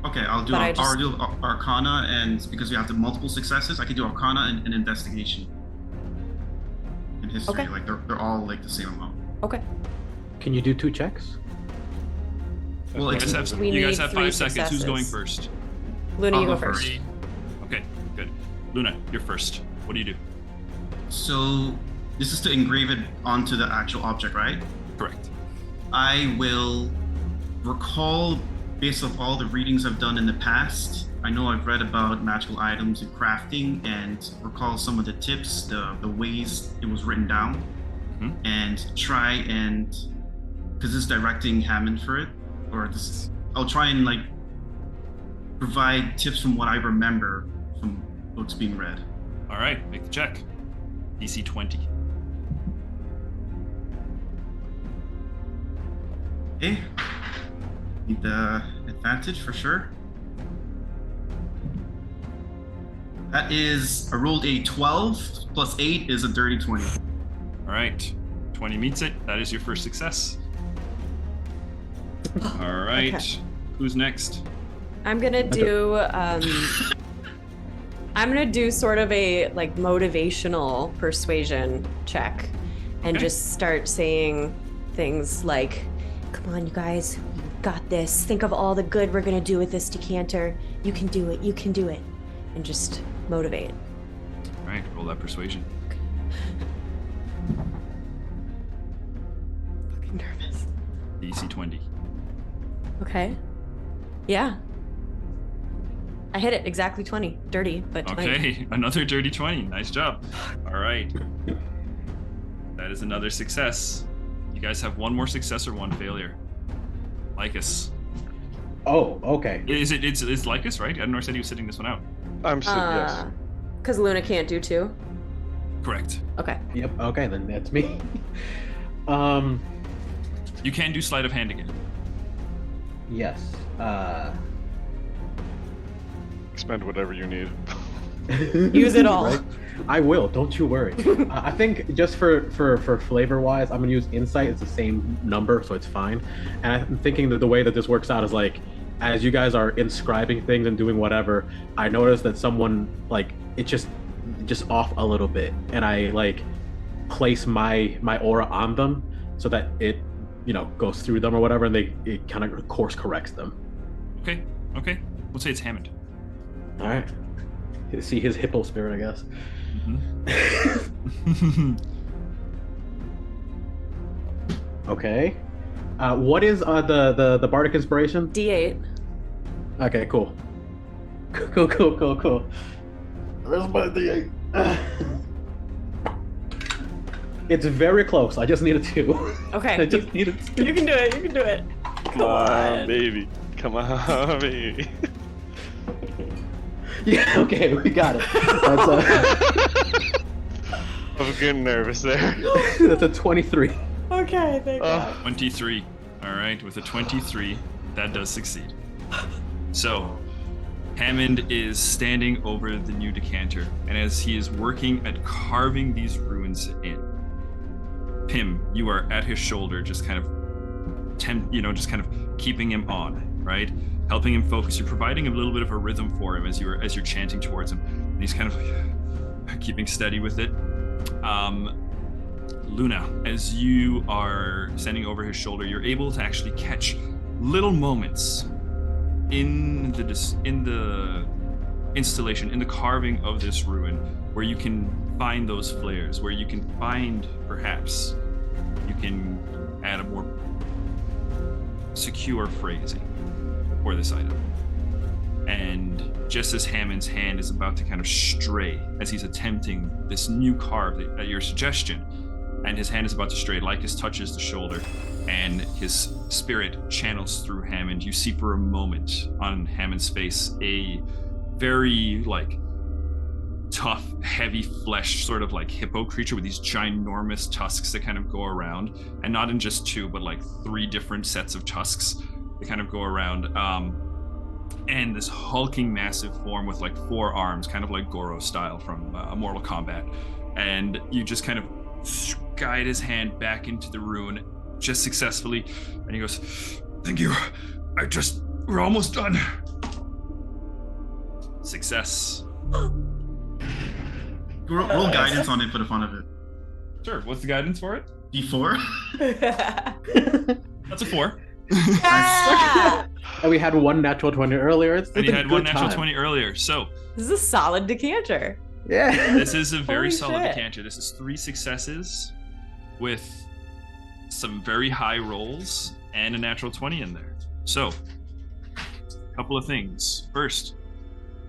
Okay, I'll do Arcana, and because we have the multiple successes, I can do Arcana and investigation. And history, Okay. like they're all like the same amount. Okay. Can you do 2 checks? Well, You it's, guys have, We you guys need have 3 5 seconds. Who's going successes. first? Luna, you I'll go go first. Okay, good. Luna, you're first. What do you do? so this is to engrave it onto the actual object, right? Correct. I will recall, based off all the readings I've done in the past. I know I've read about magical items and crafting, and recall some of the tips, the ways it was written down, and try and, because this is directing Hammond for it, or this, I'll try and like provide tips from what I remember from what's being read. All right, make the check. DC 20. Okay. Need the advantage for sure. That is, I rolled a 12 plus 8 is a dirty 20. All right, 20 meets it. That is your first success. All right, Okay. Who's next? I'm gonna do sort of a like motivational persuasion check and Okay. just start saying things like, come on you guys, you got this. Think of all the good we're gonna do with this decanter. You can do it, you can do it. And just motivate. All right, roll that persuasion. Fucking nervous. DC 20. Okay. Yeah. I hit it exactly 20. Dirty, but 20. Okay, another dirty 20. Nice job. All right. That is another success. You guys have 1 more success or 1 failure. Lycus. Oh, okay. It's Lycus, right? Ednor said he was sitting this one out. I'm sitting. Yes. Because Luna can't do 2. Correct. Okay. Yep. Okay, then that's me. You can do sleight of hand again. Yes. Expend whatever you need. Use it all. Right? I will. Don't you worry. I think just for flavor wise, I'm gonna use insight. It's the same number, so it's fine. And I'm thinking that the way that this works out is like, as you guys are inscribing things and doing whatever, I noticed that someone like it just off a little bit, and I like place my aura on them so that it goes through them or whatever, and it kind of course corrects them. Okay. We'll say it's Hammond. All right. See his hippo spirit, I guess. Okay. What is the bardic inspiration? D8. Okay, cool. Cool. Where's my D8? It's very close. I just need a 2. Okay. I just need a 2. You can do it. You can do it. Come on, baby. Come on, baby. Yeah, okay, we got it. That's I'm getting nervous there. that's a 23. Okay, thank God. 23. All right, with a 23, that does succeed. So, Hammond is standing over the new decanter, and as he is working at carving these runes in, Pim, you are at his shoulder, just kind of, just kind of keeping him on, right? Helping him focus. You're providing a little bit of a rhythm for him as you're chanting towards him, and he's kind of keeping steady with it. Luna, as you are standing over his shoulder, you're able to actually catch little moments in the installation, in the carving of this ruin, where you can find those flares, where you can find, perhaps, you can add a more secure phrasing for this item. And just as Hammond's hand is about to kind of stray, as he's attempting this new carve at your suggestion, and his hand is about to stray, Lycus touches the shoulder, and his spirit channels through Hammond. You see for a moment on Hammond's face a very, tough, heavy flesh, sort of like hippo creature with these ginormous tusks that kind of go around, and not in just 2, but 3 different sets of tusks that kind of go around. And this hulking, massive form with 4 arms, kind of like Goro style from Mortal Kombat. And you just kind of guide his hand back into the ruin just successfully, and he goes, "Thank you. We're almost done." Success. Roll guidance on it for the fun of it. Sure. What's the guidance for it? D4. That's a 4. Yeah! And we had one natural 20 earlier. And you had one natural 20 earlier. So This is a solid decanter. Yeah. this is a very Holy solid shit. decanter. This is 3 successes with some very high rolls and a natural 20 in there. So, a couple of things. First,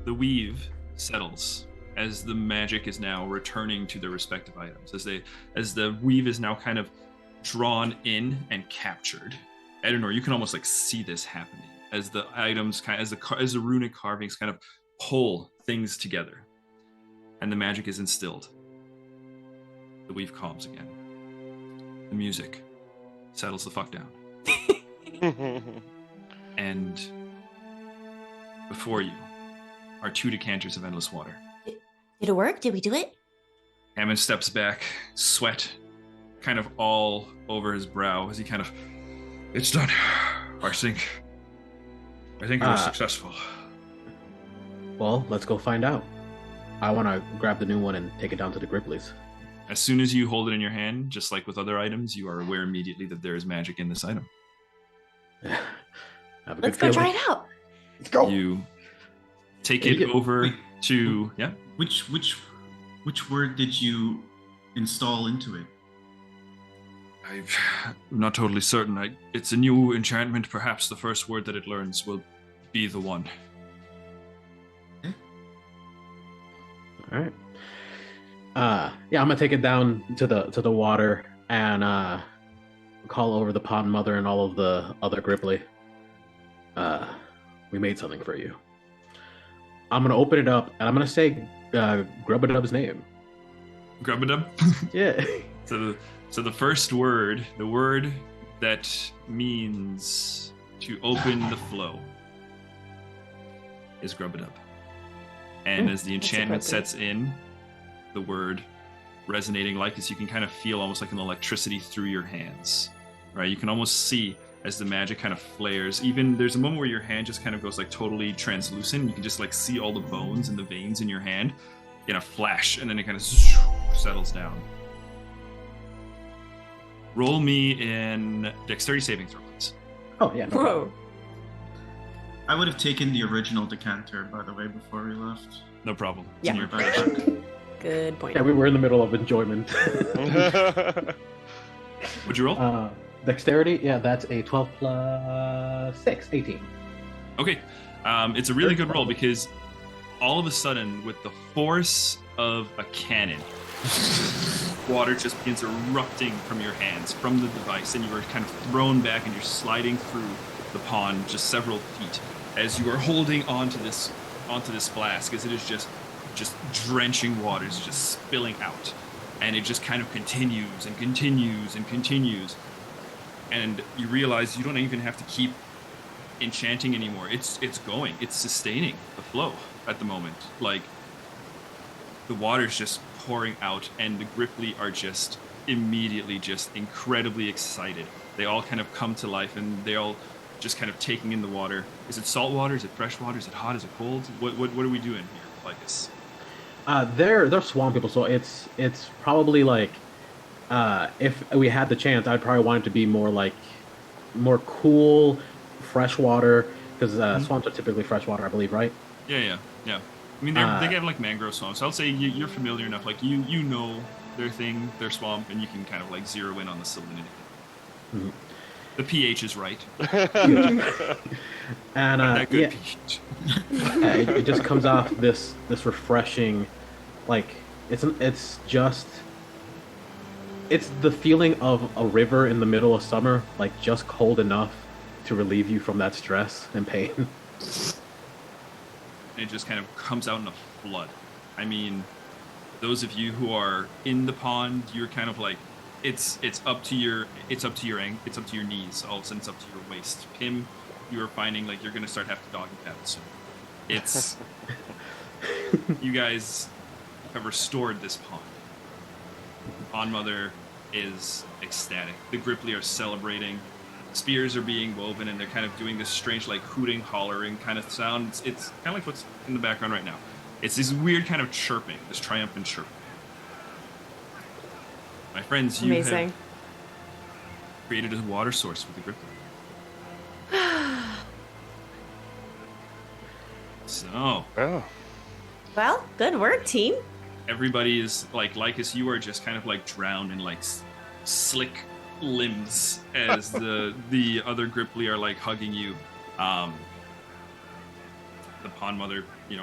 the weave settles as the magic is now returning to their respective items, as the weave is now kind of drawn in and captured. Edenor, you can almost see this happening as the items as the runic carvings kind of pull things together, and the magic is instilled. The weave calms again. The music settles the fuck down. And before you are 2 decanters of endless water. Did it work? Did we do it? Hammond steps back, sweat kind of all over his brow as he kind of, "It's done. I think it was successful." Well, let's go find out. I want to grab the new one and take it down to the Grippli's. As soon as you hold it in your hand, just like with other items, you are aware immediately that there is magic in this item. Have a Let's good go try feeling. it out. Let's go. You take Take it it. over Wait. to, yeah? Which word did you install into it? I'm not totally certain. It's a new enchantment. Perhaps the first word that it learns will be the one. All right. Yeah, I'm gonna take it down to the water and call over the pond mother and all of the other Grippli. We made something for you. I'm gonna open it up and I'm gonna say Grubbadub's name. Grubbadub? Yeah. So the first word, the word that means to open the flow, is Grubbadub. And as the enchantment appropriate. sets in, the word resonating as you can kind of feel almost like an electricity through your hands, right? You can almost see as the magic kind of flares. Even there's a moment where your hand just kind of goes totally translucent. You can just see all the bones and the veins in your hand in a flash, and then it kind of settles down. Roll me in dexterity saving throw, please. Oh yeah. No problem. Whoa. I would have taken the original decanter, by the way, before we left. No problem. It's Yeah. in your possession. Good point. Yeah, we were in the middle of enjoyment. What'd you roll? Dexterity, yeah, that's a 12 plus 6, 18. Okay. It's a really good roll because all of a sudden, with the force of a cannon, water just begins erupting from your hands, from the device, and you are kind of thrown back and you're sliding through the pond just several feet as you are holding onto this flask, as it is just drenching water, is just spilling out, and it just kind of continues and continues and continues, and you realize you don't even have to keep enchanting anymore. It's going, it's sustaining the flow at the moment. Like, the water's just pouring out, and the Grippli are just immediately just incredibly excited. They all kind of come to life, and they all just kind of taking in the water. Is it salt water? Is it fresh water? Is it hot? Is it cold? What are we doing here, Lycus? They're swamp people, so it's probably like, if we had the chance, I'd probably want it to be more cool, fresh water, because swamps are typically fresh water, I believe, right? Yeah. I mean, they have like mangrove swamps. So I'll say you're familiar enough. Like you know their thing, their swamp, and you can kind of like zero in on the salinity. Mm-hmm. The pH is right. And That good yeah, pH. it just comes off this refreshing, like it's the feeling of a river in the middle of summer, like just cold enough to relieve you from that stress and pain. And it just kind of comes out in a flood. I mean, those of you who are in the pond, you're kind of like, it's up to your knees. All of a sudden, it's up to your waist. Pim, you are finding like you're gonna start having to dog and paddle soon. It's you guys have restored this pond. Pond Mother is ecstatic. The Grippli are celebrating. Spears are being woven, and they're kind of doing this strange, like, hooting, hollering kind of sound. It's kind of like what's in the background right now. It's this weird kind of chirping, this triumphant chirping. My friends, you have created a water source with the Grippli. So, Well, good work, team. everybody is like Lycus, you are just kind of like drowned in like slick limbs as the other Grippli are like hugging you. The Pond Mother, you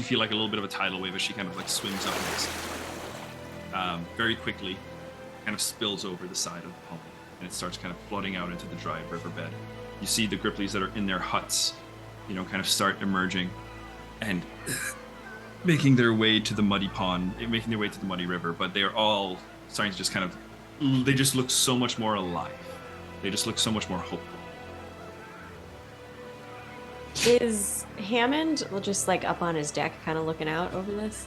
feel like a little bit of a tidal wave as she kind of like swims up next. Very quickly, kind of spills over the side of the pond, and it starts kind of flooding out into the dry riverbed. You see the Gripplis that are in their huts, kind of start emerging and making their way to the muddy pond, making their way to the muddy river, but they are all starting to just kind of, they just look so much more alive. They just look so much more hopeful. Is Hammond just like up on his deck, kind of looking out over this?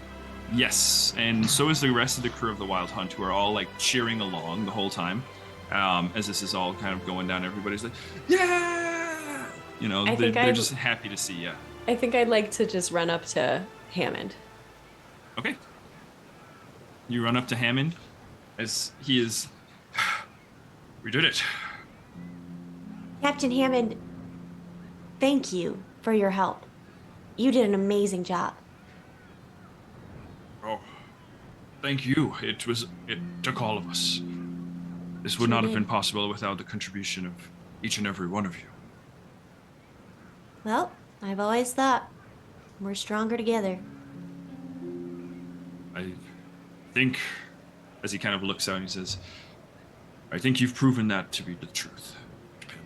Yes, and so is the rest of the crew of the Wild Hunt, who are all like cheering along the whole time, as this is all kind of going down. Everybody's like, yeah, they're just happy to see you. I think I'd like to just run up to Hammond. Okay. You run up to Hammond, as he is. We did it. Captain Hammond, thank you for your help. You did an amazing job. Oh, thank you. It took all of us. This would not have been possible without the contribution of each and every one of you. Well, I've always thought we're stronger together. I think, as he kind of looks out and he says, I think you've proven that to be the truth, Pim.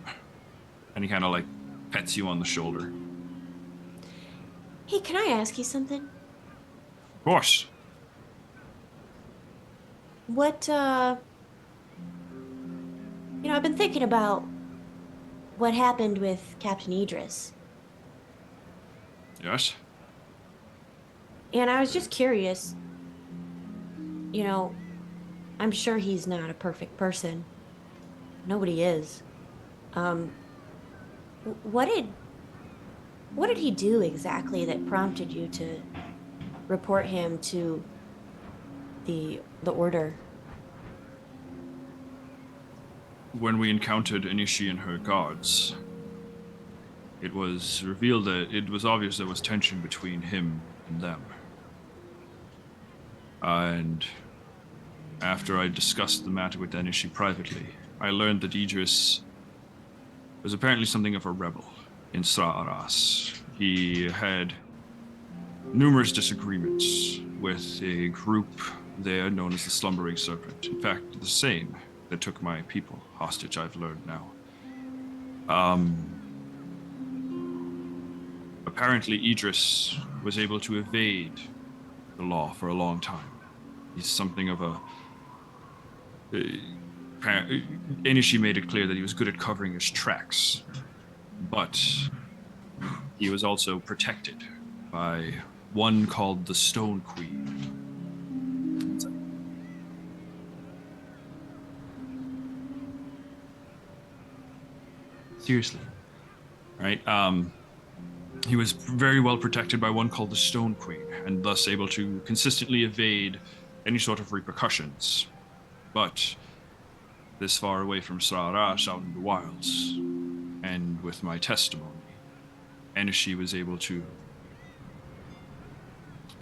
And he kind of like pets you on the shoulder. Hey, can I ask you something? Of course. What, I've been thinking about what happened with Captain Idris. Yes? And I was just curious. I'm sure he's not a perfect person. Nobody is. What did he do exactly that prompted you to report him to the order? When we encountered Inishi and her guards, it was revealed that it was obvious there was tension between him and them. And after I discussed the matter with Inishi privately, I learned that Idris was apparently something of a rebel. in Sra'aras. He had numerous disagreements with a group there known as the Slumbering Serpent. In fact, the same that took my people hostage, I've learned now. Apparently, Idris was able to evade the law for a long time. He's something of a... Enishi made it clear that he was good at covering his tracks, but he was also protected by one called the Stone Queen. Seriously, right? He was very well protected by one called the Stone Queen, and thus able to consistently evade any sort of repercussions. But this far away from Sra'aras, out in the wilds, and with my testimony, Enishi was able to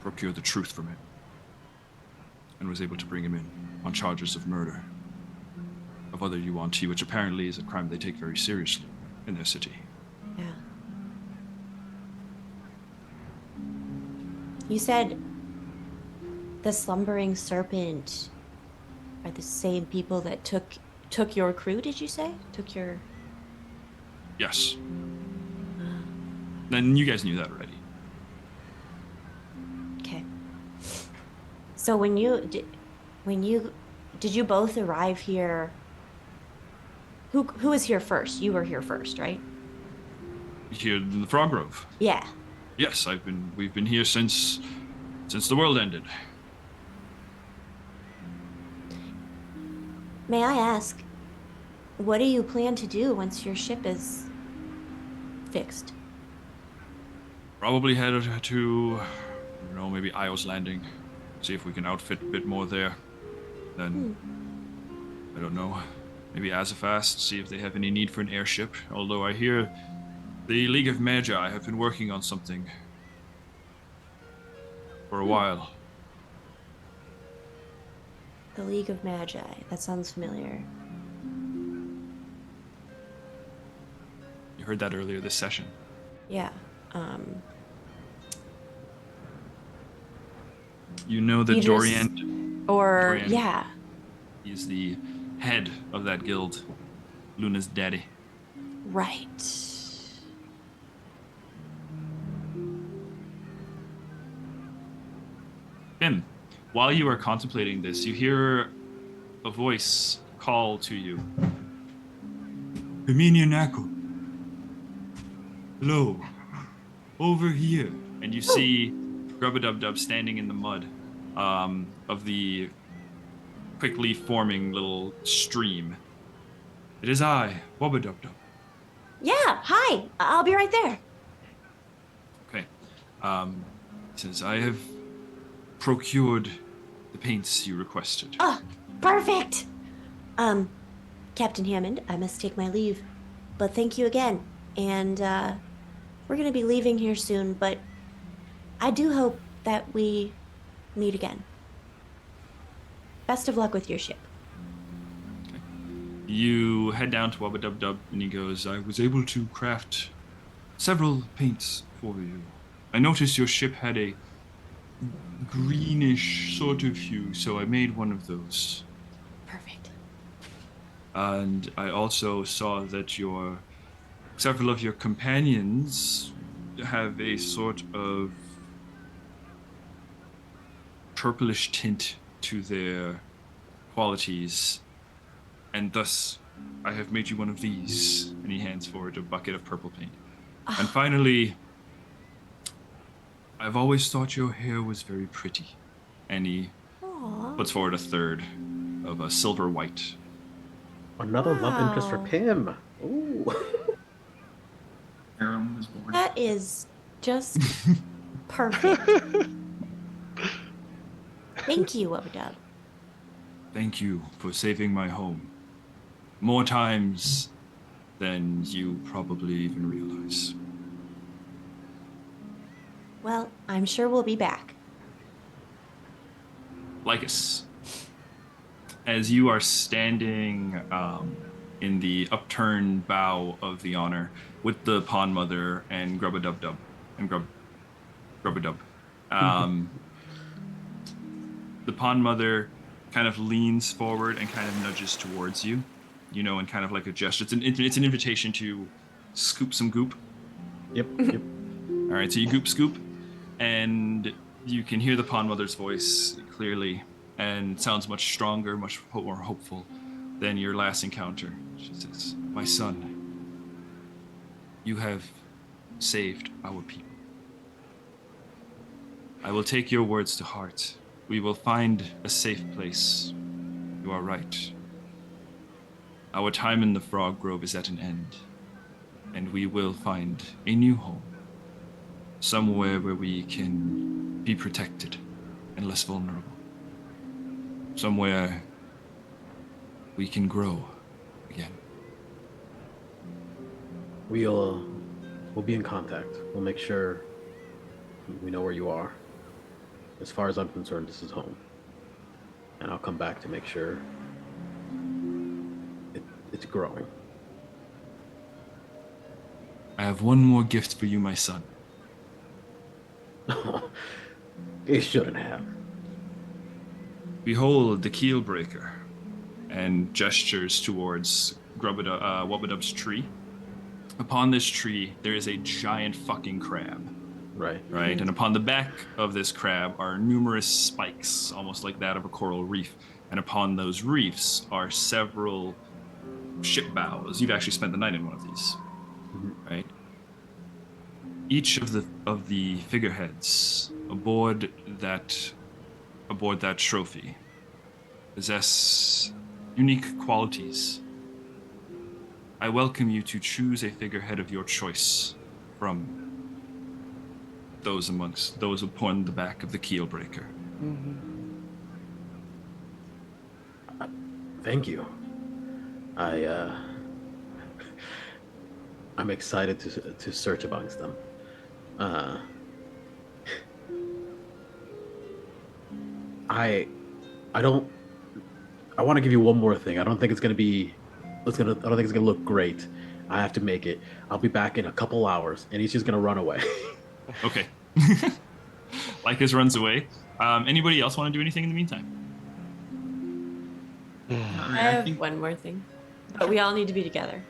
procure the truth from him, and was able to bring him in on charges of murder of other Yuan-Ti, which apparently is a crime they take very seriously in their city. Yeah. You said the Slumbering Serpent are the same people that took your crew, did you say? Took your... Yes. And you guys knew that already. Okay. So when you did you both arrive here? Who was here first? You were here first, right? Here in the Frog Grove. Yeah. Yes, we've been here since the world ended. May I ask, what do you plan to do once your ship is fixed? Probably head to, maybe Io's Landing. See if we can outfit a bit more there. Then, I don't know, maybe Azafast, see if they have any need for an airship. Although I hear the League of Magi have been working on something for a while. The League of Magi. That sounds familiar. You heard that earlier this session. Yeah. You know that Dorian... yeah. He's the head of that guild. Luna's daddy. Right. Tim, while you are contemplating this, you hear a voice call to you. Herminia Nako. Hello. Over here. And you see Grubba-Dub-Dub standing in the mud of the quickly forming little stream. It is I, Wubba-Dub-Dub. Yeah, hi. I'll be right there. Okay. Since I have procured the paints you requested. Oh, perfect. Captain Hammond, I must take my leave. But thank you again. And we're going to be leaving here soon, but I do hope that we meet again. Best of luck with your ship. Okay. You head down to Wubba-Dub-Dub, and he goes, I was able to craft several paints for you. I noticed your ship had a greenish sort of hue, so I made one of those. Perfect. And I also saw that several of your companions have a sort of purplish tint to their qualities, and thus I have made you one of these. And he hands forward a bucket of purple paint. And finally, I've always thought your hair was very pretty. And he puts forward a third of a silver white. Another love interest for Pim. Ooh. Harem is born. That is just perfect. Thank you, Wubba-Dub. Thank you for saving my home. More times than you probably even realize. Well, I'm sure we'll be back. Lycus, as you are standing in the upturned bow of the honor with the Pond Mother and Grub-a-Dub-Dub and Grub-a-Dub. The Pond Mother kind of leans forward and kind of nudges towards you, and kind of like a gesture. It's an invitation to scoop some goop. Yep. All right, so you goop scoop, and you can hear the Pond Mother's voice clearly, and it sounds much stronger, much more hopeful than your last encounter. She says, "My son, you have saved our people. I will take your words to heart. We will find a safe place. You are right. Our time in the Frog Grove is at an end, and we will find a new home. Somewhere where we can be protected and less vulnerable. Somewhere we can grow again." We'll be in contact. We'll make sure we know where you are. As far as I'm concerned, this is home. And I'll come back to make sure it's growing. I have one more gift for you, my son. It shouldn't have. Behold the keel breaker, and gestures towards Wubbadub's tree. Upon this tree, there is a giant fucking crab. Right. And upon the back of this crab are numerous spikes, almost like that of a coral reef. And upon those reefs are several ship bows. You've actually spent the night in one of these, right? Each of the figureheads aboard that trophy possess unique qualities. I welcome you to choose a figurehead of your choice from those amongst those upon the back of the keel breaker. Thank you. I'm excited to search amongst them. I want to give you one more thing. I don't think it's gonna look great. I have to make it. I'll be back in a couple hours, and he's just gonna run away. Okay. Lycus runs away. Anybody else want to do anything in the meantime? I have one more thing. But we all need to be together.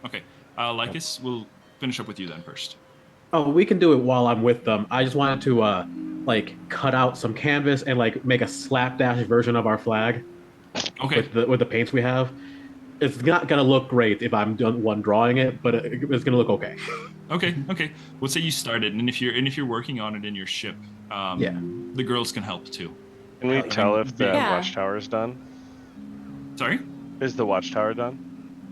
Okay. Lycus, we'll finish up with you then first. Oh, we can do it while I'm with them. I just wanted to cut out some canvas and make a slapdash version of our flag. Okay. With the paints we have. It's not gonna look great if I'm one drawing it, but it's gonna look okay. Okay. We'll say you started, and if you're working on it in your ship, the girls can help too. Can we tell if the watchtower is done? Sorry? Is the watchtower done?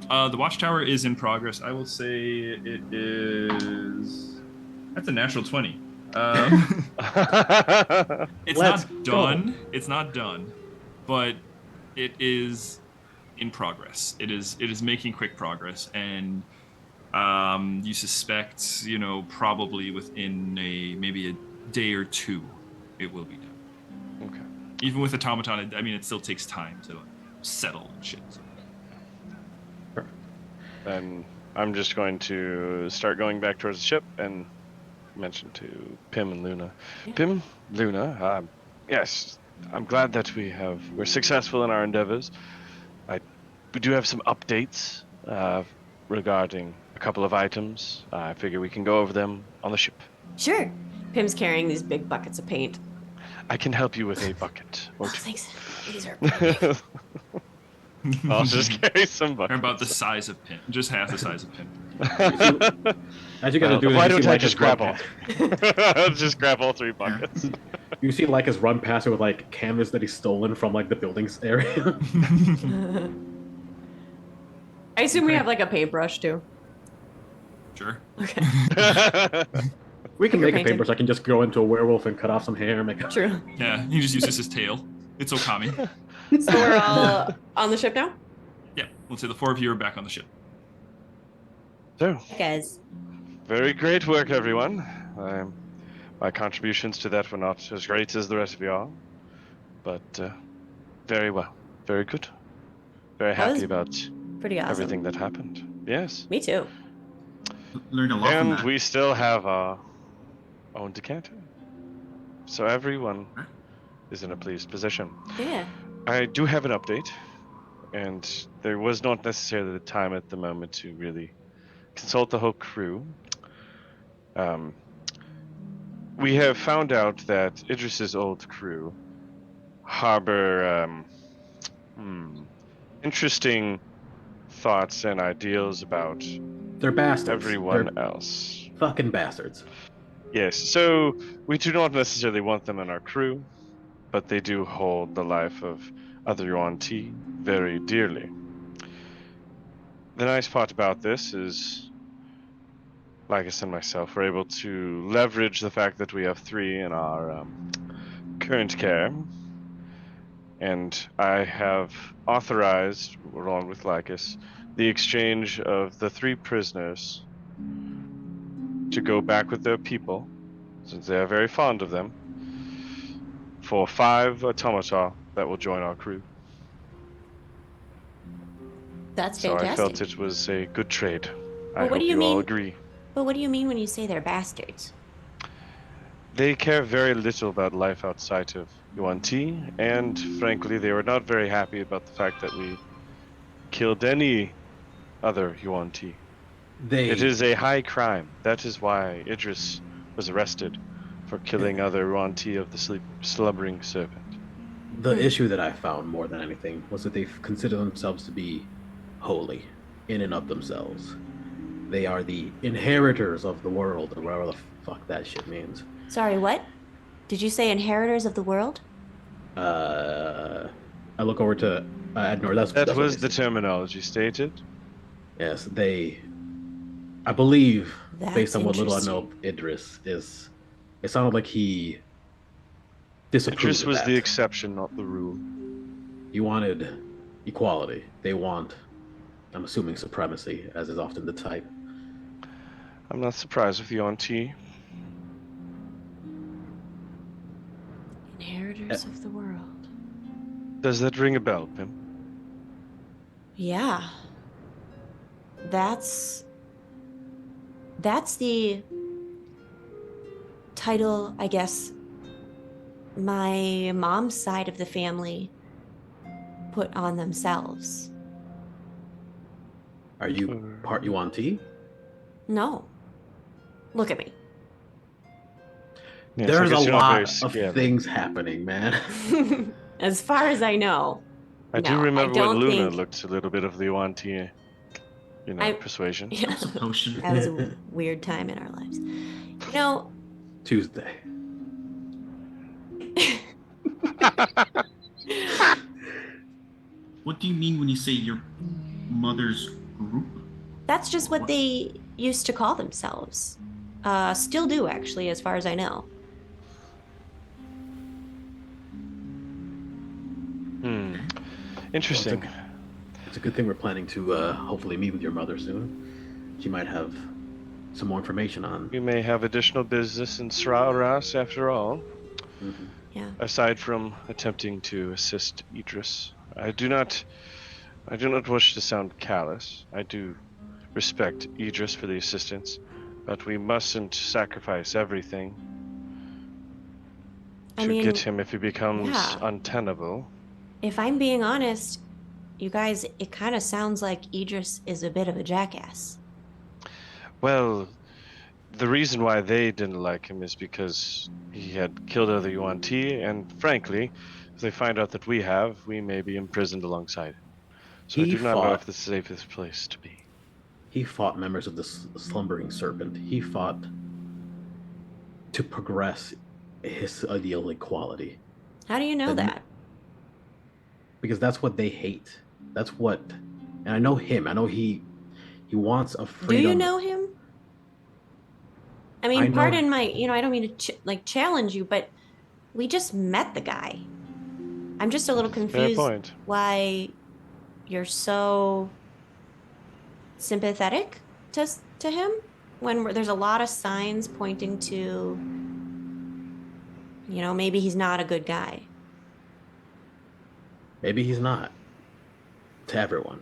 The watchtower is in progress. I will say it is. That's a natural 20. It's not done. It's not done, but it is in progress. It is making quick progress, and you suspect, probably within maybe a day or two, it will be done. Okay. Even with automaton, it still takes time to settle and shit. So. Then I'm just going to start going back towards the ship and mention to Pim and Luna. Yeah. Pim, Luna, yes, I'm glad that we're successful in our endeavors. We do have some updates regarding a couple of items. I figure we can go over them on the ship. Sure. Pim's carrying these big buckets of paint. I can help you with a bucket. Oh, thanks. These are big. I'll just carry some buckets. They're about the size of Pim. Just half the size of Pim. As you gotta do why don't I just grab all? I'll just grab all 3 buckets. You see Lycus run past it with canvas that he's stolen from the buildings area. I assume we have a paintbrush too. Sure. Okay. We can make a paintbrush. I can just go into a werewolf and cut off some hair and make a... True. Yeah, he just uses his tail. It's Okami. So we're all on the ship now? Yeah, let's say the 4 of you are back on the ship. So, Guys. very great work, everyone. My contributions to that were not as great as the rest of y'all, but very well, very good. Very happy about Pretty awesome. everything that happened. Yes. Me too. Learned a lot from And that. we still have our own decanter. So everyone Right. is in a pleased position. Yeah. I do have an update, and there was not necessarily the time at the moment to really consult the whole crew. We have found out that Idris's old crew harbor interesting thoughts and ideals about They're bastards. everyone They're else. fucking bastards. Yes, so we do not necessarily want them in our crew, but they do hold the life of other Yuan Ti very dearly. The nice part about this is, Lycus and myself were able to leverage the fact that we have 3 in our current care, and I have authorized, along with Lycus, the exchange of the 3 prisoners to go back with their people, since they are very fond of them, for 5 automata that will join our crew. That's So I fantastic. felt it was a good trade. I Well, what hope do you you all mean- agree. But what do you mean when you say they're bastards? They care very little about life outside of Yuan Ti, and frankly, they were not very happy about the fact that we killed any other Yuan Ti. It is a high crime. That is why Idris was arrested for killing other Yuan Ti of the slumbering serpent. The issue that I found more than anything was that they consider themselves to be holy in and of themselves. They are the inheritors of the world, or whatever the fuck that shit means. Sorry, what? Did you say inheritors of the world? I look over to Adnor. That's That what was they the say. terminology stated. Yes, they. I believe, That's based on what little I know interesting. of Idris, is it sounded like he disapproved Idris of was that. the exception, not the rule. He wanted equality. They want, I'm assuming, supremacy, as is often the type. I'm not surprised with Yuan Ti. Inheritors of the world. Does that ring a bell, Pim? Yeah. That's the title, I guess, my mom's side of the family put on themselves. Are you part Yuan Ti? No. Look at me. Yes, I There's a guess you're not very lot of scary. things happening, man. As far as I know. I do No, remember when don't Luna think- looked a little bit of the Yuan Ti, persuasion. Yeah. It's a potion. That was a weird time in our lives. You know, Tuesday. What do you mean when you say your mother's group? that's just what they used to call themselves. Still do, actually, as far as I know. Interesting. It's a good thing we're planning to hopefully meet with your mother soon. She might have some more information on. We may have additional business in Srauras after all. Mhm. Yeah. Aside from attempting to assist Idris, I do not wish to sound callous. I do respect Idris for the assistance, but we mustn't sacrifice everything I to mean, get him if he becomes yeah. untenable. If I'm being honest, you guys, it kind of sounds like Idris is a bit of a jackass. Well, the reason why they didn't like him is because he had killed other Yuan Ti, and frankly, if they find out that we have, we may be imprisoned alongside him. So I He do not know fought- if the safest place to be. He fought members of the slumbering serpent. He fought to progress his ideal equality. How do you know Then- that? Because that's what they hate. That's what, and I know him. I know he wants a Do freedom. you know him? I mean, I know- pardon my, I don't mean to challenge you, but we just met the guy. I'm just a little Fair confused point. why you're so sympathetic to him when there's a lot of signs pointing to, maybe he's not a good guy. Maybe he's not. To everyone.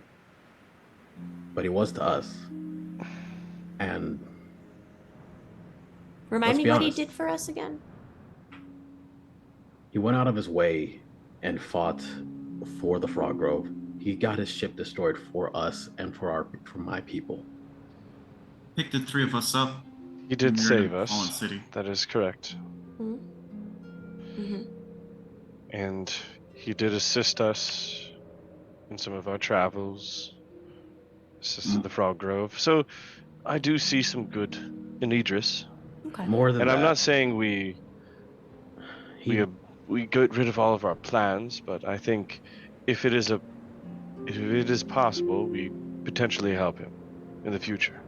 but he was to us. And Remind let's me be what he honest, did for us again. he went out of his way and fought for the Frog Grove. He got his ship destroyed for us and for my people. Picked the three of us up He when did we were in save a fallen us. city. That is correct. Mm-hmm. And he did assist us in some of our travels, assisted the Frog Grove. So I do see some good in Idris. Okay. More than And I'm that, not saying we he get rid of all of our plans, but I think if it is possible, we potentially help him in the future.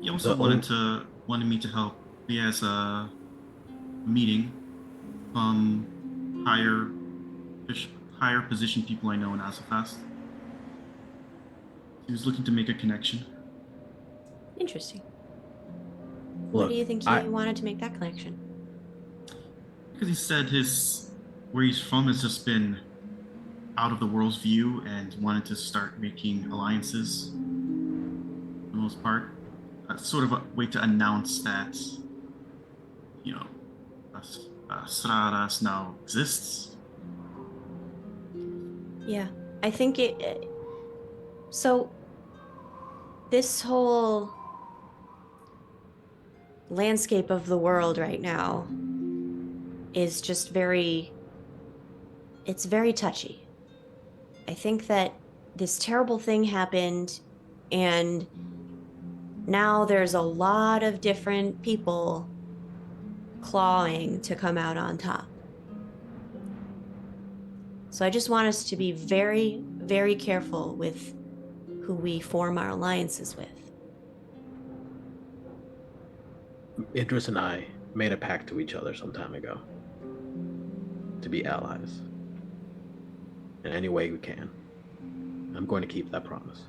He also the o- wanted me to help. He has a meeting from higher higher position people I know in Azafast. He was looking to make a connection Interesting. Why look. do you think he I wanted to make that connection? because he said his where he's from has just been out of the world's view and wanted to start making alliances for the most part. Sort of a way to announce that, you know, Sraras now exists. Yeah, I think so this whole landscape of the world right now is just it's very touchy. I think that this terrible thing happened, and now there's a lot of different people clawing to come out on top. So I just want us to be very, very careful with who we form our alliances with. Idris and I made a pact to each other some time ago to be allies in any way we can. I'm going to keep that promise.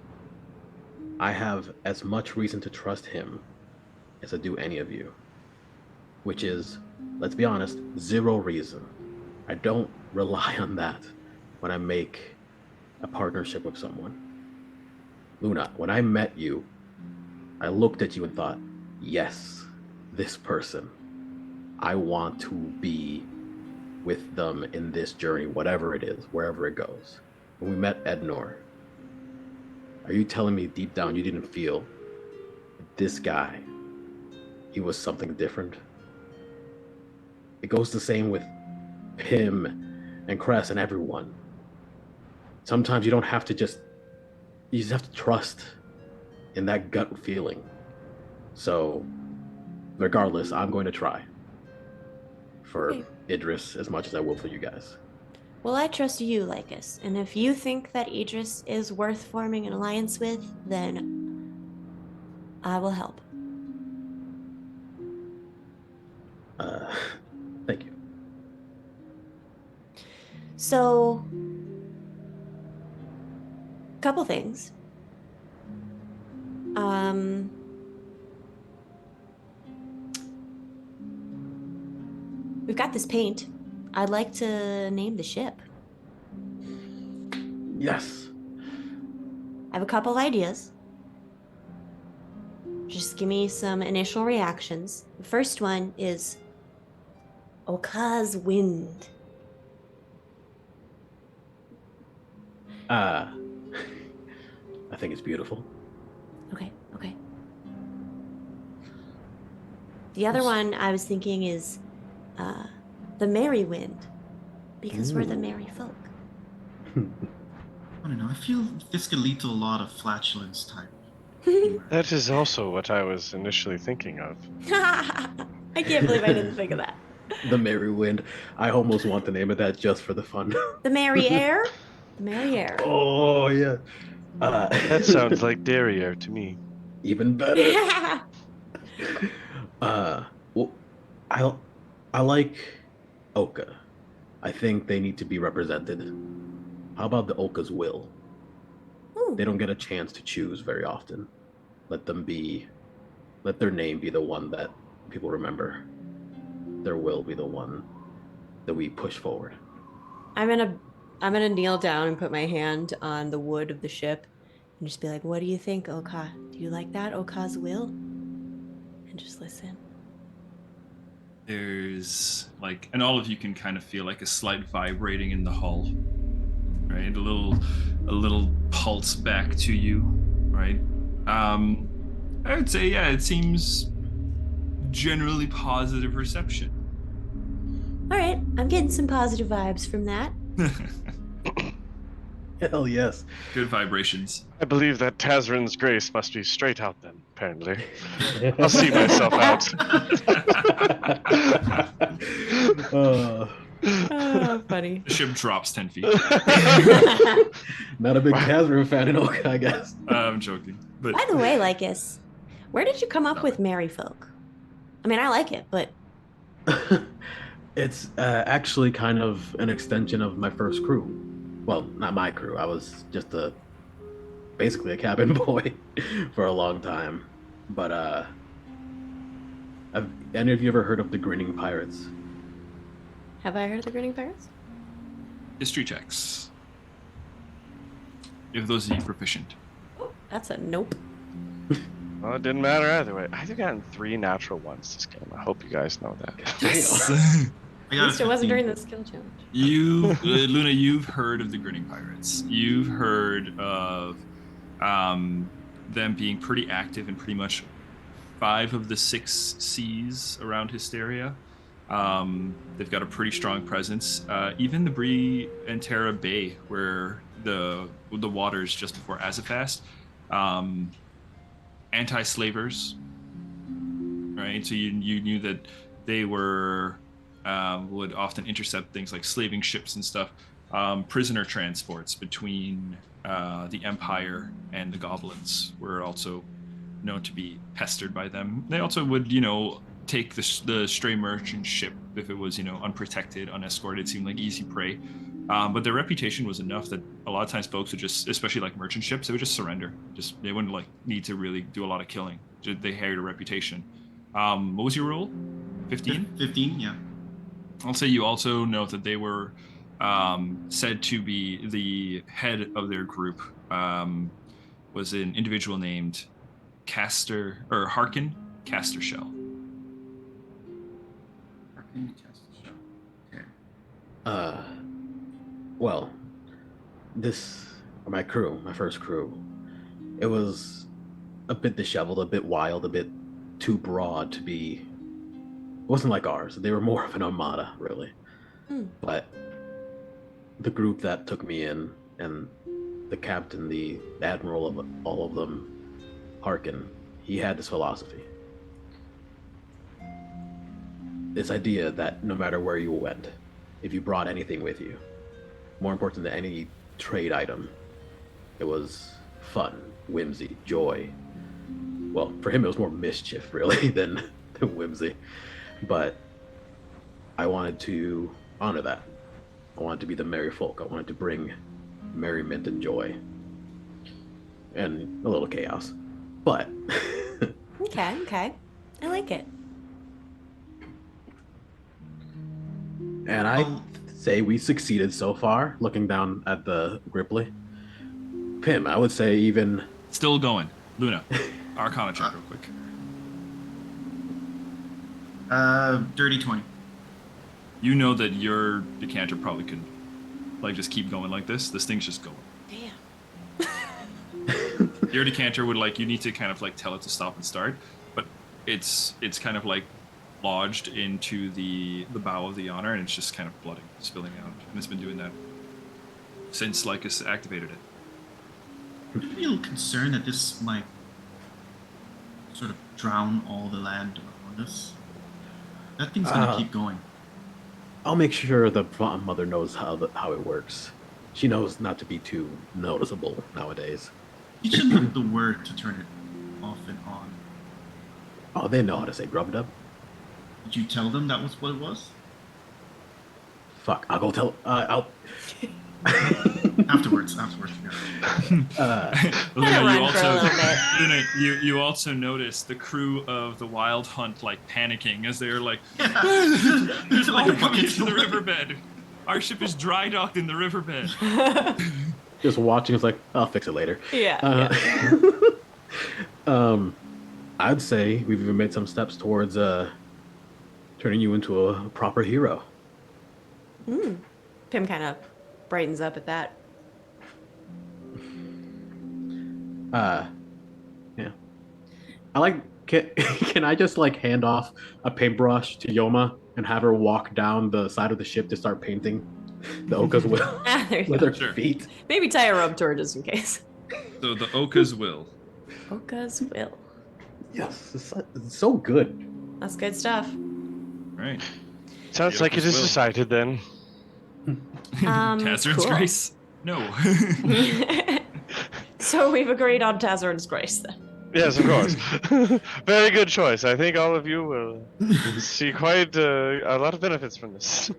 I have as much reason to trust him as I do any of you, which is, let's be honest, zero reason. I don't rely on that when I make a partnership with someone. Luna, when I met you, I looked at you and thought, yes, this person. I want to be with them in this journey, whatever it is, wherever it goes. When we met Ednor, are you telling me deep down you didn't feel this guy, he was something different? It goes the same with Pim and Cress and everyone. Sometimes you don't have to you just have to trust in that gut feeling. So, regardless, I'm going to try for Okay. Idris as much as I will for you guys. Well, I trust you, Lycus, and if you think that Idris is worth forming an alliance with, then I will help. Thank you. So, couple things. We've got this paint. I'd like to name the ship. Yes. I have a couple ideas. Just give me some initial reactions. The first one is Oka's Wind. I think it's beautiful. Okay. The other one I was thinking is the Merry Wind, because we're the Ooh. merry folk. I don't know. I feel this could lead to a lot of flatulence type. That is also what I was initially thinking of. I can't believe I didn't think of that. The Merry Wind. I almost want the name of that just for the fun. The Merry Air? The Merry Air. Oh, yeah. That sounds like derriere to me. Even better. Well, I like Oka. I think they need to be represented. How about the Oka's will? Ooh. They don't get a chance to choose very often. Let their name be the one that people remember. Their will be the one that we push forward. I'm gonna kneel down and put my hand on the wood of the ship And just be like, what do you think, Oka? Do you like that, Oka's will? And just listen. There's like, and all of you can kind of feel like a slight vibrating in the hull, right? A little pulse back to you, right? I would say, yeah, it seems generally positive reception. All right, I'm getting some positive vibes from that. Hell yes. Good vibrations. I believe that Tazrin's grace must be straight out then, apparently. I'll see myself out. Oh, funny. The ship drops 10 feet. Not a big Kazrim fan in Oka, I guess. I'm joking. But By the way, Lycus, where did you come up with Merry Folk? I mean, I like it, but It's actually kind of an extension of my first crew. Well, not my crew. I was just basically a cabin boy for a long time. But have any of you ever heard of the Grinning Pirates? Have I heard of the Grinning Pirates? history checks. If those are you proficient. Oh, that's a nope. Well, it didn't matter either way. I've gotten 3 natural ones this game. I hope you guys know that. Yes. At least it wasn't during the skill challenge. Luna, you've heard of the Grinning Pirates. You've heard of them being pretty active in pretty much 5 of the 6 seas around Histaeria. They've got a pretty strong presence. Even the Bree and Terra Bay, where the waters just before Azafast, anti-slavers, right? So you knew that they were would often intercept things like slaving ships and stuff. Prisoner transports between the Empire and the Goblins were also known to be pestered by them. They also would, take the stray merchant ship if it was, unprotected, unescorted. It seemed like easy prey. But their reputation was enough that a lot of times folks would just, especially like merchant ships, they would just surrender. They wouldn't need to really do a lot of killing. They had a reputation. What was your roll? 15? 15, yeah. I'll say you also know that they were said to be the head of their group was an individual named Harkin Castershell. Harkin Castershell. Okay. Well, my crew, my first crew, it was a bit disheveled, a bit wild, a bit too broad to be. It wasn't like ours. They were more of an armada, really. But the group that took me in, and the captain, the admiral of all of them, Harkin, he had this philosophy. This idea that no matter where you went, if you brought anything with you, more important than any trade item, it was fun, whimsy, joy. Well, for him it was more mischief, really, than whimsy. But I wanted to honor that. I wanted to be the merry folk. I wanted to bring merriment and joy. And a little chaos. But Okay. I like it. And I'd say we succeeded so far, looking down at the Grippli. Pim, I would say even... Still going. Luna, Arcana check real quick. Dirty 20. You know that your decanter probably could just keep going like this. This thing's just going. Damn. Your decanter would you need to kind of tell it to stop and start, but it's kind of lodged into the bow of the Honor, and it's just kind of blooding, spilling out, and it's been doing that since Lycus activated it. I'm a little concerned that this might sort of drown all the land around us. That thing's gonna keep going. I'll make sure the mother knows how it works. She knows not to be too noticeable nowadays. Teach them the word to turn it off and on. Oh, they know how to say grub dub. Did you tell them that was what it was? Fuck, I'll go tell. I'll. Afterwards. Luna, you also notice the crew of the Wild Hunt panicking as they're there's all coming to the riverbed. Our ship is dry docked in the riverbed. Just watching, it's like, I'll fix it later. Yeah. I'd say we've even made some steps towards turning you into a proper hero. Pim kind of brightens up at that. Yeah. I like. Can I just like hand off a paintbrush to Yoma and have her walk down the side of the ship to start painting the Oka's will There you with go. her Sure. feet? Maybe tie a rope to her just in case. So the Oka's will. Oka's will. Yes, it's so good. That's good stuff. Right. Sounds like it is Will. decided then. Tazrin's cool. grace? No. So we've agreed on Tazrin's grace then. Yes, of course. Very good choice. I think all of you will see quite a lot of benefits from this.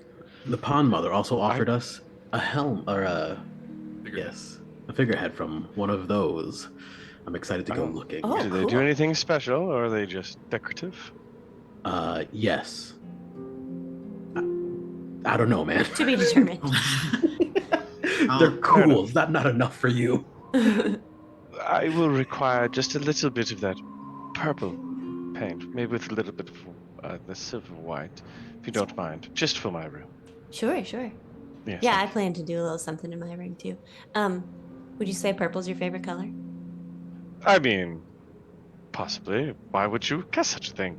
The Pond Mother also offered us a helm or a Figurehead. a figurehead from one of those. I'm excited to go Oh. looking. Oh. Do they do cool. anything special, or are they just decorative? Yes. I don't know, man. To be determined. They're cool. Is that not enough for you? I will require just a little bit of that purple paint, maybe with a little bit of the silver white, if you don't mind, just for my room. Sure, sure. Yes. Yeah, I plan to do a little something in my ring too. Would you say purple's your favorite color? I mean, possibly. Why would you guess such a thing?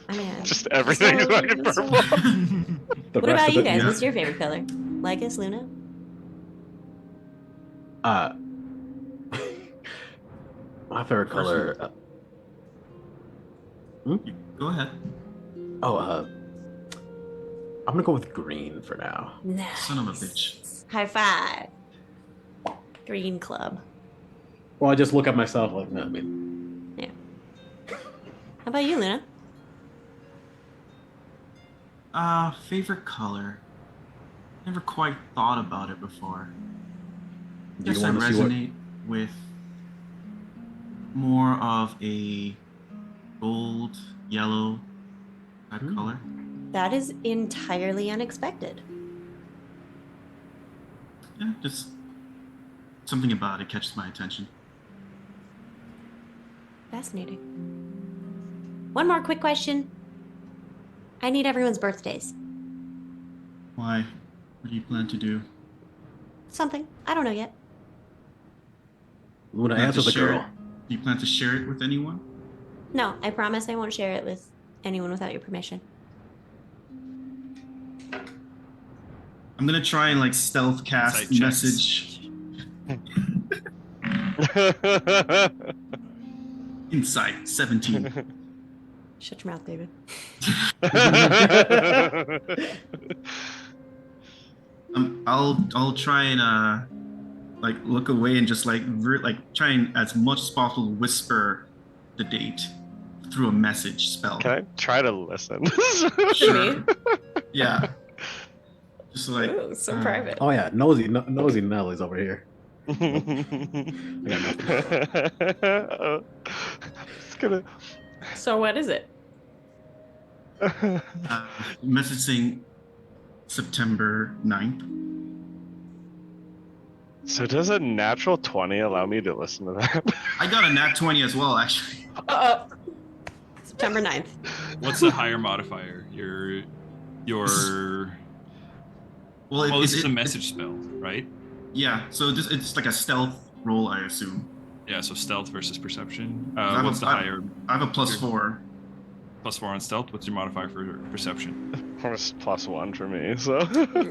I mean, Just everything is fucking purple. The what rest about of you it- guys? yeah. What's your favorite color? Lycus, Luna? My favorite color. Go ahead. I'm gonna go with green for now. Nice. Son of a bitch. High five. Green club. Well, I just look at myself like, no, I mean, How about you, Luna? Favorite color. Never quite thought about it before. do you Guess I want to see what? resonate with more of a gold, yellow type color. That is entirely unexpected. Yeah, just something about it catches my attention. Fascinating. One more quick question. I need everyone's birthdays. Why? What do you plan to do? Something. I don't know yet. Luna, Plan to answer the share girl. it? Do you plan to share it with anyone? No, I promise I won't share it with anyone without your permission. I'm gonna try and like stealth cast Insight checks. message. Insight 17. Shut your mouth, David. I'll try and like look away and just like try and as much as possible whisper the date through a message spell. Can I try to listen? Sure. Yeah. Just like Ooh, so private. Oh yeah, nosy Nellie's over here. I got nothing. It's gonna. So what is it? message saying September 9th. So does a natural 20 allow me to listen to that? I got a nat 20 as well, actually. September 9th. What's the higher modifier? Your Well, well, this is a message spell, right? Yeah, so it's like a stealth roll, I assume. Yeah, so stealth versus perception. I have What's the higher? I have a +4. +4 on stealth. What's your modifier for perception? Of course, +1 for me. So.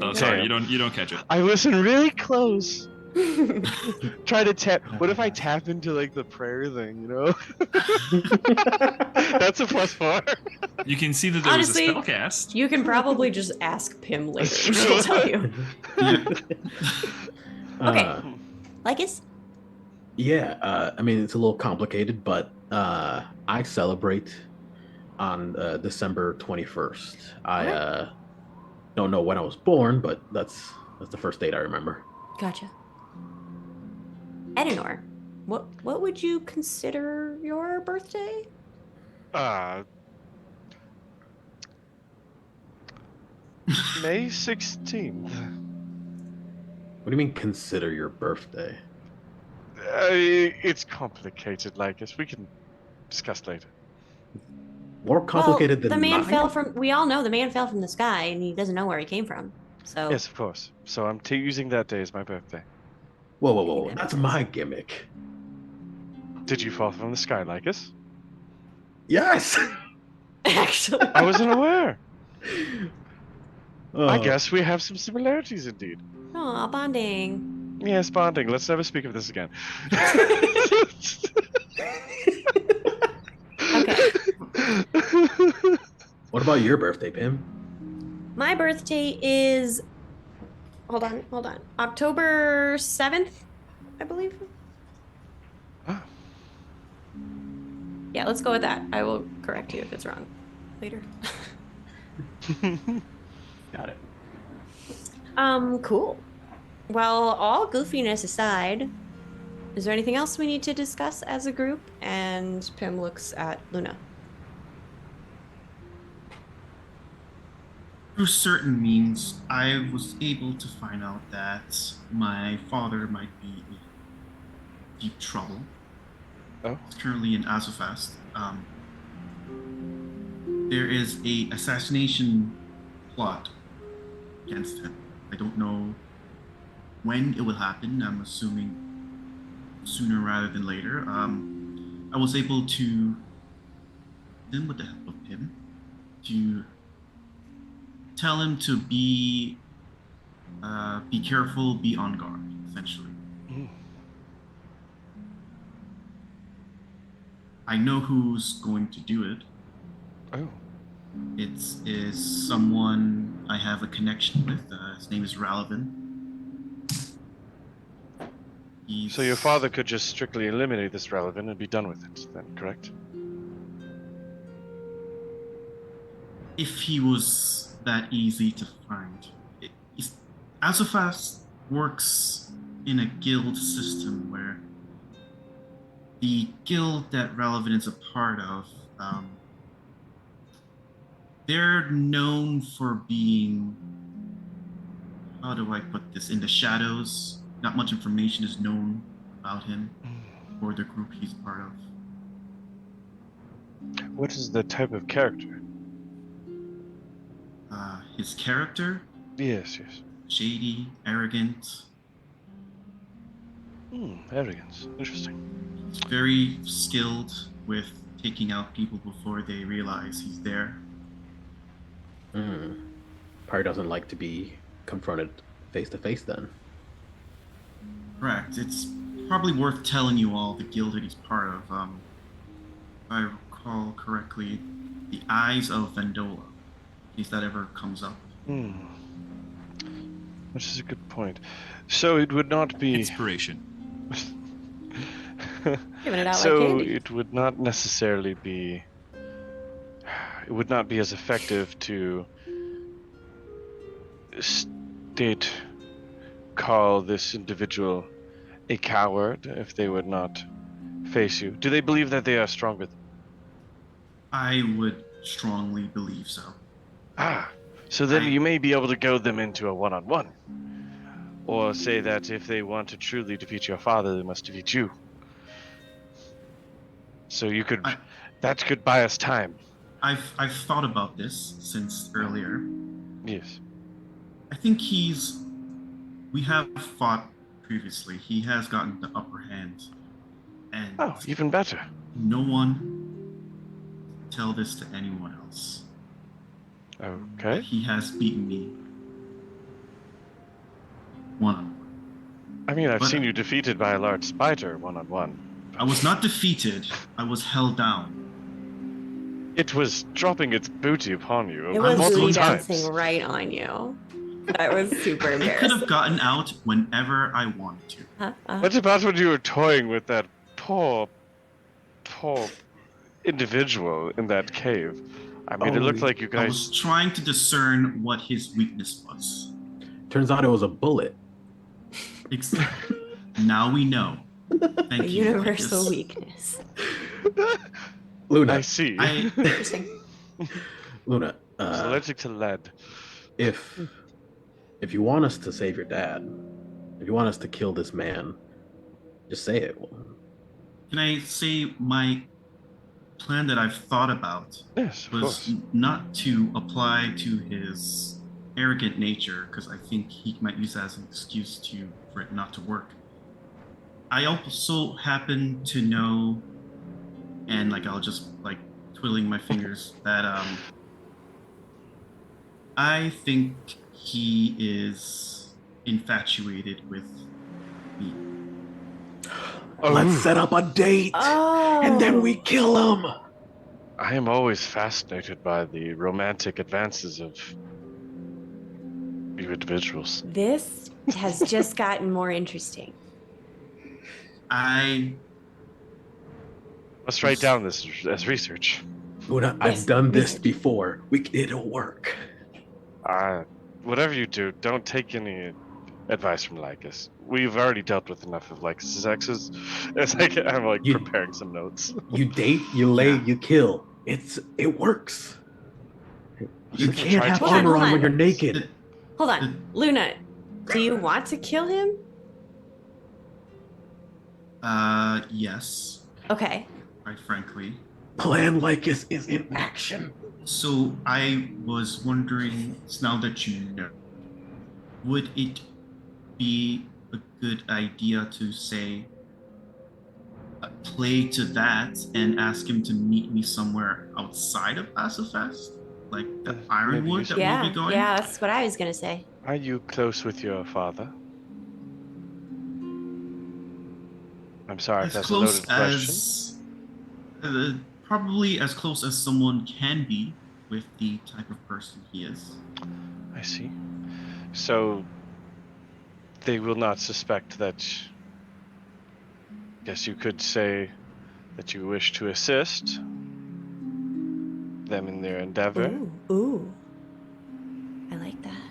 Oh, sorry, Damn. you don't catch it. I listen really close. Try to tap. What if I tap into like the prayer thing? You know. That's a +4. You can see that there Honestly, was a spell cast. You can probably just ask Pim later. That's and true. She'll tell you. Okay. Lycus? Yeah, I mean it's a little complicated, but I celebrate on December 21st. I don't know when I was born, but that's the first date I remember. Gotcha. Edenor, what would you consider your birthday? May 16th. What do you mean consider your birthday? It's complicated, Lycus. We can discuss later. More Well, complicated the than man mine? fell from. We all know the man fell from the sky, and he doesn't know where he came from. So Yes, of course. So I'm using that day as my birthday. Whoa, whoa, I think whoa. that That's makes my sense. gimmick. Did you fall from the sky, Lycus? Yes! Actually. I wasn't aware. I Oh, guess we have some similarities indeed. Oh, bonding. Yes, bonding. Let's never speak of this again. Okay. what about your birthday, Pim? My birthday is. Hold on. October 7th, I believe. Ah, Yeah, let's go with that. I will correct you if it's wrong later. Got it. Cool. Well, all goofiness aside, is there anything else we need to discuss as a group? And Pim looks at Luna. Through certain means, I was able to find out that my father might be in deep trouble. oh, He's currently in Azufast. There is a assassination plot against him. I don't know when it will happen. I'm assuming sooner rather than later. I was able to, then with the help of him, to tell him to be careful, be on guard, essentially. mm, I know who's going to do it. oh, It is someone I have a connection with. His name is Ralvin. so your father could just strictly eliminate this relevant and be done with it, then, correct? If he was that easy to find. Azufast works in a guild system where the guild that Relevant is a part of, they're known for being, how do I put this, in the shadows. Not much information is known about him or the group he's part of. What is the type of character? His character, Yes, yes. shady, arrogant, Arrogance. Interesting. he's very skilled with taking out people before they realize he's there. Probably doesn't like to be confronted face to face then. Correct. It's probably worth telling you all the guild that he's part of. If I recall correctly, the Eyes of Vendola, in case that ever comes up. Which is a good point. So it would not be. Inspiration. Giving it out So like candy. it would not necessarily be. It would not be as effective to call this individual a coward if they would not face you. Do they believe that they are stronger? I would strongly believe so. So then you may be able to goad them into a one-on-one. Or say that if they want to truly defeat your father, they must defeat you. So you could, that could buy us time. I've thought about this since earlier. Yes. I think we have fought previously. He has gotten the upper hand. And Oh, even better. no one tell this to anyone else. Okay. He has beaten me one-on-one. I mean, I've But- seen you defeated by a large spider one-on-one. I was not defeated. I was held down. It was dropping its booty upon you It was multiple booty times. dancing right on you. That was super It could embarrassing. have gotten out whenever I wanted to. What about when you were toying with that poor individual in that cave? I mean, it looked like you I was guys. trying to discern what his weakness was. Turns out it was a bullet. Now we know. Thank A you. universal Lucas. weakness. Luna, I see. Interesting. Luna, I was allergic to lead. if you want us to save your dad, If you want us to kill this man, just say it. Can I say my plan that I've thought about Yes, of was course. not to apply to his arrogant nature, because I think he might use that as an excuse for it not to work. I also happen to know, and like I'll just like twiddling my fingers, that I think he is infatuated with me. Let's set up a date, Oh. and then we kill him. I am always fascinated by the romantic advances of you individuals. This has just gotten more interesting. I Let's write down this as research. Una, Yes, I've done this research. before. It'll work. Whatever you do, don't take any advice from Lycus. We've already dealt with enough of Lycus's exes. It's like I'm like You- preparing some notes. You date, you lay, Yeah. you kill. It works. You can can't try have to Hold on, armor hold on when on. you're naked. Hold on. Luna, do you want to kill him? yes, Okay. quite frankly. Plan Lycus is in action. So I was wondering, now that you know, would it be a good idea to say, play to that and ask him to meet me somewhere outside of Azafest? Like the Maybe Ironwood you that Yeah. we'll be going? Yeah, that's what I was gonna say. Are you close with your father? I'm sorry if As that's a close loaded question. as probably as close as someone can be with the type of person he is. I see. So they will not suspect that. Guess you could say that you wish to assist them in their endeavor. Ooh. I like that.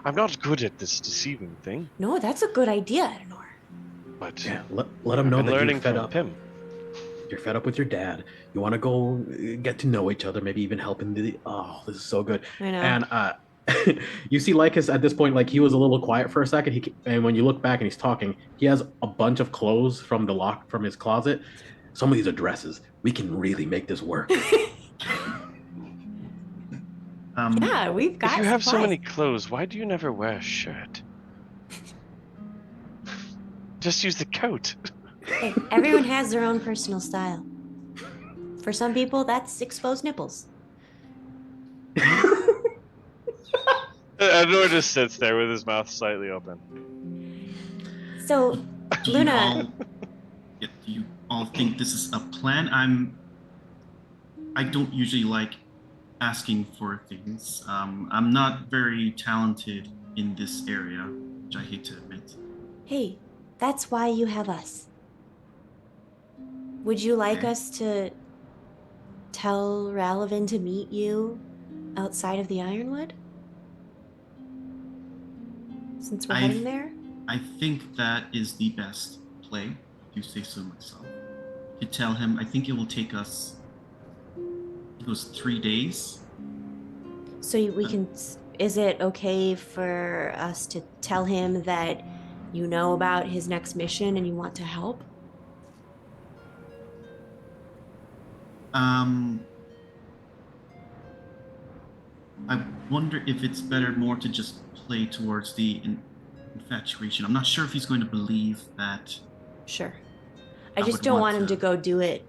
I'm not good at this deceiving thing, No, that's a good idea, Ednor. but Yeah, let him I've know been that you're learning fed from up. Pim. You're fed up with your dad. You want to go get to know each other, maybe even help in the. Oh, this is so good. I know. And you see Lycus at this point, like he was a little quiet for a second. And when you look back and he's talking, he has a bunch of clothes from from his closet. Some of these are dresses. We can really make this work. Yeah, we've got If you have so supplies. many clothes, why do you never wear a shirt? Just use the coat. Hey, everyone has their own personal style. For some people, that's exposed nipples. Edward just sits there with his mouth slightly open. So, Do Luna, do you all think this is a plan? I don't usually like asking for things. I'm not very talented in this area, which I hate to admit. hey, that's why you have us. Would you like Okay. us to tell Ralavan to meet you outside of the Ironwood? Since we're heading there? I think that is the best play, if you say so myself. You could tell him, I think it will take us, it was 3 days. So we can. Is it okay for us to tell him that you know about his next mission and you want to help? I wonder if it's better more to just play towards the infatuation. I'm not sure if he's going to believe that. Sure. I I just would don't want want him to- to go do it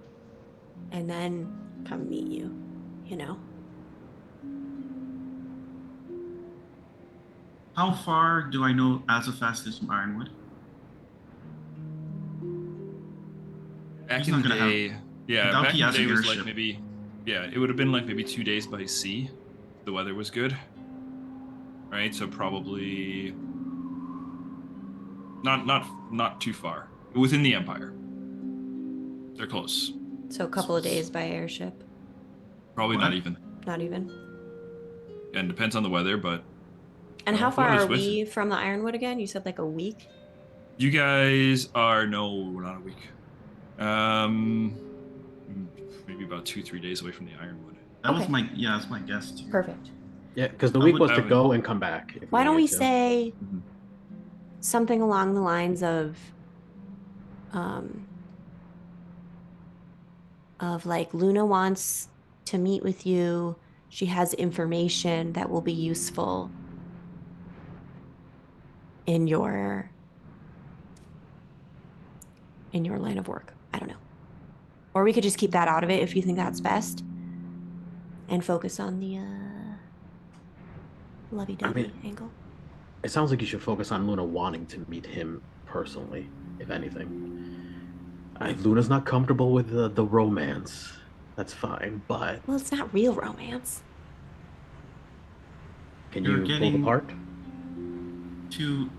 and then come meet you, you know? How far do I know Azafast is from Ironwood? Back He's in not the gonna have- day, yeah, without back he in the has an day was like airship. maybe, yeah, it would have been like maybe 2 days by sea. The weather was good, right? So probably not too far within the Empire. They're close. So a couple of days by airship. Probably What? not even. Not even. And depends on the weather, but And Well, how far what is are with we from the Ironwood again? You said like a week? you guys are not a week. Maybe about 2-3 days away from the Ironwood. That was Okay. that's my guess too. Perfect. Yeah, because the I week would- was I to would- go and come back. if Why don't we needed to. say Mhm. something along the lines of like Luna wants to meet with you. She has information that will be useful in your line of work. I don't know. Or we could just keep that out of it if you think that's best and focus on the lovey-dovey angle. It sounds like you should focus on Luna wanting to meet him personally, if anything. Luna's not comfortable with the romance. That's fine, but Well, it's not real romance. can You're you pull the getting- part? Too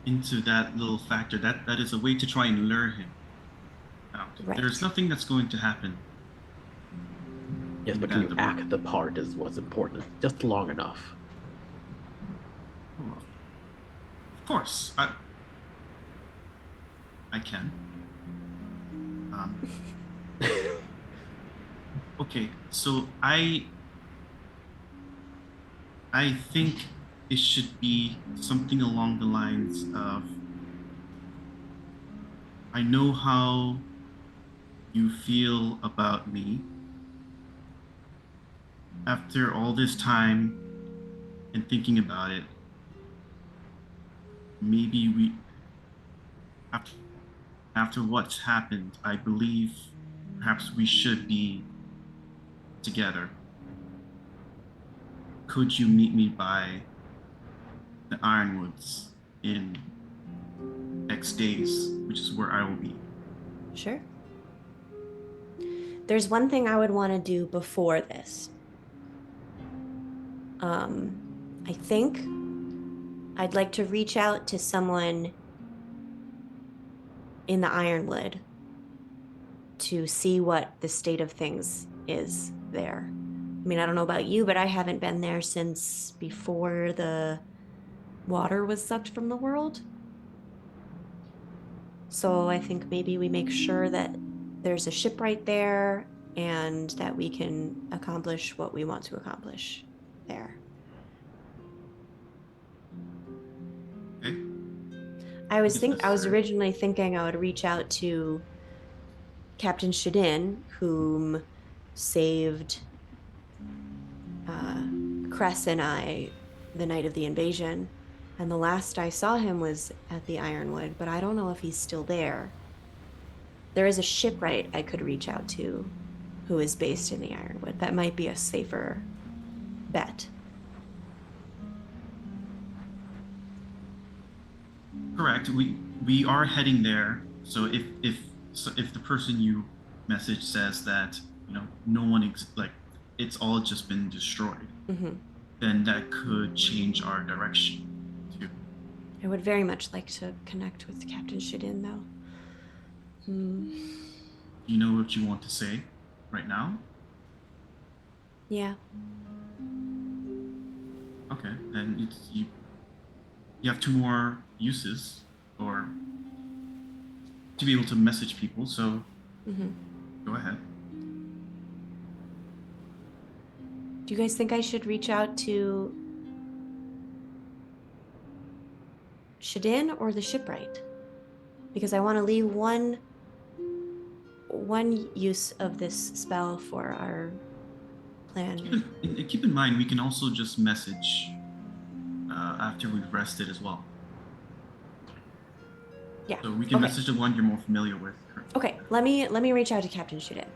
into that little factor. That is a way to try and lure him out. Right. There's nothing that's going to happen. Yes, but can you act the part is what's important. Just long enough. Of course, I can. Okay, so I think it should be something along the lines of, I know how you feel about me. After all this time and thinking about it, maybe we, after what's happened, I believe perhaps we should be together. Could you meet me by the Ironwoods in X days, which is where I will be? Sure. There's one thing I would want to do before this. I think I'd like to reach out to someone in the Ironwood to see what the state of things is there. I mean, I don't know about you, but I haven't been there since before the water was sucked from the world. So I think maybe we make sure that there's a shipwright there and that we can accomplish what we want to accomplish there. Okay. I was originally thinking I would reach out to Captain Shadin, whom saved Cress and I the night of the invasion. And the last I saw him was at the Ironwood, but I don't know if he's still there. There is a shipwright I could reach out to who is based in the Ironwood. That might be a safer bet. Correct. We are heading there. So if the person you message says that, you know, no one it's all just been destroyed, then that could change our direction too. I would very much like to connect with Captain Shadin, though. You know what you want to say right now? Yeah. Okay, then you have two more uses or to be able to message people, so go ahead. Do you guys think I should reach out to Shadin or the shipwright? Because I want to leave one use of this spell for our plan. Keep in mind, we can also just message after we've rested as well. Yeah. So we can message the one you're more familiar with. Okay, let me reach out to Captain Shadin.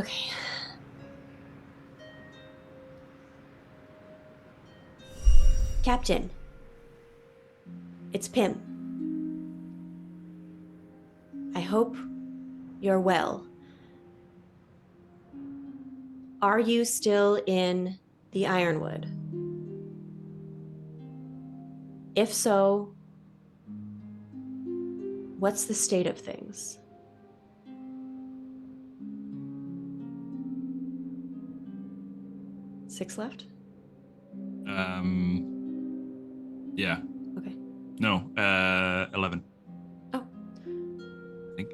Okay. Captain, it's Pim. I hope you're well. Are you still in the Ironwood? If so, what's the state of things? Six left? Yeah. Okay. No, 11. Oh. I think.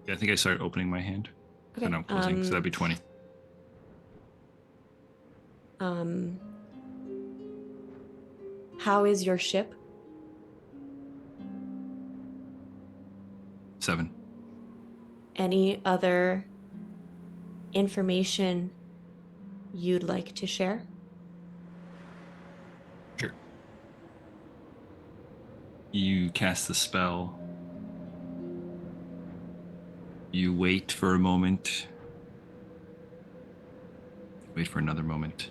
Yeah, I think I started opening my hand. Okay. And I'm closing, so that'd be 20. How is your ship? 7. Any other information you'd like to share? Sure. You cast the spell. You wait for a moment. Wait for another moment.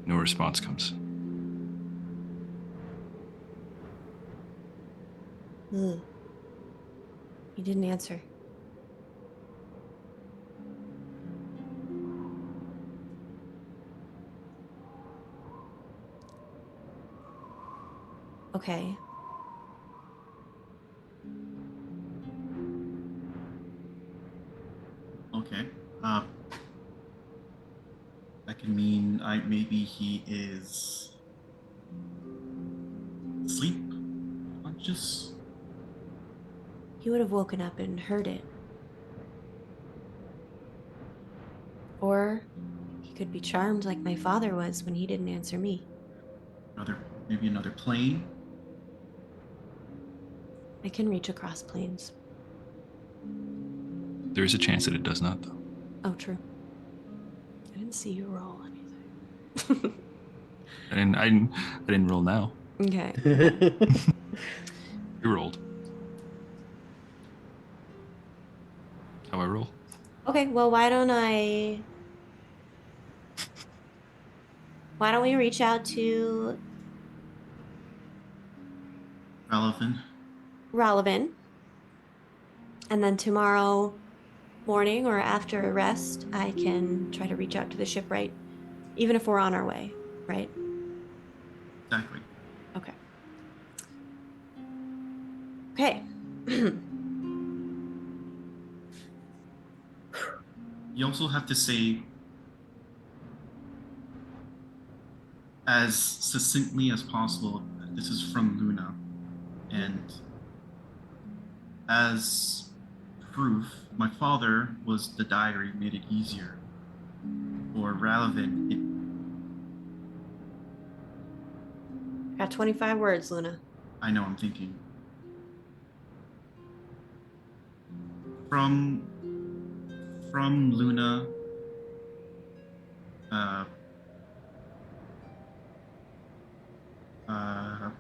No response comes. Ugh. You didn't answer. Okay. Okay. That can mean maybe he is asleep, conscious. He would have woken up and heard it. Or he could be charmed like my father was when he didn't answer me. Maybe another plane. I can reach across planes. There's a chance that it does not, though. Oh, true. I didn't see you roll anything. I didn't roll now. Okay. You rolled. How I roll? Okay, well, why don't we reach out to Ralavan, and then tomorrow morning or after a rest, I can try to reach out to the shipwright, even if we're on our way, right? Exactly. Okay. Okay. You also have to say as succinctly as possible that this is from Luna, and as proof, my father was the diary made it easier. Or relevant. Got 25 words, Luna. I know, I'm thinking. From Luna,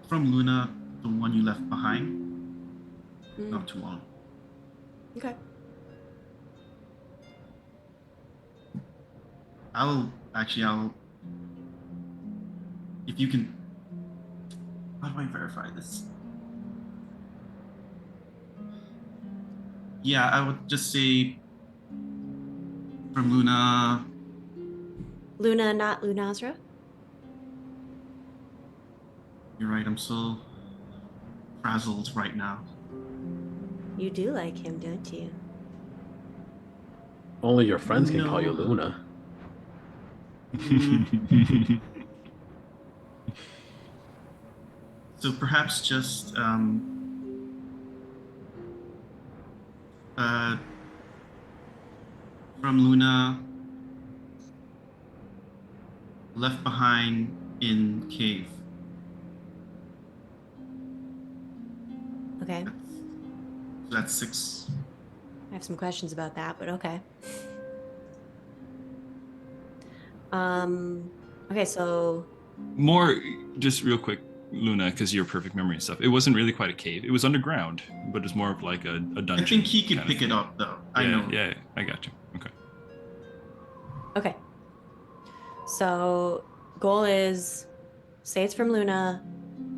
from Luna, the one you left behind. Not too long. Okay. I'll if you can, how do I verify this? Yeah, I would just say from Luna. Luna, not Lunazra? You're right, I'm so frazzled right now. You do like him, don't you? Only your friends can No. call you Luna. So perhaps just from Luna, left behind in cave. Okay. That's 6. I have some questions about that, but okay. Okay, so More, just real quick, Luna, because your perfect memory and stuff. It wasn't really quite a cave. It was underground, but it's more of like a dungeon. I think he could kind of pick thing. it up, though. Yeah, I know. Yeah, I got you. Okay. okay. So goal is say it's from Luna,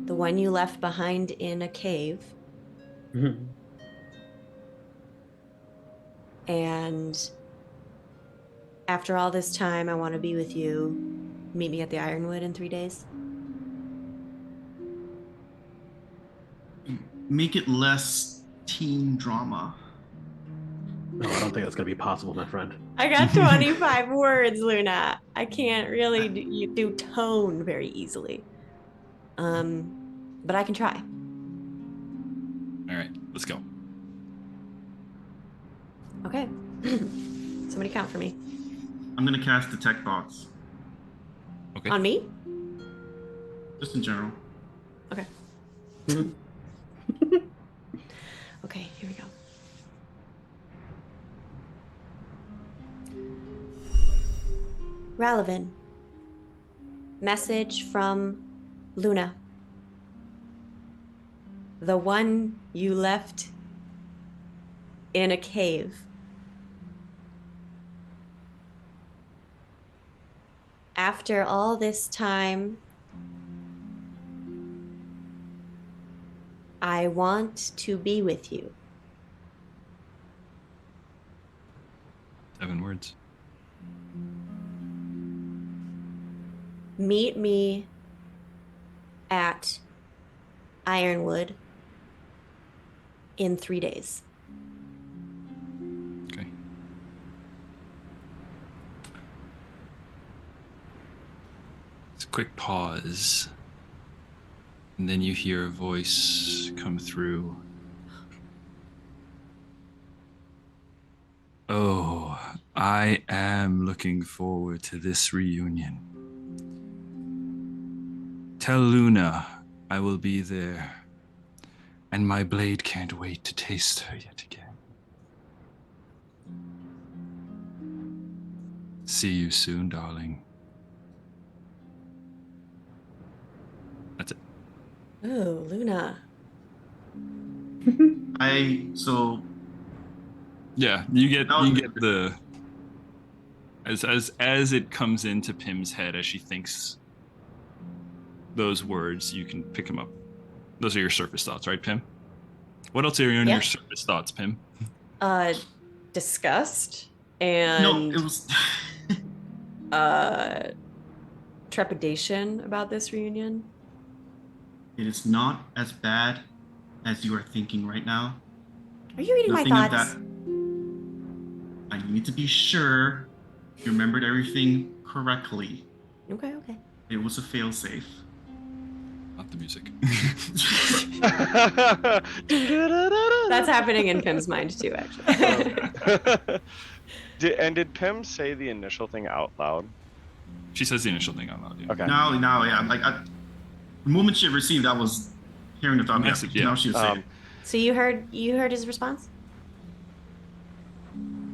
the one you left behind in a cave. And after all this time, I want to be with you. Meet me at the Ironwood in 3 days. Make it less teen drama. No, I don't think that's gonna be possible, my friend. I got 25 words, Luna. I can't really do tone very easily. But I can try. All right, let's go. Okay. Somebody count for me. I'm gonna cast Detect Thoughts, Okay. On me? just in general. Okay. Okay, here we go. Ralavan. Message from Luna. The one you left in a cave. After all this time, I want to be with you. 7 words. Meet me at Ironwood in 3 days. Okay. It's a quick pause. And then you hear a voice come through. Oh, I am looking forward to this reunion. Tell Luna I will be there, and my blade can't wait to taste her yet again. See you soon, darling. That's it. Oh, Luna. Yeah, you get the as it comes into Pim's head as she thinks those words, you can pick them up. Those are your surface thoughts, right, Pim? What else are in your surface thoughts, Pim? Disgust and No, it was. trepidation about this reunion. It is not as bad as you are thinking right now. Are you reading Nothing my of thoughts? that. I need to be sure you remembered everything correctly. Okay. It was a failsafe. Not the music. That's happening in Pim's mind too, actually. Did Pim say the initial thing out loud? She says the initial thing out loud. Yeah. Okay. Now, yeah. The moment she received, I was hearing the thought. Message, yeah. Now she was saying. So you heard his response?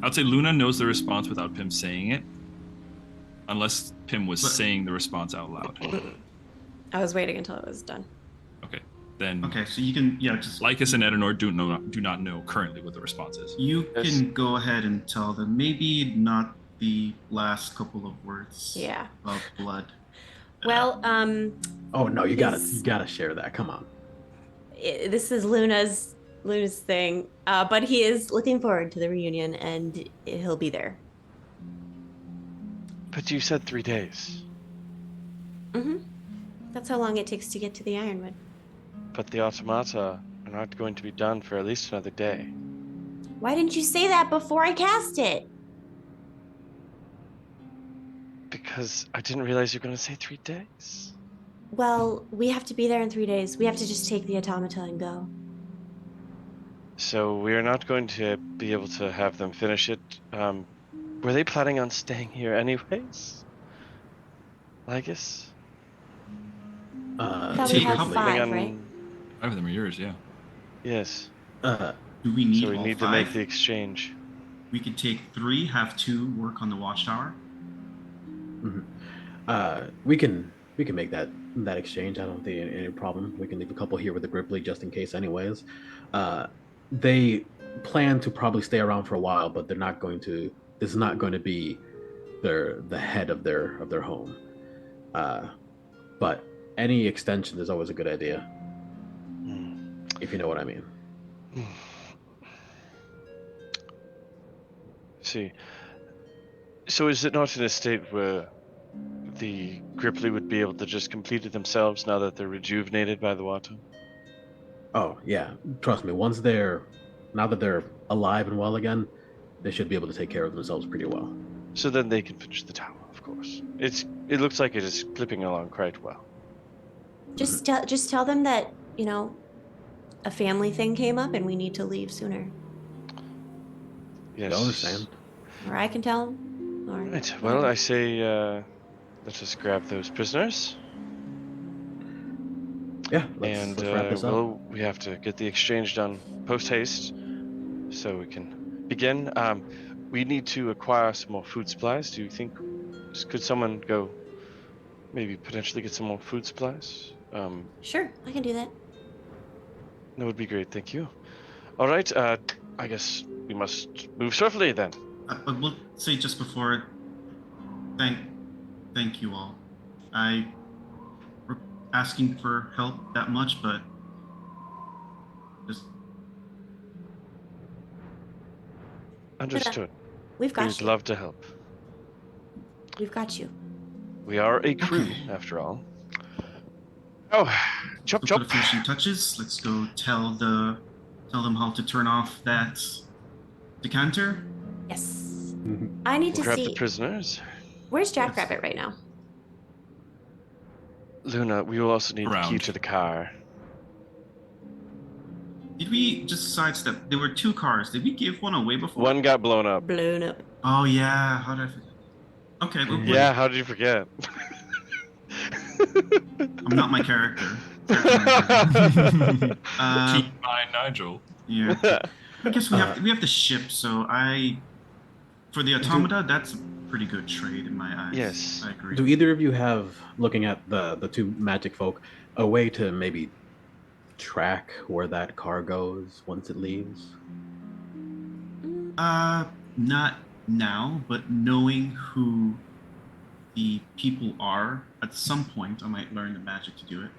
I'd say Luna knows the response without Pim saying it, unless Pim was saying the response out loud. I was waiting until it was done. Okay, then. Okay, so you can just Lycus and Edenor do not know currently what the response is. You can go ahead and tell them. Maybe not the last couple of words. Yeah. About blood. Well, Oh no, you gotta share that. Come on. This is Luna's thing, but he is looking forward to the reunion, and he'll be there. But you said 3 days. Mm-hmm. That's how long it takes to get to the Ironwood. But the automata are not going to be done for at least another day. Why didn't you say that before I cast it? Because I didn't realize you were going to say 3 days. Well, we have to be there in 3 days. We have to just take the automata and go. So we are not going to be able to have them finish it. Were they planning on staying here anyways? Lycus? Thought we had Grippli. 5, right? 5 of them are yours, yeah. Yes. Do we need So we all need 5? to make the exchange. We could take 3, have 2 work on the watchtower. Mm-hmm. We can make that exchange. I don't think any problem. We can leave a couple here with the Grippli just in case, anyways. They plan to probably stay around for a while, but they're not going to. This is not going to be the head of their home. But any extension is always a good idea, if you know what I mean. See. So is it not in a state where the Grippli would be able to just complete it themselves now that they're rejuvenated by the water? Oh yeah, trust me. Now that they're alive and well again, they should be able to take care of themselves pretty well. So then they can finish the tower, of course. It looks like it is clipping along quite well. Just tell them that, a family thing came up and we need to leave sooner. Yes. I understand. Or I can tell them. Or Right. Well, whatever. I say let's just grab those prisoners, Yeah, and let's wrap this up. well, we have to get the exchange done post haste, so we can begin. We need to acquire some more food supplies. Do you think could someone go maybe potentially get some more food supplies? Sure, I can do that. That would be great. Thank you. All right. I guess we must move swiftly then. I will say just before, thank you all. I were asking for help that much, but just Understood. We've got We'd you. love to help. We've got you. We are a crew, Okay. after all. Oh, chop Let's chop. put the finishing touches. Let's go tell them how to turn off that decanter. Yes. I need We'll to grab see. the prisoners. Where's Jackrabbit right now? Luna, we will also need the key Around. to the car. Did we just sidestep? There were 2 cars. Did we give one away before? One got blown up. Blown up. Oh yeah. How did I forget? Okay, well, Yeah, how did you forget? I'm not my character. Keep Uh, in mind, Nigel. yeah. I guess we have the ship. So for the automata, that's a pretty good trade in my eyes. Yes. I agree. Do either of you have, looking at the 2 magic folk, a way to maybe track where that car goes once it leaves? Not now, but knowing who the people are, at some point I might learn the magic to do it,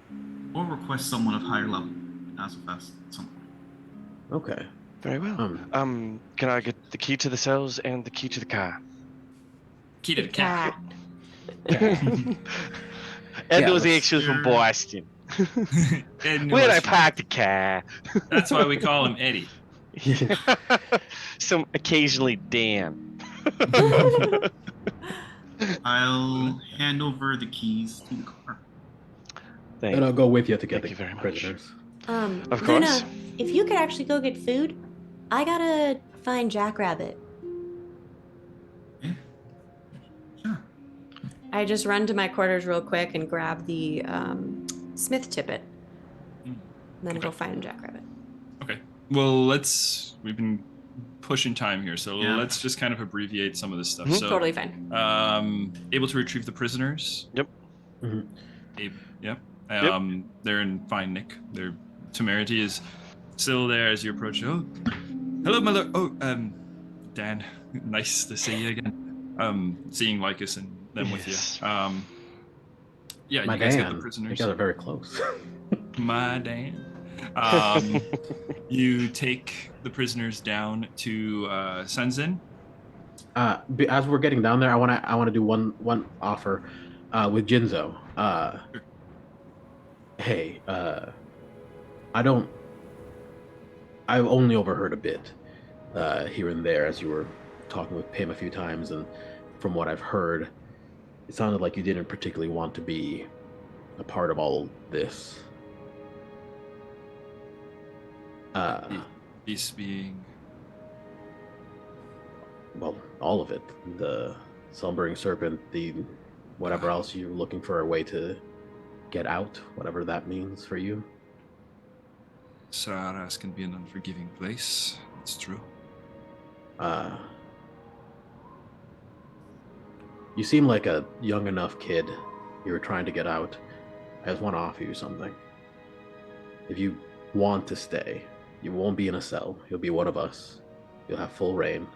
or request someone of higher level as of at some point. Okay. Very well. Can I get the key to the cells and the key to the car? Key to the cat. And Yeah, those let's- extras from Boston. And Where'd I West park the car? That's why we call him Eddie. Some occasionally Dan. I'll hand over the keys to the car. Thank And I'll go with you to get Thank you very the much. prisoners. Of Luna, course. if you could actually go get food, I gotta find Jackrabbit. Yeah. Sure. I just run to my quarters real quick and grab the Smith tippet. Mm. And then go find Jackrabbit. Okay. Well, we've been pushing time here, so Yeah. let's just kind of abbreviate some of this stuff. Mhm. So, Totally fine. able to retrieve the prisoners. Yep. Mhm. Yep. They're in fine nick. Their temerity is still there as you approach. Oh, hello, mother. Oh, Dan. Nice to see you again. Seeing Lycus and them with Yes. you. Yeah, My you guys get Dan. the You prisoners. guys are very close. My Dan. You take the prisoners down to Sandsea. As we're getting down there, I want to do one offer with Jinzo. Sure. Hey, I've only overheard a bit here and there as you were talking with Pim a few times, and from what I've heard, it sounded like you didn't particularly want to be a part of all this. This being Well, all of it. The slumbering serpent, the whatever else you're looking for a way to get out, whatever that means for you. Saras can be an unforgiving place. It's true. You seem like a young enough kid. You were trying to get out. I just want to offer you something. If you want to stay, you won't be in a cell. You'll be one of us. You'll have full reign.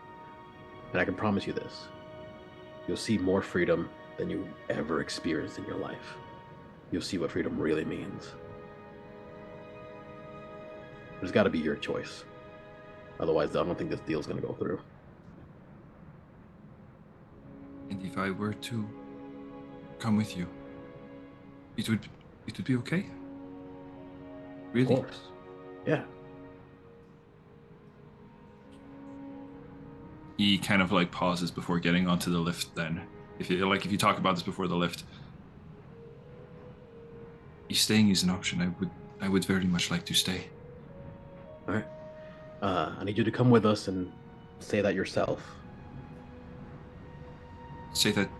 And I can promise you this. You'll see more freedom than you ever experienced in your life. You'll see what freedom really means. There's got to be your choice. Otherwise, I don't think this deal's going to go through. And if I were to come with you, it would be okay? Really? Of course. Yeah. He kind of like pauses before getting onto the lift then. If you talk about this before the lift. If staying is an option, I would very much like to stay. All right. I need you to come with us and say that yourself. Say that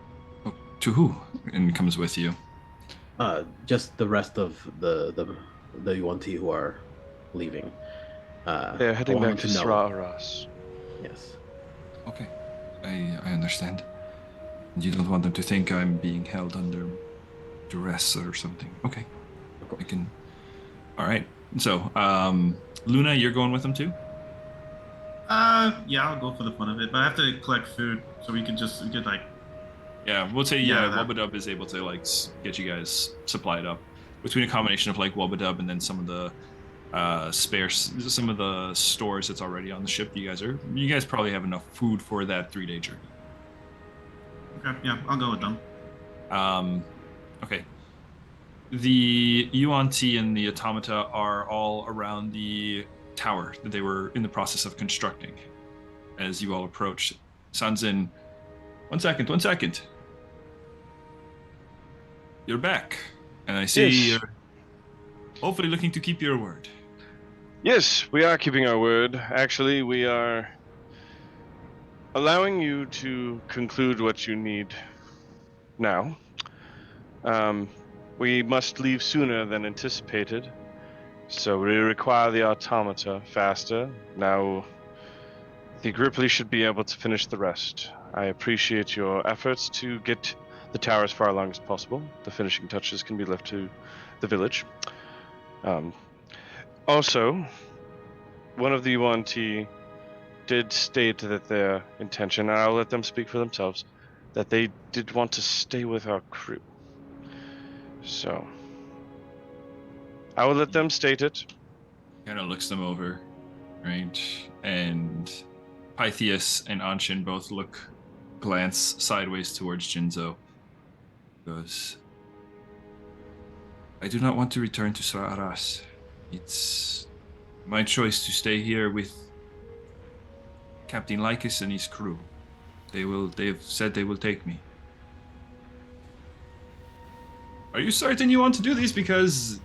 to who? And comes with you. Just the rest of the UNT who are leaving. They're heading I want back to them know. Sra'aras. Yes. Okay, I understand. You don't want them to think I'm being held under duress or something. Okay, I can. All right. So, Luna, you're going with them too? Yeah, I'll go for the fun of it, but I have to collect food, so we could like. Yeah, we'll say Yeah, Wobbadub is able to like get you guys supplied up between a combination of like Wobbadub and then some of the some of the stores that's already on the ship. You guys probably have enough food for that 3-day journey. Okay, yeah, I'll go with them. Okay. The UNT and the automata are all around the tower that they were in the process of constructing. As you all approach, Sandsea, 1 second. You're back, and I see Yes. you're hopefully looking to keep your word. Yes, we are keeping our word. Actually, we are allowing you to conclude what you need now. We must leave sooner than anticipated, so we require the automata faster. Now, the Grippli should be able to finish the rest. I appreciate your efforts to get the tower as far along as possible. The finishing touches can be left to the village. Also, one of the UNT did state that their intention, and I'll let them speak for themselves, that they did want to stay with our crew. So, I will let them state it. Kind of looks them over, right? And Pythias and Anshin both glance sideways towards Jinzo. Goes, I do not want to return to Sra'aras. It's my choice to stay here with Captain Lycus and his crew. They've said they will take me. Are you certain you want to do this? Because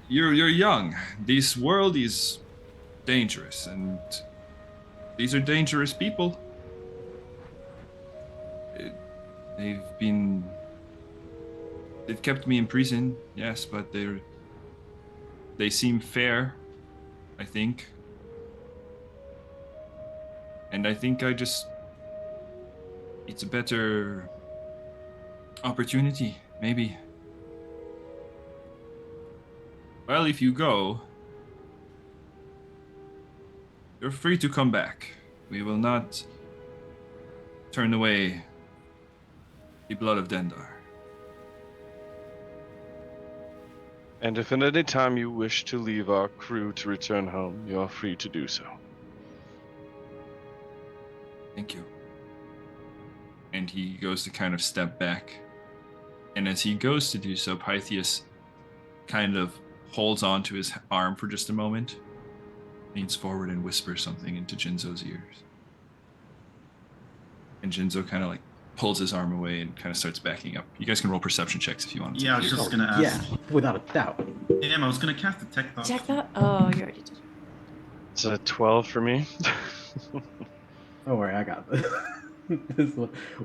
you're young. This world is dangerous, and these are dangerous people. They've kept me in prison, yes, but they seem fair, I think. And I think it's a better opportunity, maybe. Well, if you go, you're free to come back. We will not turn away the blood of Dendar. And if at any time you wish to leave our crew to return home, you are free to do so. Thank you. And he goes to kind of step back. And as he goes to do so, Pythias kind of holds on to his arm for just a moment, leans forward and whispers something into Jinzo's ears. And Jinzo kind of like pulls his arm away and kind of starts backing up. You guys can roll perception checks if you want to. Yeah, I was just gonna ask. Yeah, without a doubt. Damn, I was gonna cast Detect Thought. Check that. Oh, you already did. It's a 12 for me. Don't worry, I got this.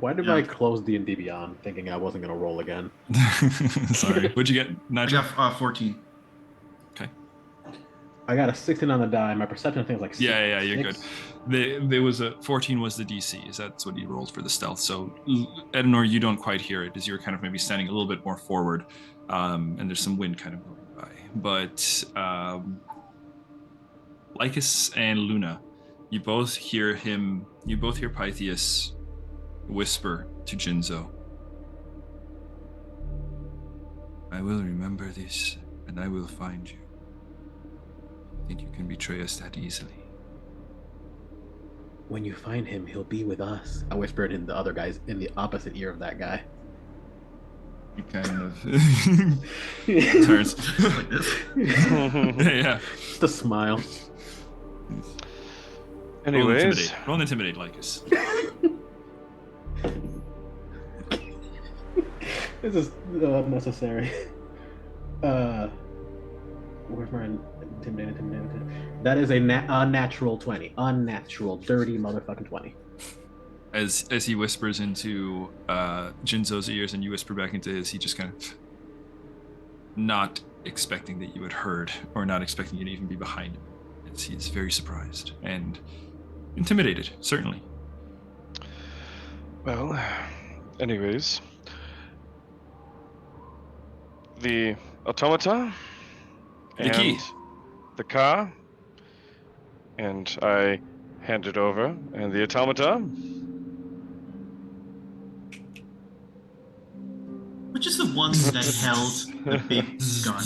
Why did I close D&D Beyond thinking I wasn't going to roll again? Sorry. What'd you get, I Nigel? got 14. Okay. I got a 16 on the die. My perception, I think, was like 6. Yeah, you're good. There was a 14 was the DC. That's what he rolled for the stealth. So, Edenor, you don't quite hear it as you're kind of maybe standing a little bit more forward, and there's some wind kind of blowing by. But Lycus and Luna, you both hear Pythias whisper to Jinzo, I will remember this, and I will find you. I think you can betray us that easily. When you find him, he'll be with us. I whispered in the other guy's, in the opposite ear of that guy. He kind of turns. Like this. Yeah. Just a smile. Anyways. Roll an intimidate, Lycus. This is unnecessary. Where's my intimidate? That is a unnatural 20. Unnatural, dirty motherfucking 20. As he whispers into Jinzo's ears and you whisper back into his, he just kind of, not expecting that you had heard, or not expecting you to even be behind him. As he is very surprised and intimidated, certainly. Well, anyways, the automata The key. and the car, and I hand it over, and the automata. Which is the one that held the big gun?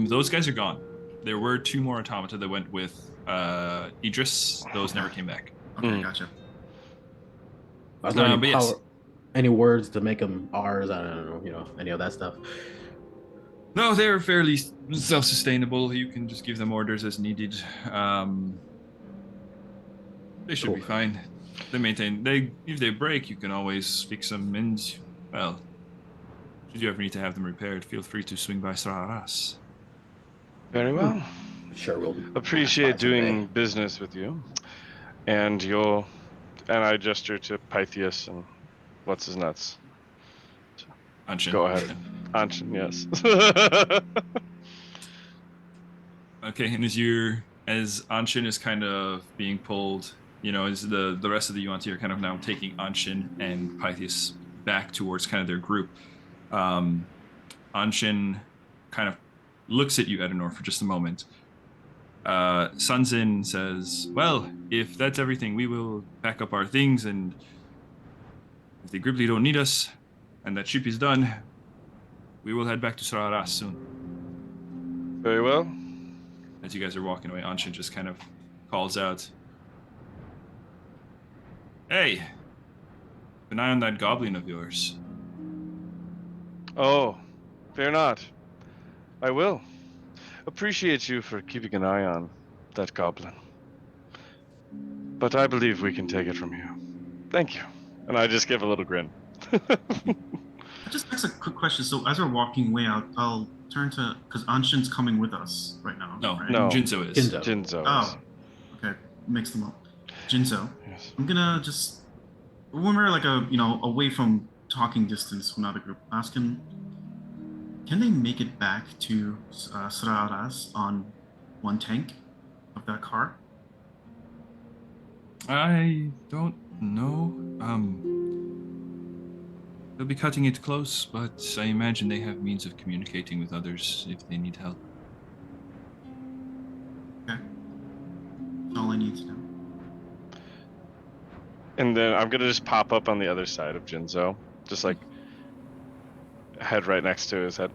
Those guys are gone. There were 2 more automata that went with Idris. Those never came back. Okay, gotcha. Are there any But yes. any words to make them ours? I don't know, any of that stuff. No, they're fairly self-sustainable. You can just give them orders as needed. They should be fine. If they break, you can always fix them. And well, should you ever need to have them repaired, feel free to swing by Sararas. Very well. Sure, we'll Appreciate doing business with you, and I gesture to Pythias and what's his nuts. Anshin. Go ahead. Anshin, yes. Okay, and as Anshin is kind of being pulled, as the rest of the Yuan-Ti are kind of now taking Anshin and Pythias back towards kind of their group, Anshin kind of looks at you, Edenor, for just a moment. Sunzin says, well, if that's everything, we will pack up our things, and if the Grippli don't need us, and that ship is done, we will head back to Sararas soon. Very well. As you guys are walking away, Anshin just kind of calls out, hey, keep an eye on that goblin of yours. Oh, fear not. I will. Appreciate you for keeping an eye on that goblin. But I believe we can take it from here. Thank you. And I just give a little grin. Just ask a quick question. So as we're walking way out, I'll turn to, because Anshin's coming with us right now. No, right? No. Jinzo is. Jinzo. Oh, okay. Mix them up. Jinzo. Yes. I'm gonna just, when we're like away from talking distance from another group, ask him, can they make it back to Sararas on one tank of that car? I don't know. They'll be cutting it close, but I imagine they have means of communicating with others if they need help. Okay. That's all I need to know. And then I'm gonna just pop up on the other side of Jinzo, just like head right next to his head.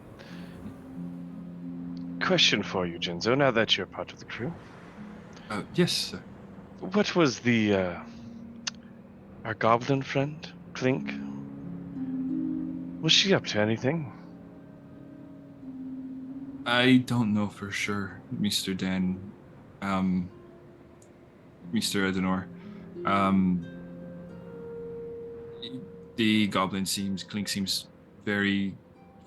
Question for you, Jinzo, now that you're part of the crew. Yes, sir. What was our goblin friend, Clink? Was she up to anything? I don't know for sure, Mr. Dan. Mr. Edenor. The goblin Clink seems very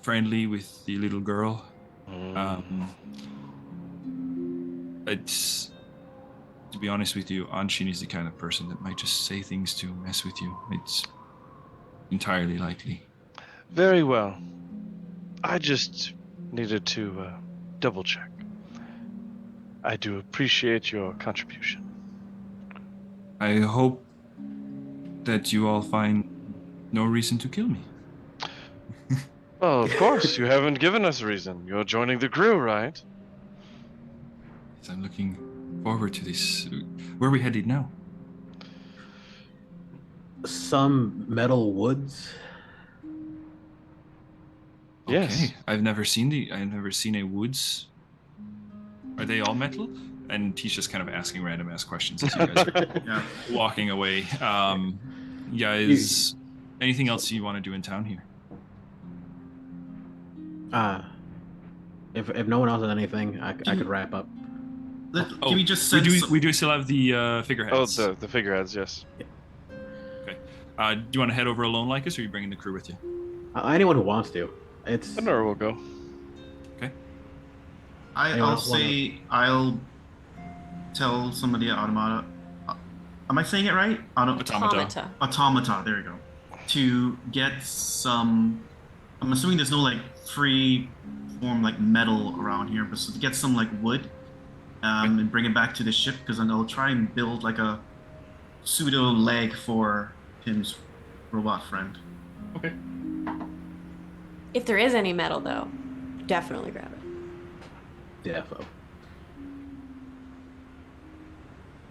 friendly with the little girl. It's, to be honest with you, Anshin is the kind of person that might just say things to mess with you. It's entirely likely. Very well. I just needed to double check. I do appreciate your contribution. I hope that you all find no reason to kill me. Well, of course, you haven't given us a reason. You're joining the crew, right? Yes, I'm looking forward to this. Where are we headed now? Some metal woods. Yes. Okay. I've never seen a woods. Are they all metal? And he's just kind of asking random ass questions as you guys are Yeah. walking away. Guys, anything else you want to do in town here? If no one else has anything, I could wrap up. Can we just send we do still have the figureheads. Oh, the figureheads, yes. Okay. Do you want to head over alone like us, or are you bringing the crew with you? Anyone who wants to. It's. Nora will go. Okay. I'll say I'll tell somebody at Automata. Am I saying it right? Automata. Automata. There you go. To get some, I'm assuming there's no like free form like metal around here, but so to get some like wood, and bring it back to the ship because then I'll try and build like a pseudo leg for Tim's robot friend. Okay. If there is any metal, though, definitely grab it. Defo.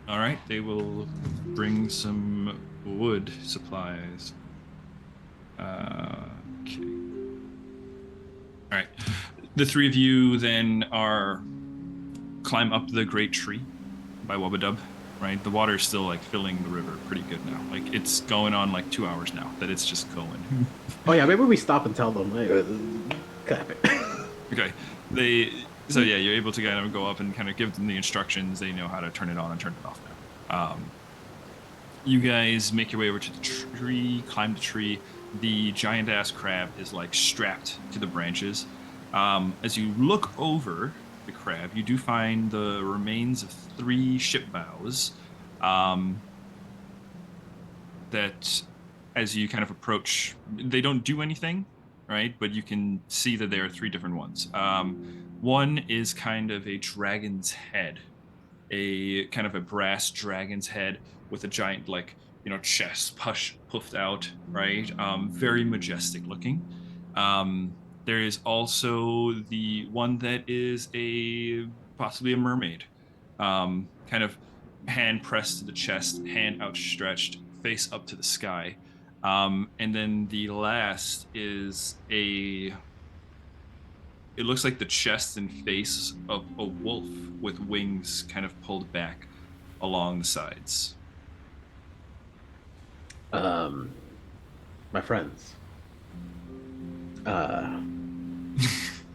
All right, they will bring some wood supplies. Okay. All right. The three of you then climb up the great tree by Wubadub, right? The water is still like filling the river pretty good now. Like it's going on like 2 hours now that it's just going. Oh yeah, maybe we stop and tell them. Hey, clap it. Okay. So yeah, you're able to kind of go up and kind of give them the instructions. They know how to turn it on and turn it off now. You guys make your way over to the tree, climb the tree. The giant ass crab is like strapped to the branches. As you look over the crab, you do find the remains of 3 ship bows. That as you kind of approach, they don't do anything, right? But you can see that there are 3 different ones. One is kind of a dragon's head, a kind of a brass dragon's head with a giant, like, chest puffed out, right? Very majestic looking. There is also the one that is possibly a mermaid, kind of hand pressed to the chest, hand outstretched, face up to the sky. And then the last is it looks like the chest and face of a wolf with wings kind of pulled back along the sides. My friends.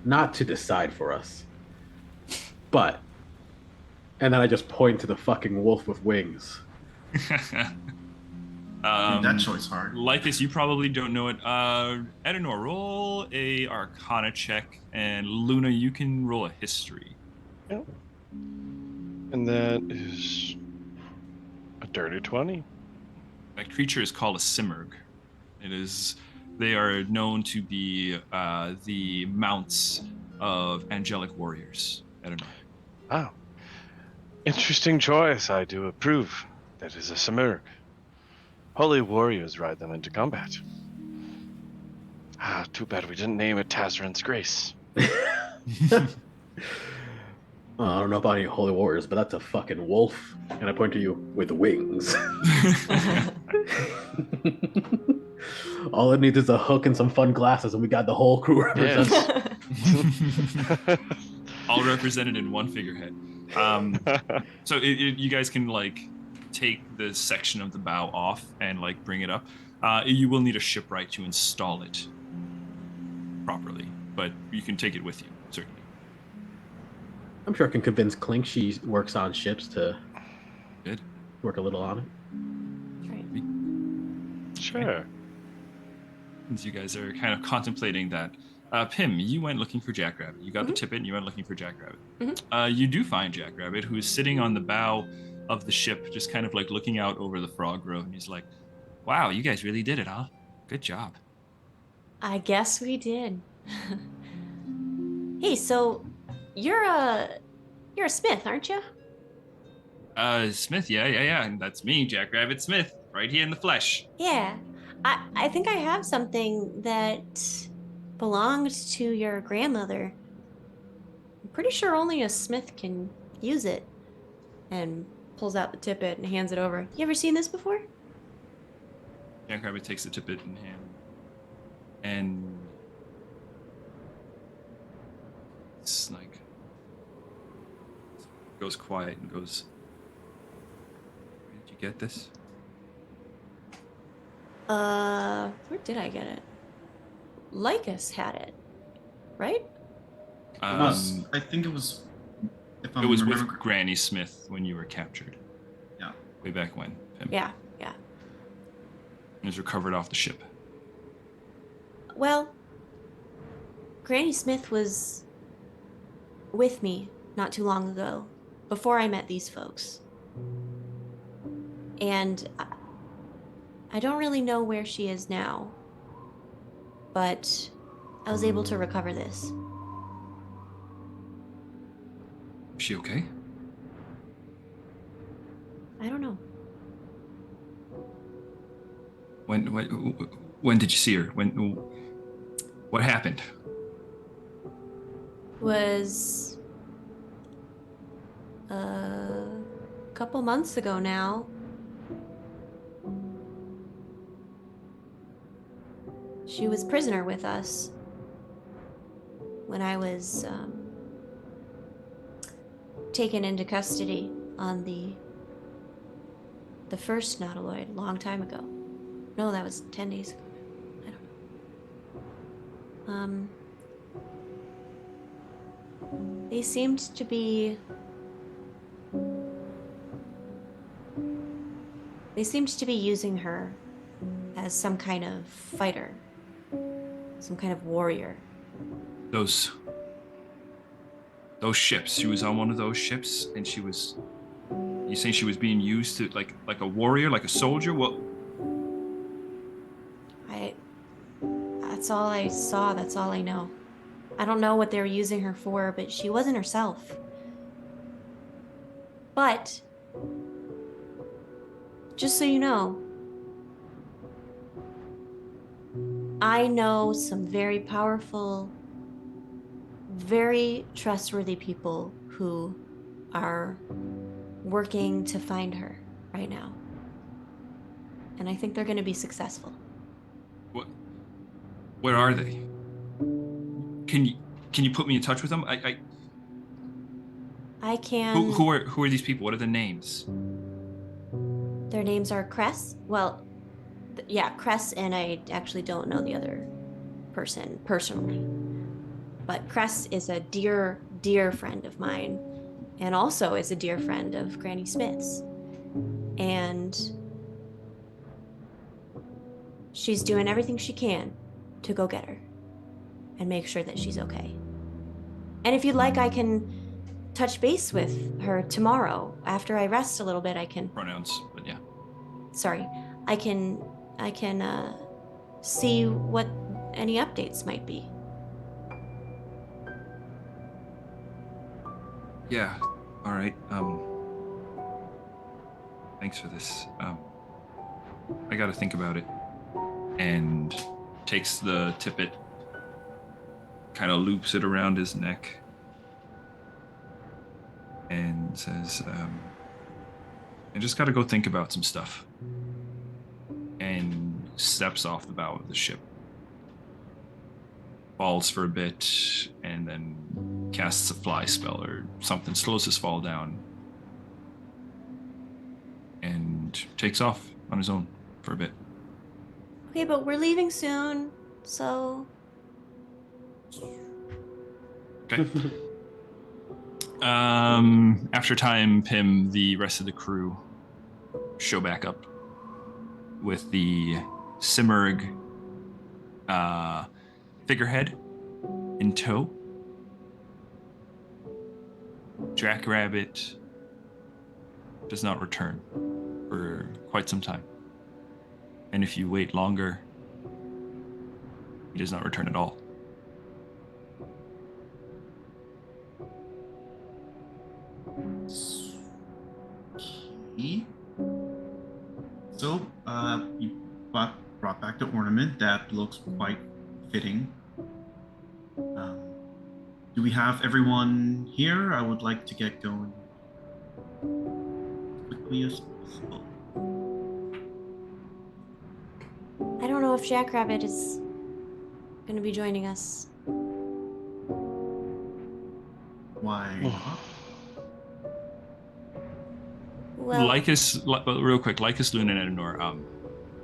Not to decide for us, but, and then I just point to the fucking wolf with wings. That choice hard. Lycus, you probably don't know it. Edenor, roll a Arcana check, and Luna, you can roll a history. Yep. And that is a dirty 20. That creature is called a Simurg. They are known to be the mounts of angelic warriors. Edenor. Oh. Interesting choice. I do approve. That is a Simurg. Holy warriors ride them into combat. Too bad we didn't name it Tazarin's Grace. I don't know about any holy warriors, but that's a fucking wolf. And I point to you with wings. All it needs is a hook and some fun glasses, and we got the whole crew represented. Yes. All represented in one figurehead. So you guys can like take the section of the bow off and like bring it up. You will need a shipwright to install it properly, but you can take it with you, certainly. I'm sure I can convince Clink she works on ships to Good. work a little on it. Right. Sure. As you guys are kind of contemplating that, Pim, you went looking for Jackrabbit. You got the tippet and you went looking for Jackrabbit. You do find Jackrabbit, who is sitting on the bow of the ship, just kind of like looking out over the frog grove, and he's like, wow, you guys really did it, huh? Good job. I guess we did. Hey, so you're a smith, aren't you? Smith, yeah, and that's me, Jackrabbit Smith, right here in the flesh. Yeah. I think I have something that belonged to your grandmother. I'm pretty sure only a smith can use it. And pulls out the tippet and hands it over. You ever seen this before? Jackrabbit takes the tippet in hand and it's like goes quiet and goes, where did you get this? Where did I get it? Lycus had it, right? I think it was. If It was with Granny Smith when you were captured. Yeah. Way back when. Pim. Yeah. It was recovered off the ship. Well, Granny Smith was with me not too long ago, before I met these folks. And I don't really know where she is now, but I was able to recover this. Is she okay? I don't know. When did you see her? What happened? It was a couple months ago now. She was prisoner with us when I was taken into custody on the first nautiloid, a long time ago. No, that was 10 days ago. I don't know. They seemed to be using her as some kind of fighter, some kind of warrior. Those ships. She was on one of those ships, and she was. You saying she was being used to like a warrior, like a soldier? What? That's all I saw. That's all I know. I don't know what they were using her for, but she wasn't herself. But just so you know, I know some very powerful, very trustworthy people who are working to find her right now. And I think they're going to be successful. What? Where are they? Can you put me in touch with them? I can. Who are these people? What are the names? Their names are Cress. Well, yeah, Cress, and I actually don't know the other person personally. But Cress is a dear, dear friend of mine, and also is a dear friend of Granny Smith's. And she's doing everything she can to go get her and make sure that she's okay. And if you'd like, I can touch base with her tomorrow. After I rest a little bit, I can... Pronouns, but yeah. Sorry. I can see what any updates might be. Yeah. All right. Thanks for this. I got to think about it. And takes the tippet, kind of loops it around his neck, and says, I just got to go think about some stuff. And steps off the bow of the ship. Falls for a bit, and then casts a fly spell or something, slows his fall down, and takes off on his own for a bit. Okay, but we're leaving soon, so... Okay. After time, Pim, the rest of the crew show back up with the Simurg figurehead in tow. Jackrabbit does not return for quite some time. And if you wait longer, he does not return at all. So, you brought back the ornament. That looks quite fitting. Do we have everyone here? I would like to get going as quickly as possible. I don't know if Jackrabbit is going to be joining us. Why not? Well, real quick, Lycus, Luna, and Enor,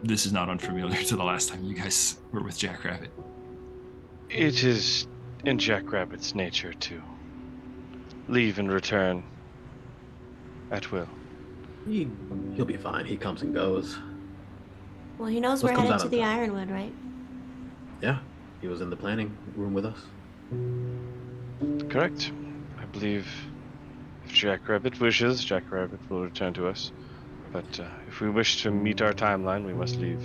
this is not unfamiliar to the last time you guys were with Jackrabbit. It is in Jackrabbit's nature to leave and return at will. He'll be fine. He comes and goes. well, he knows What we're comes headed out to of the that? Ironwood, right? Yeah, he was in the planning room with us. Correct. I believe if Jackrabbit wishes, Jackrabbit will return to us. But if we wish to meet our timeline, we must leave.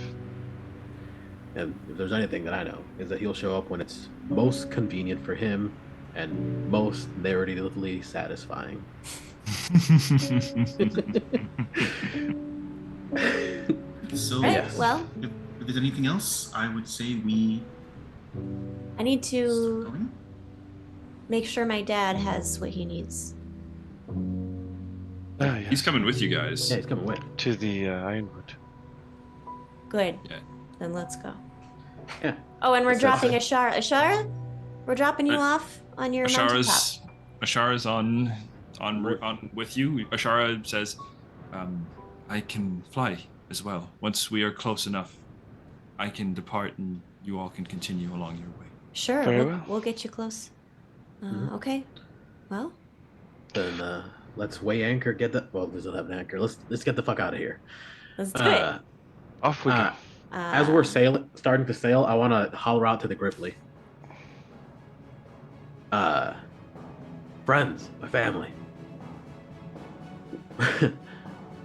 And if there's anything that I know, is that he'll show up when it's most convenient for him and most narratively satisfying. So, Right, Yes. well, if there's anything else, I would say we I need to go in. make sure my dad has what he needs. He's coming with you guys. Yeah, he's coming with. To the Ironwood. Good. Yeah. Then let's go. Yeah. Oh, and we're So- dropping Ashara. Ashara, we're dropping you off on your mountaintop. Ashara's on with you. Ashara says, I can fly as well. Once we are close enough, I can depart and you all can continue along your way. Sure, Very we'll, well. we'll get you close. Mhm. Okay. Well, Then let's weigh anchor. Get the well. There's an anchor. Let's get the fuck out of here. let's do it. Off we go. As we're starting to sail, I want to holler out to the Grippli. Friends, my family.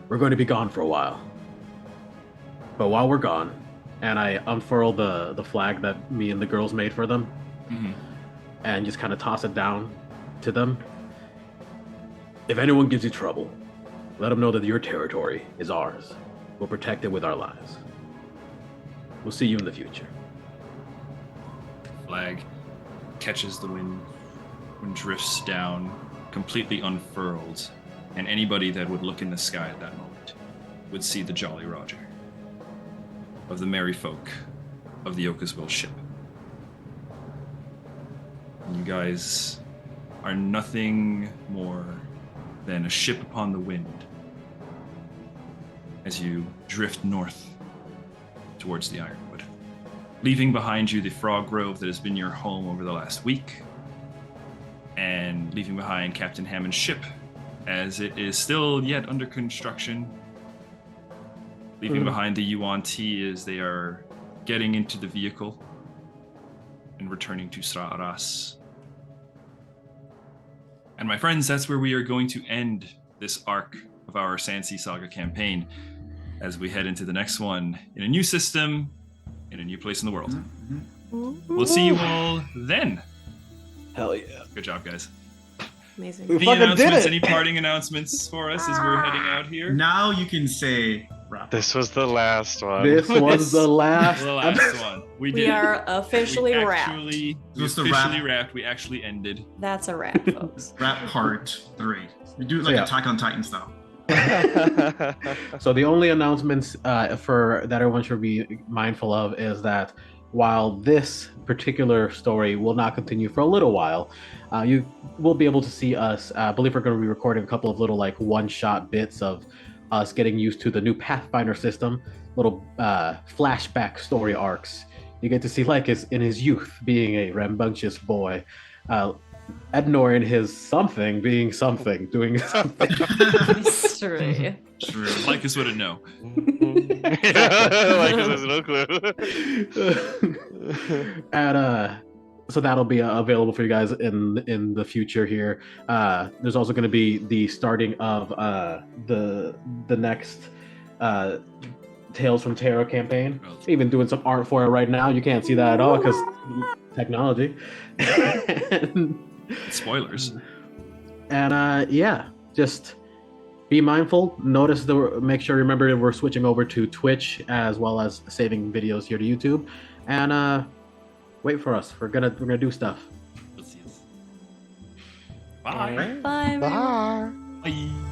We're going to be gone for a while. But while we're gone, and I unfurl the flag that me and the girls made for them, Mm-hmm. and just kind of toss it down to them. If anyone gives you trouble, let them know that your territory is ours. We'll protect it with our lives. We'll see you in the future. Flag catches the wind and drifts down, completely unfurled, and anybody that would look in the sky at that moment would see the Jolly Roger of the merry folk of the Oakasville ship. And you guys are nothing more than a ship upon the wind as you drift north towards the Ironwood, leaving behind you the frog grove that has been your home over the last week, and leaving behind Captain Hammond's ship as it is still yet under construction, leaving behind the Yuan T as they are getting into the vehicle and returning to Sra'aras. And my friends, that's where we are going to end this arc of our Sandsea Saga campaign as we head into the next one in a new system, in a new place in the world. We'll see you all then. Hell yeah. Good job, guys. Amazing. We Any fucking did announcements, it! any parting announcements for us as we're heading out here? Now you can say wrap. This was the last one. This was the last. The last one. We did We it. are officially wrapped. We Just a officially wrap. wrapped. We actually ended. That's a wrap, folks. Wrap part 3. We do it like Yeah. Attack on Titan style. So the only announcements for that everyone should be mindful of is that while this particular story will not continue for a little while, you will be able to see us. I believe we're going to be recording a couple of little like one-shot bits of us getting used to the new Pathfinder system, little flashback story arcs. You get to see Lycus in his youth being a rambunctious boy, Ednor in his something being something, doing something. Mystery. True. Like us wouldn't know. Like there's no clue. And so that'll be available for you guys in the future here. There's also going to be the starting of the next Tales from Terra campaign. Even doing some art for it right now. You can't see that at all because technology. Spoilers. And yeah, just be mindful. Notice make sure remember that we're switching over to Twitch as well as saving videos here to YouTube. And wait for us. We're gonna do stuff. Bye. Bye. Bye. Bye.